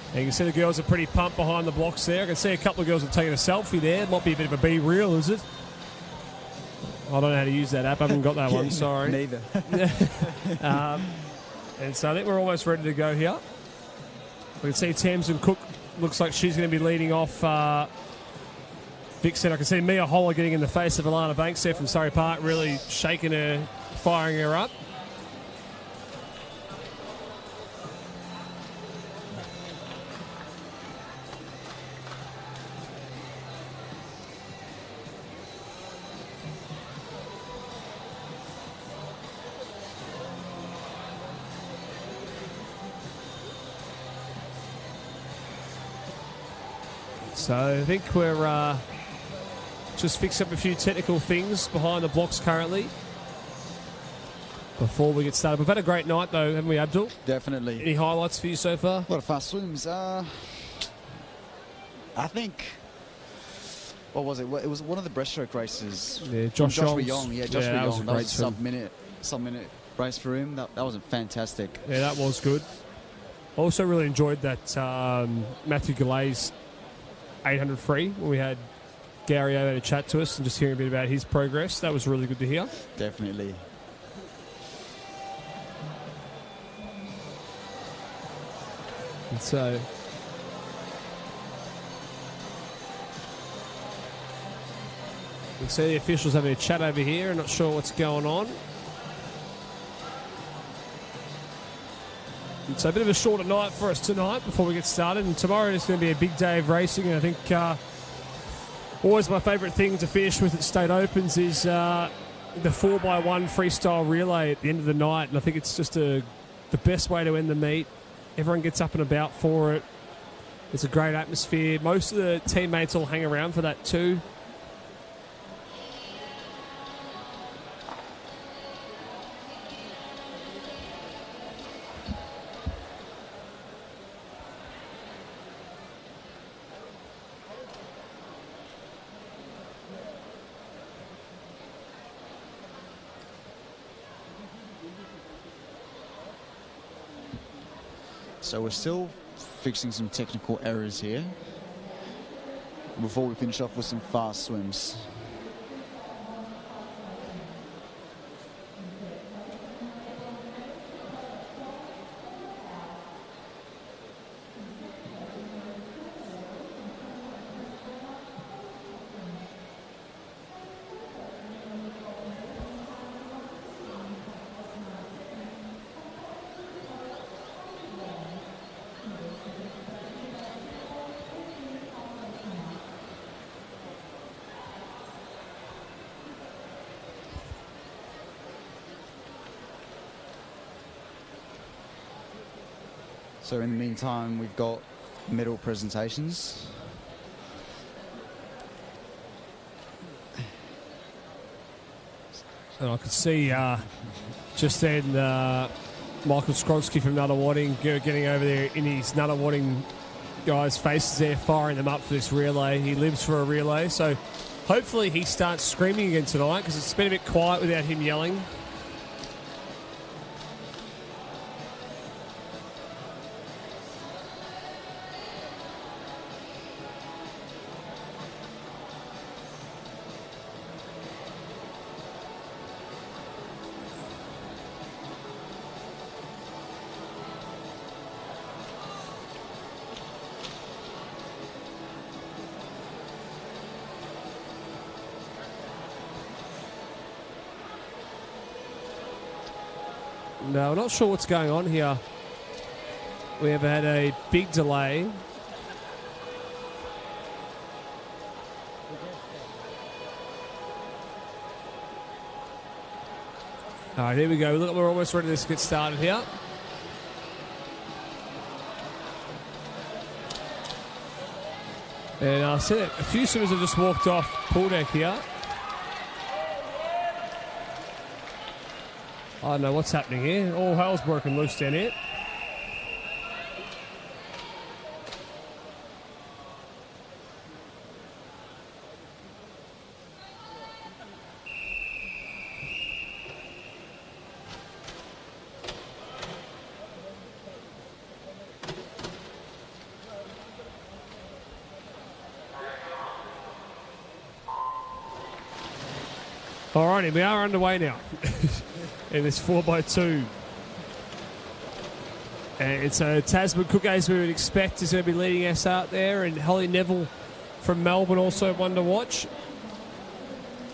Speaker 1: And you can see the girls are pretty pumped behind the blocks there. I can see a couple of girls have taken a selfie there. It might be a bit of a B-reel, is it? I don't know how to use that app. I haven't got that one, sorry.
Speaker 2: Neither.
Speaker 1: And so I think we're almost ready to go here. We can see Tamsin Cook looks like she's going to be leading off Vixen. I can see Mia Holler getting in the face of Alana Banks there from Surrey Park, really shaking her, firing her up. So I think we're just fixing up a few technical things behind the blocks currently before we get started. We've had a great night though, haven't we, Abdul?
Speaker 2: Definitely.
Speaker 1: Any highlights for you so far?
Speaker 2: A lot of fast swims. I think, what was it? It was one of the breaststroke races.
Speaker 1: Yeah, Josh
Speaker 2: Young. Yeah, Josh
Speaker 1: that was
Speaker 2: Young.
Speaker 1: a
Speaker 2: That
Speaker 1: great
Speaker 2: was
Speaker 1: swim.
Speaker 2: sub-minute race for him. That was fantastic.
Speaker 1: Yeah, that was good. Also really enjoyed that Matthew Gallay's 800 free when we had Gary over to chat to us and just hearing a bit about his progress. That was really good to hear.
Speaker 2: Definitely.
Speaker 1: And so you can see the officials having a chat over here. I'm not sure what's going on. And so a bit of a shorter night for us tonight before we get started. And tomorrow is going to be a big day of racing. And I think always my favourite thing to finish with at State Opens is the 4x1 freestyle relay at the end of the night. And I think it's just the best way to end the meet. Everyone gets up and about for it. It's a great atmosphere. Most of the teammates all hang around for that too.
Speaker 2: So we're still fixing some technical errors here before we finish off with some fast swims. So in the meantime, we've got medal presentations.
Speaker 1: And I could see just then Michael Skronsky from Nunawading getting over there in his Nunawading guys' faces there, firing them up for this relay. He lives for a relay, so hopefully he starts screaming again tonight, because it's been a bit quiet without him yelling. No, we're not sure what's going on here. We have had a big delay. All right, here we go. Look, we're almost ready to get started here. And I see that a few swimmers have just walked off pool deck here. I don't know what's happening here. All hell's broken loose down here. Alrighty, we are underway now. In this 4x2. And so Tasman Cook, as we would expect, is going to be leading us out there, and Holly Neville from Melbourne also one to watch.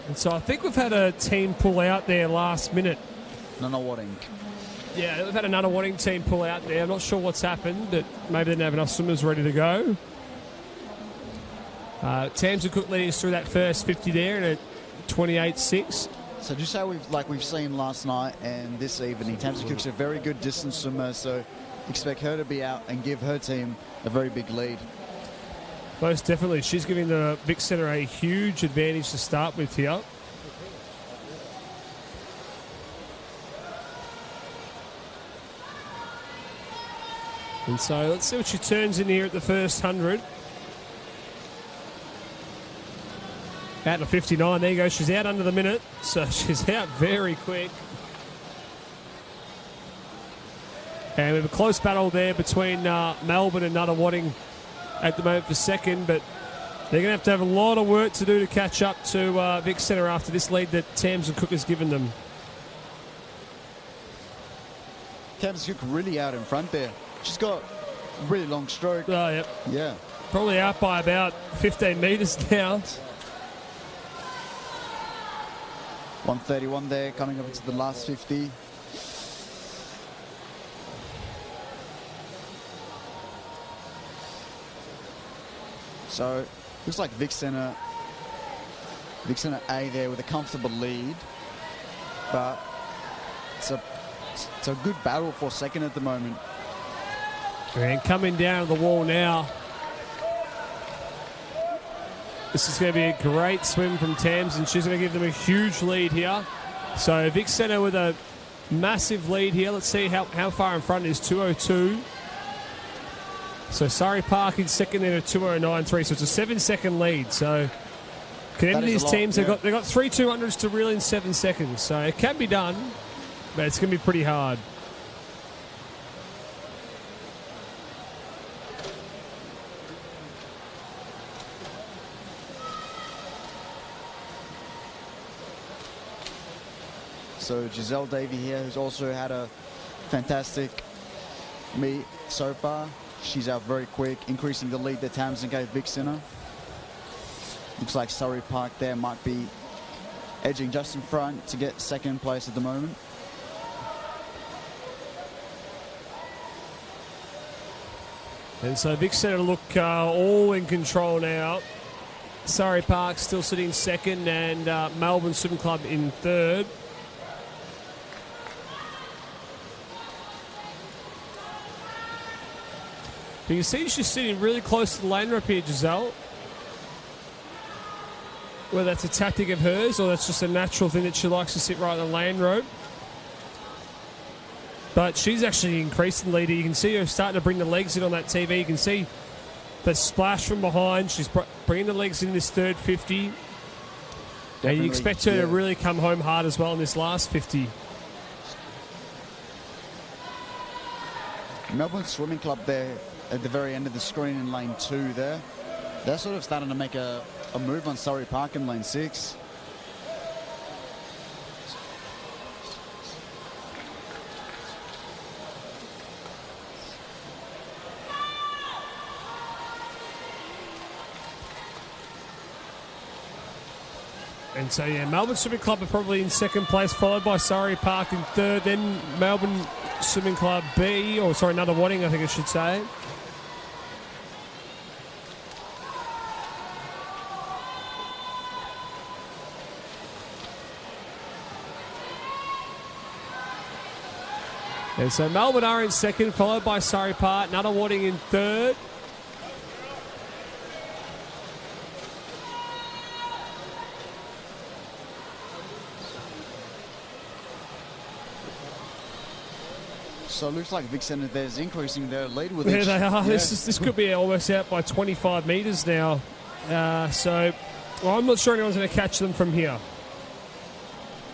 Speaker 1: And so I think we've had a team pull out there last minute.
Speaker 2: Nunawading.
Speaker 1: Yeah, we've had a Nunawading team pull out there. I'm not sure what's happened, but maybe they didn't have enough swimmers ready to go. Tamsin Cook leading us through that first 50 there in a 28.6.
Speaker 2: So just how we've seen last night and this evening, Tamsin Cook's a very good distance swimmer, so expect her to be out and give her team a very big lead.
Speaker 1: Most definitely. She's giving the Vic Centre a huge advantage to start with here. And so let's see what she turns in here at the first 100. Out to 59. There you go. She's out under the minute. So she's out very quick. And we have a close battle there between Melbourne and Nunawading at the moment for second. But they're going to have a lot of work to do to catch up to Vic Centre after this lead that Tamsin Cook has given them.
Speaker 2: Tamsin Cook really out in front there. She's got a really long stroke.
Speaker 1: Oh, yep.
Speaker 2: Yeah.
Speaker 1: Probably out by about 15 metres now.
Speaker 2: 131 there, coming up into the last 50. So looks like Vic Center A there with a comfortable lead, but it's a good battle for second at the moment.
Speaker 1: And coming down the wall now. This is going to be a great swim from Tams, and she's going to give them a huge lead here. So Vic Center with a massive lead here. Let's see how far in front it is. 2:02. So Surrey Park in second then at 2:09.3. So it's a 7-second lead. So can any of these teams, they've got 3 200s to reel in 7 seconds. So it can be done, but it's going to be pretty hard.
Speaker 2: So Giselle Davey here, who's also had a fantastic meet so far. She's out very quick, increasing the lead that Tamsin gave Vic Center. Looks like Surrey Park there might be edging just in front to get second place at the moment.
Speaker 1: And so Vic Center look all in control now. Surrey Park still sitting second, and Melbourne Swim Club in third. But you see she's sitting really close to the lane rope here, Giselle. Whether that's a tactic of hers or that's just a natural thing that she likes to sit right on the lane rope. But she's actually increasing the lead. You can see her starting to bring the legs in on that TV. You can see the splash from behind. She's bringing the legs in this third 50. And you expect her to really come home hard as well in this last 50.
Speaker 2: Melbourne Swimming Club there at the very end of the screen in lane 2 there. They're sort of starting to make a move on Surrey Park in lane 6.
Speaker 1: And so, yeah, Melbourne Swimming Club are probably in second place, followed by Surrey Park in third, then Melbourne Swimming Club B, or sorry, Nunawading, I think I should say. And so Melbourne are in second, followed by Surrey Park, Nunawading in third.
Speaker 2: So it looks like Vic Center there's increasing their lead with
Speaker 1: Yeah,
Speaker 2: each.
Speaker 1: they are.
Speaker 2: Yeah.
Speaker 1: This could be almost out by 25 metres now. So I'm not sure anyone's going to catch them from here.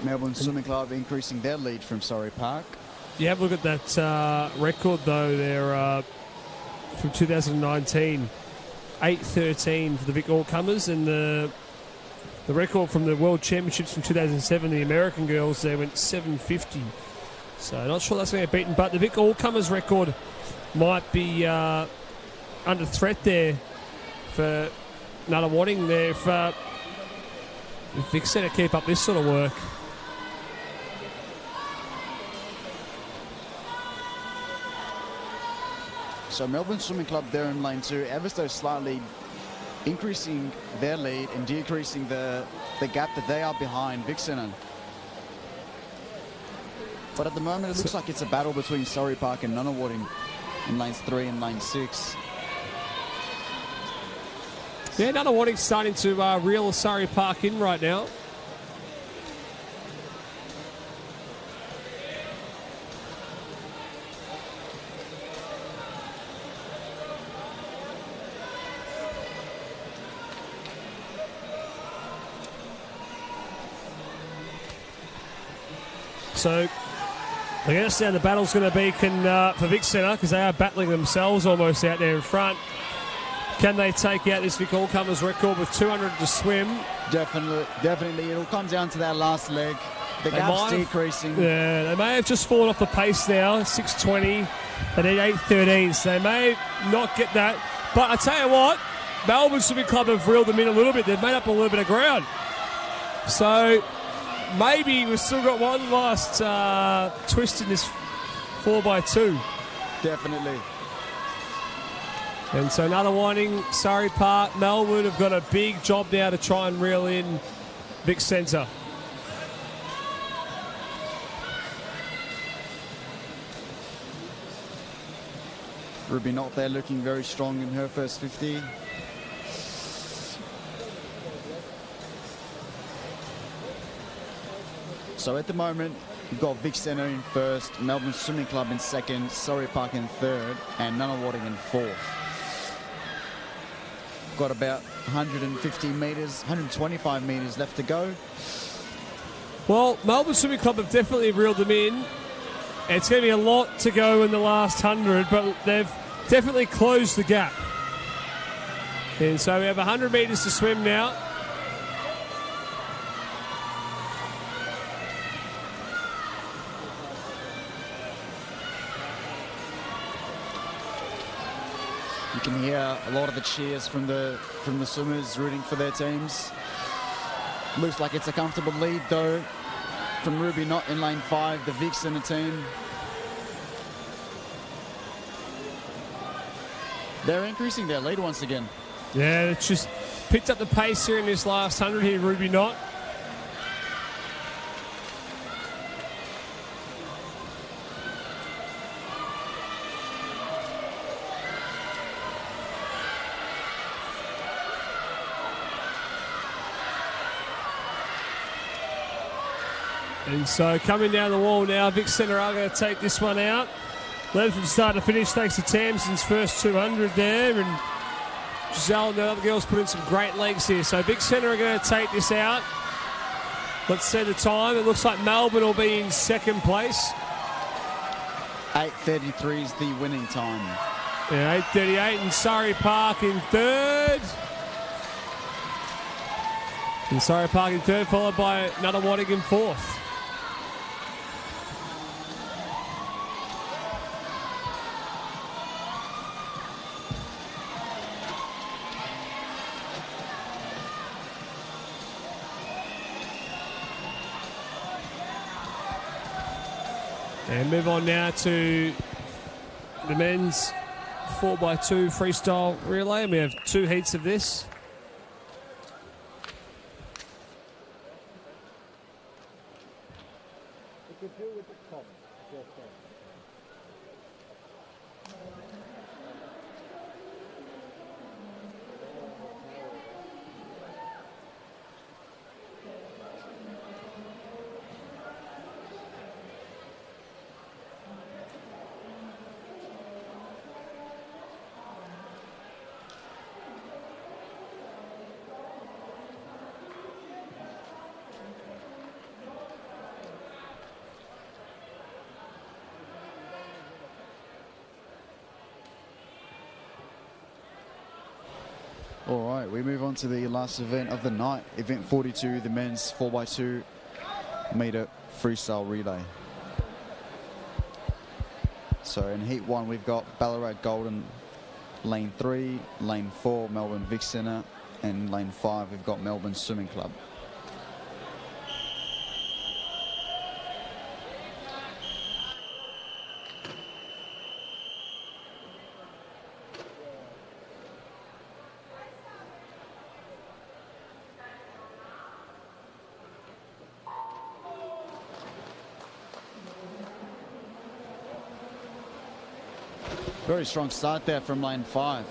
Speaker 2: Melbourne Swimming Club increasing their lead from Surrey Park.
Speaker 1: You have a look at that record, though. They're from 2019, 8:13 for the Vic All-Comers, and the record from the World Championships from 2007, the American girls, they went 7:50. So not sure that's going to get beaten, but the Vic All-Comers record might be under threat there for Nunawading there if Vic Center keep up this sort of work.
Speaker 2: So Melbourne Swimming Club there in lane 2, ever so slightly increasing their lead and decreasing the gap that they are behind Vic Center. But at the moment, it looks like it's a battle between Surrey Park and Nunawading in lanes 3 and lane 6.
Speaker 1: Yeah, Nunawading's starting to reel Surrey Park in right now. So I guess now the battle's going to be for Vic Center, because they are battling themselves almost out there in front. Can they take out this Vic All-Comers record with 200 to swim?
Speaker 2: Definitely. It'll come down to that last leg. The gap's decreasing.
Speaker 1: Yeah, they may have just fallen off the pace now. 6:20. They need 8:13, so they may not get that. But I tell you what, Melbourne Swimming Club have reeled them in a little bit. They've made up a little bit of ground. So maybe we've still got one last twist in this 4x2.
Speaker 2: Definitely.
Speaker 1: And so another warning, Surrey Park, Melbourne have got a big job now to try and reel in Vic Centre.
Speaker 2: Ruby Knott there looking very strong in her first 50. So at the moment, we've got Vic Centre in first, Melbourne Swimming Club in second, Surrey Park in third, and Nunawading in fourth. We've got about 150 metres, 125 metres left to go.
Speaker 1: Well, Melbourne Swimming Club have definitely reeled them in. It's going to be a lot to go in the last 100, but they've definitely closed the gap. And so we have 100 metres to swim now.
Speaker 2: You can hear a lot of the cheers from the swimmers rooting for their teams. Looks like it's a comfortable lead though from Ruby Knott in lane 5, the Vic Centre team. They're increasing their lead once again.
Speaker 1: Yeah, it's just picked up the pace here in this last 100 here, Ruby Knott. And so coming down the wall now, Vic Centre are going to take this one out. Led from start to finish thanks to Tamsin's first 200 there. And Giselle and the other girls put in some great legs here. So Vic Centre are going to take this out. Let's see the time. It looks like Melbourne will be in second place.
Speaker 2: 8:33 is the winning time.
Speaker 1: Yeah, 8:38 and Surrey Park in third. And Surrey Park in third, followed by Nunawading in fourth. And move on now to the men's 4x2 freestyle relay. And we have 2 heats of this.
Speaker 2: All right, we move on to the last event of the night, event 42, the men's 4x2 metre freestyle relay. So in heat 1, we've got Ballarat Golden, lane 3, lane 4, Melbourne Vic Centre, and lane 5, we've got Melbourne Swimming Club. Very strong start there from lane 5.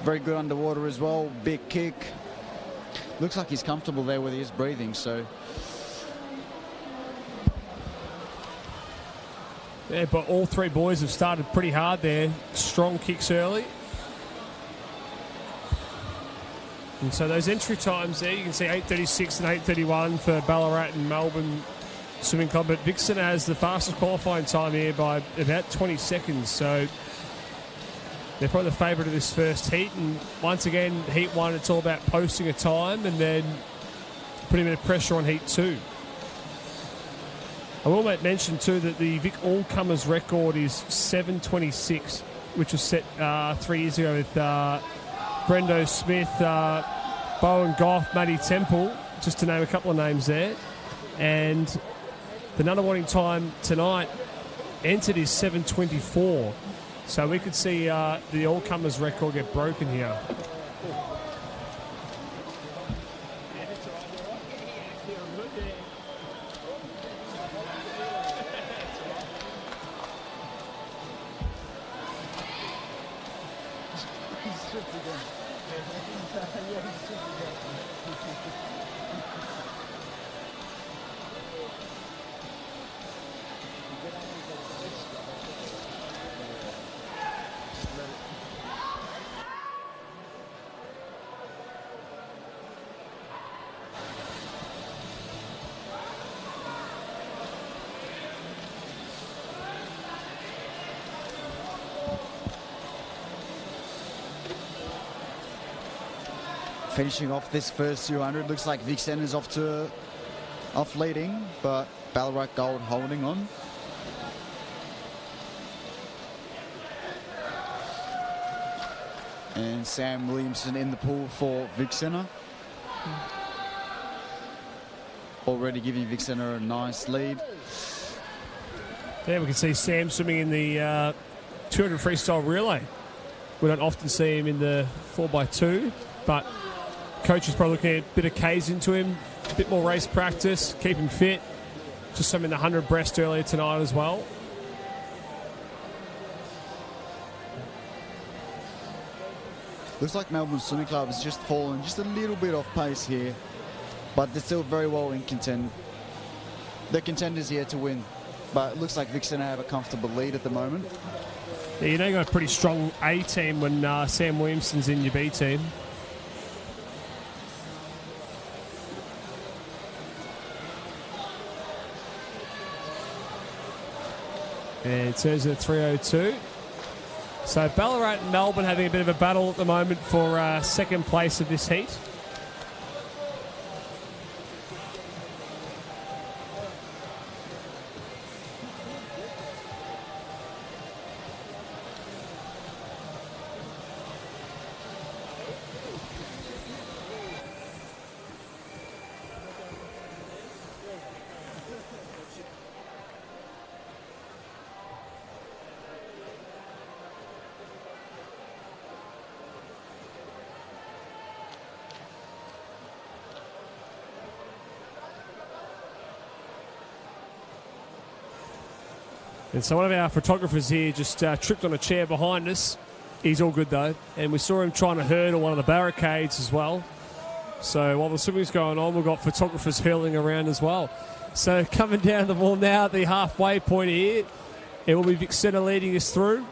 Speaker 2: Very good underwater as well. Big kick. Looks like he's comfortable there with his breathing. So
Speaker 1: yeah, but all 3 boys have started pretty hard there. Strong kicks early. And so those entry times there, you can see 8:36 and 8:31 for Ballarat and Melbourne Swimming Club. But Vic Centre has the fastest qualifying time here by about 20 seconds. So they're probably the favourite of this first heat. And once again, heat 1, it's all about posting a time and then putting a bit of pressure on heat 2. I will mention too that the Vic All-Comers record is 7:26, which was set 3 years ago with Brendo Smith, Bowen Goff, Matty Temple, just to name a couple of names there. And the Nunawading time tonight entered is 7:24. So we could see the all-comers record get broken here.
Speaker 2: Finishing off this first 200, looks like Vixen is off leading, but Ballarat Gold holding on. And Sam Williamson in the pool for Vixener. Already giving Vixener a nice lead.
Speaker 1: There we can see Sam swimming in the 200 freestyle relay. We don't often see him in the 4x2, but coach is probably looking at a bit of K's into him, a bit more race practice, keep him fit. Just some in the 100 breast earlier tonight as well.
Speaker 2: Looks like Melbourne Swimming Club has just fallen just a little bit off pace here, but they're still very well in contend. They're contenders here to win, but it looks like Vixen have a comfortable lead at the moment.
Speaker 1: Yeah, you know, you got a pretty strong A team when Sam Williamson's in your B team. And it turns at 3:02. So Ballarat and Melbourne having a bit of a battle at the moment for second place of this heat. And so one of our photographers here just tripped on a chair behind us. He's all good though. And we saw him trying to hurdle one of the barricades as well. So while the swimming's going on, we've got photographers hurling around as well. So coming down the wall now at the halfway point here, it will be Vic Centre leading us through.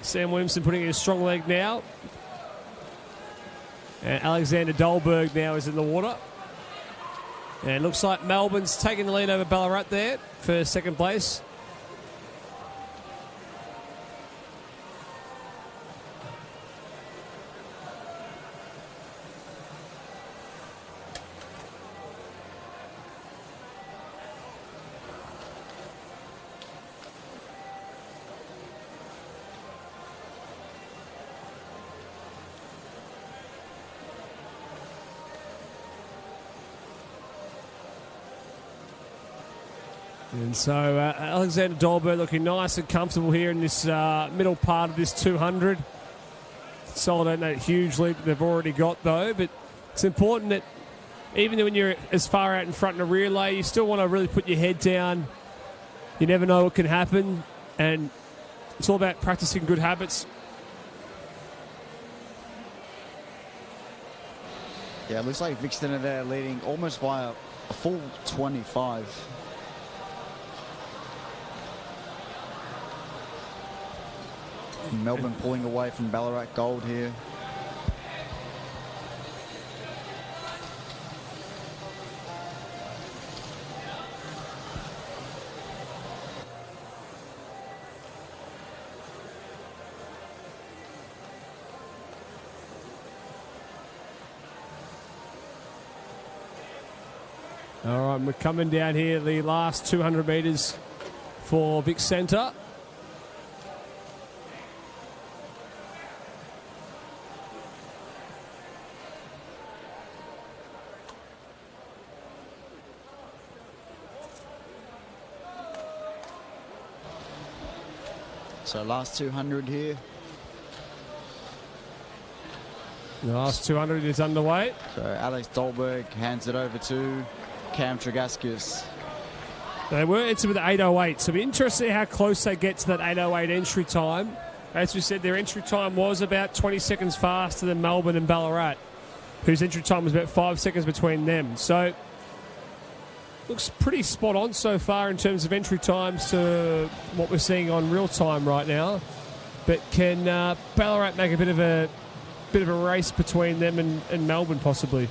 Speaker 1: Sam Williamson putting in a strong leg now. And Alexander Dolberg now is in the water. And it looks like Melbourne's taking the lead over Ballarat there for second place. And so Alexander Dolberg looking nice and comfortable here in this middle part of this 200. Consolidate that huge lead that they've already got though, but it's important that even when you're as far out in front in a relay, you still want to really put your head down. You never know what can happen, and it's all about practicing good habits.
Speaker 2: Yeah, it looks like Vixen are there leading almost by a full 25. Melbourne pulling away from Ballarat Gold here.
Speaker 1: All right, we're coming down here the last 200 metres for Vic Centre.
Speaker 2: So last 200 here.
Speaker 1: The last 200 is underway.
Speaker 2: So Alex Dolberg hands it over to Cam Tregaskis.
Speaker 1: They were into the 8:08, so it'll be interesting to see how close they get to that 8:08 entry time. As we said, their entry time was about 20 seconds faster than Melbourne and Ballarat, whose entry time was about 5 seconds between them. So, looks pretty spot on so far in terms of entry times to what we're seeing on real time right now. But can Ballarat make a bit of a race between them and Melbourne possibly?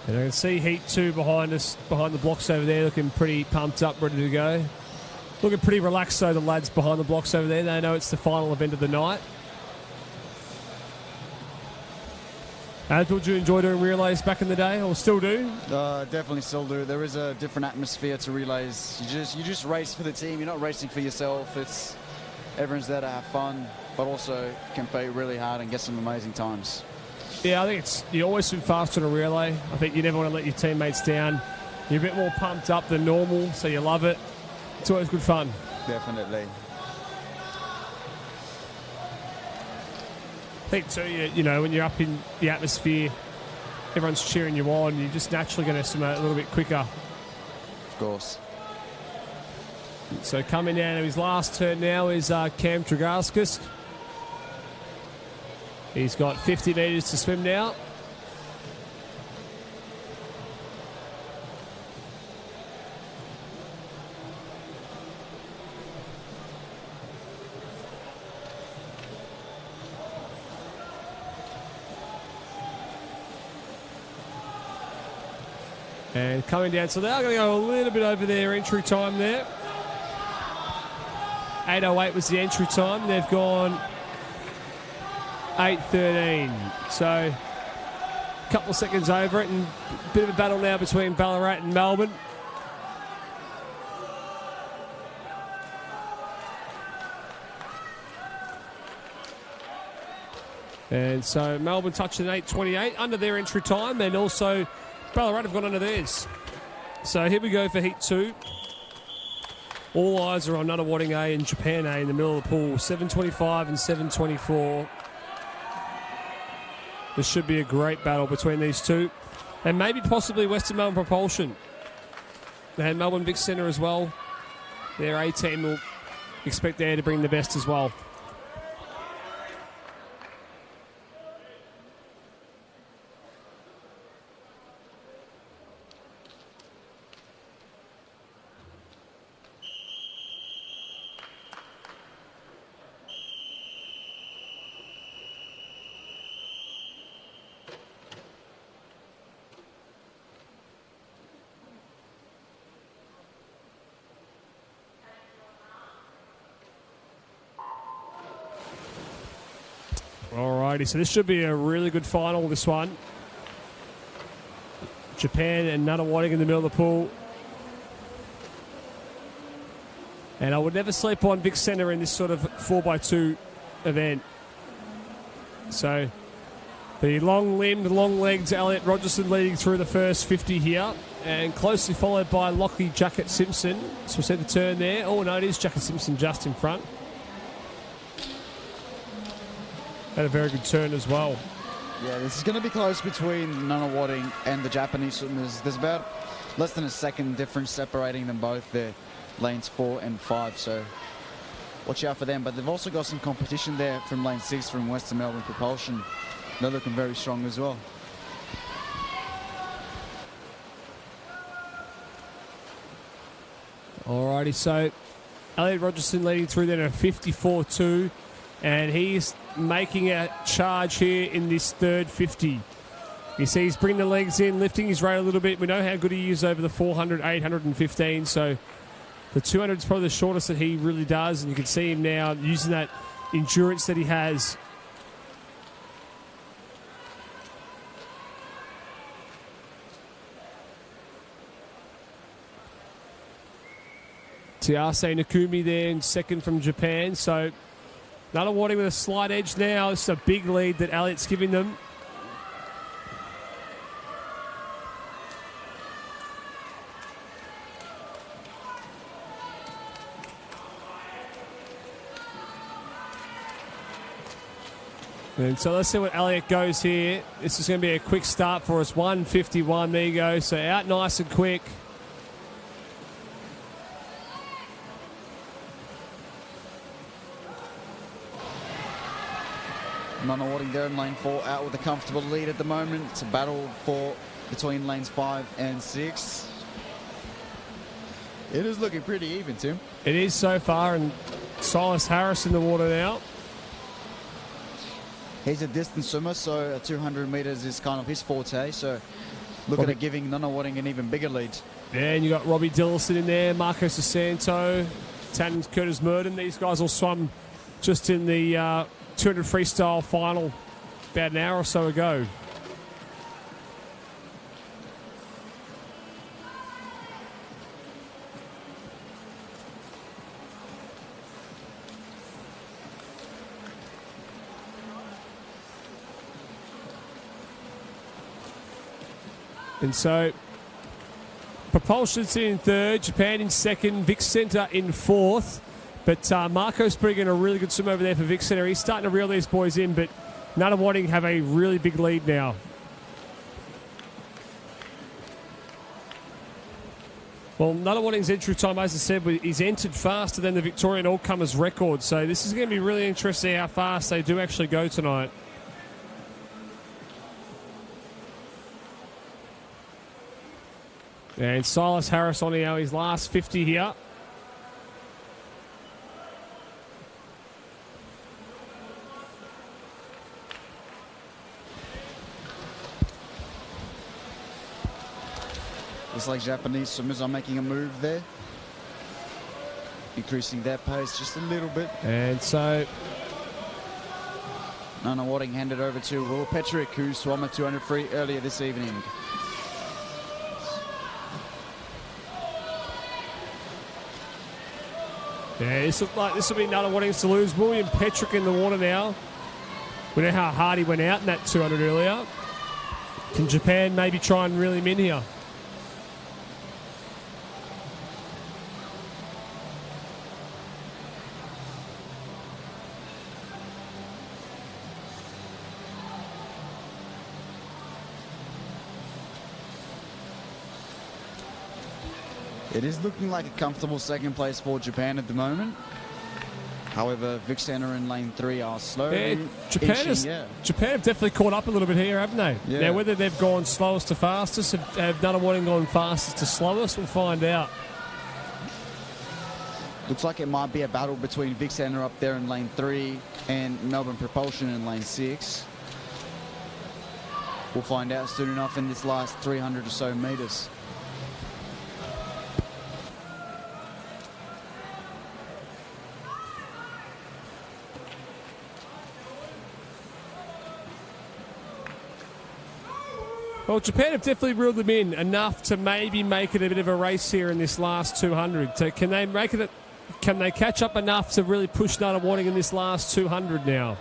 Speaker 1: And I can see Heat 2 behind us, behind the blocks over there, looking pretty pumped up, ready to go. Looking pretty relaxed, though, the lads behind the blocks over there. They know it's the final event of the night. Did you enjoy doing relays back in the day, or still do?
Speaker 2: Definitely still do. There is a different atmosphere to relays. You just race for the team. You're not racing for yourself. Everyone's there to have fun, but also compete really hard and get some amazing times.
Speaker 1: Yeah, I think you always swim faster in a relay. I think you never want to let your teammates down. You're a bit more pumped up than normal, so you love it. It's always good fun.
Speaker 2: Definitely.
Speaker 1: I think too, you know, when you're up in the atmosphere, everyone's cheering you on. You're just naturally going to swim a little bit quicker.
Speaker 2: Of course.
Speaker 1: So coming down to his last turn now is Cam Tregaskis. He's got 50 metres to swim now. And coming down, so they're going to go a little bit over their entry time there. 8:08 was the entry time. They've gone 8:13. So a couple of seconds over it, and a bit of a battle now between Ballarat and Melbourne. And so Melbourne touched an 8:28 under their entry time, and also Ballarat have gone under theirs. So here we go for Heat 2. All eyes are on Nunawading A and Japan A in the middle of the pool. 7:25 and 7:24. This should be a great battle between these two. And maybe possibly Western Melbourne Propulsion. And Melbourne Vic Centre as well. Their A team will expect there to bring the best as well. Alrighty, so this should be a really good final, this one. Japan and Nunawading in the middle of the pool. And I would never sleep on Vic Centre in this sort of 4x2 event. So the long-limbed, long-legged Elliot Rogerson leading through the first 50 here. And closely followed by Lockie Jacket Simpson. So we see the turn there. Oh, no, it is Jacket Simpson just in front. Had a very good turn as well.
Speaker 2: Yeah, this is going to be close between Nunawading and the Japanese swimmers. There's about less than a second difference separating them both there, lanes 4 and 5. So watch out for them. But they've also got some competition there from lane 6 from Western Melbourne Propulsion. They're looking very strong as well.
Speaker 1: Alrighty, so Elliot Rogerson leading through then at 54.2. And he's making a charge here in this third 50. You see he's bringing the legs in, lifting his rate a little bit. We know how good he is over the 400, 815. So the 200 is probably the shortest that he really does. And you can see him now using that endurance that he has. Tiase Nakumi there in second from Japan. So Nunawading with a slight edge now. This is a big lead that Elliot's giving them. And so let's see what Elliott goes here. This is going to be a quick start for us. 1:51, there you go. So out nice and quick.
Speaker 2: Nunawading there in lane 4, out with a comfortable lead at the moment. It's a battle between lanes 5 and 6. It is looking pretty even, Tim.
Speaker 1: It is so far, and Silas Harris in the water now.
Speaker 2: He's a distance swimmer, so 200 metres is kind of his forte. So looking at giving Nunawading an even bigger lead.
Speaker 1: Yeah, and you got Robbie Dillison in there, Marco Sasanto, Tan Curtis Murden. These guys all swum just in the 200 freestyle final about an hour or so ago. And so, Propulsion's in third, Japan in second, Vic Centre in fourth. But Marco's bringing a really good swim over there for Vic Centre. He's starting to reel these boys in, but Nunawading have a really big lead now. Well, Nunawading's entry time, as I said, he's entered faster than the Victorian all-comers record. So this is going to be really interesting how fast they do actually go tonight. And Silas Harris on his last 50 here.
Speaker 2: Looks like Japanese swimmers are making a move there. Increasing their pace just a little bit.
Speaker 1: And so
Speaker 2: Nunawading handed over to Will Petrick, who swam a 200 free earlier this evening.
Speaker 1: yeah, this looks like this will be Nunawading's to lose. William Petrick in the water now. We know how hard he went out in that 200 earlier. Can Japan maybe try and reel him in here?
Speaker 2: It is looking like a comfortable second place for Japan at the moment. However, Vic Centre in lane 3 are slow.
Speaker 1: Japan have definitely caught up a little bit here, haven't they?
Speaker 2: Yeah.
Speaker 1: Now, whether they've gone slowest to fastest, have Nunawading gone fastest to slowest, we'll find out.
Speaker 2: Looks like it might be a battle between Vic Centre up there in lane 3 and Melbourne Propulsion in lane 6. We'll find out soon enough in this last 300 or so metres.
Speaker 1: Well, Japan have definitely reeled them in enough to maybe make it a bit of a race here in this last 200. So can they make it? Can they catch up enough to really push Nunawading in this last 200 now?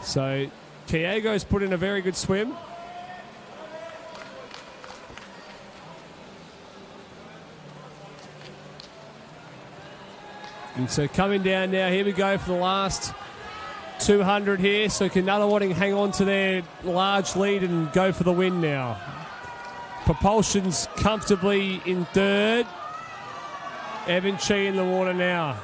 Speaker 1: So Diego's put in a very good swim. And so coming down now, here we go for the last 200 here. So can Nunawading hang on to their large lead and go for the win now? Propulsion's comfortably in third. Evan Chi in the water now.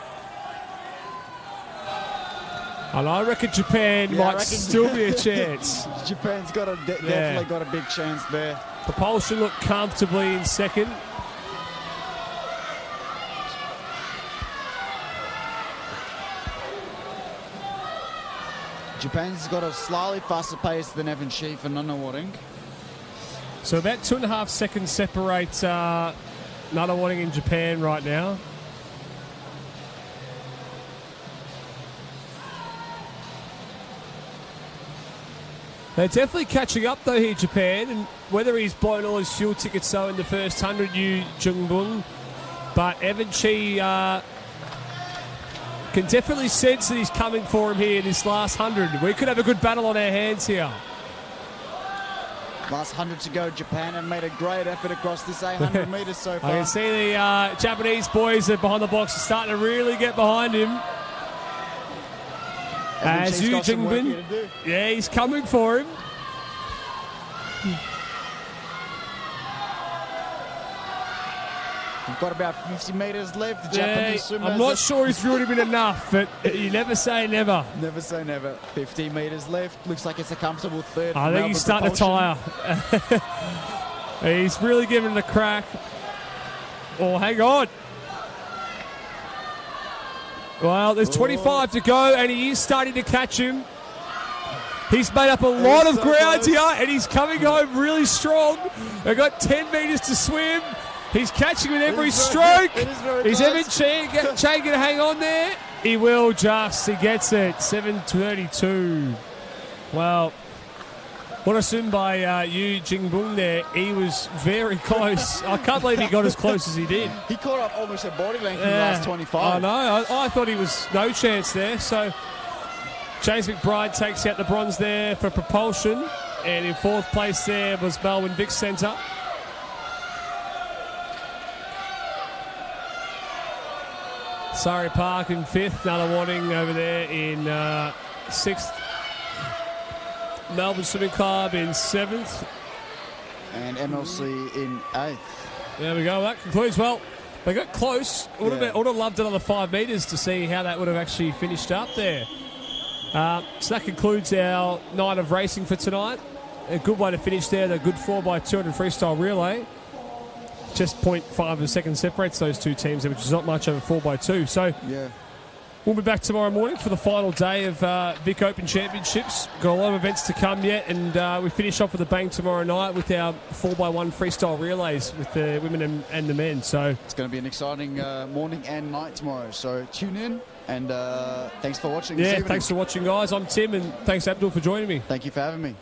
Speaker 1: And I reckon Japan might still be a chance.
Speaker 2: Japan's got definitely got a big chance there.
Speaker 1: Propulsion looked comfortably in second.
Speaker 2: Japan's got a slightly faster pace than Evan Chi for Nunawading.
Speaker 1: So about 2.5 seconds separate Nunawading and Japan right now. They're definitely catching up though here, Japan, and whether he's blown all his fuel tickets so in the first 100, Yu Jungbun, but Evan Chi can definitely sense that he's coming for him here in this last 100. We could have a good battle on our hands here.
Speaker 2: Last 100 to go. Japan have made a great effort across this 800 metres so far.
Speaker 1: I can see the Japanese boys that behind the box are starting to really get behind him. As Yu Jingbin. Yeah, he's coming for him.
Speaker 2: We've got about 50 metres left. The Japanese swimmers.
Speaker 1: I'm not sure he's really been enough, but you never say never.
Speaker 2: Never say never. 15 metres left. Looks like it's a comfortable third.
Speaker 1: I think he's starting to tire. He's really giving it a crack. Oh, hang on. Well, there's 25 to go, and he is starting to catch him. He's made up a lot of ground here, and he's coming home really strong. They've got 10 metres to swim. He's catching with every stroke. Is Evan Chang going to hang on there? He will just. He gets it. 7:32. Well, what a swim by Yu Jingbun there. He was very close. I can't believe he got as close as he did.
Speaker 2: He caught up almost at body length in the last 25.
Speaker 1: I know. I thought he was no chance there. So James McBride takes out the bronze there for propulsion. And in fourth place there was Melbourne Vic Centre. Surrey Park in fifth. Another warning over there in sixth. Melbourne Swimming Club in seventh.
Speaker 2: And MLC in eighth. There
Speaker 1: we go. That concludes. Well, they got close. Would have loved another 5 metres to see how that would have actually finished up there. So that concludes our night of racing for tonight. A good way to finish there. The good 4x200 freestyle relay. Just 0.5 of a second separates those two teams, which is not much over 4x2. So we'll be back tomorrow morning for the final day of Vic Open Championships. Got a lot of events to come yet, and we finish off with a bang tomorrow night with our 4x1 freestyle relays with the women and the men. So
Speaker 2: it's going to be an exciting morning and night tomorrow. So tune in, and thanks for watching.
Speaker 1: Yeah, thanks for watching, guys. I'm Tim, and thanks, Abdul, for joining me.
Speaker 2: Thank you for having me.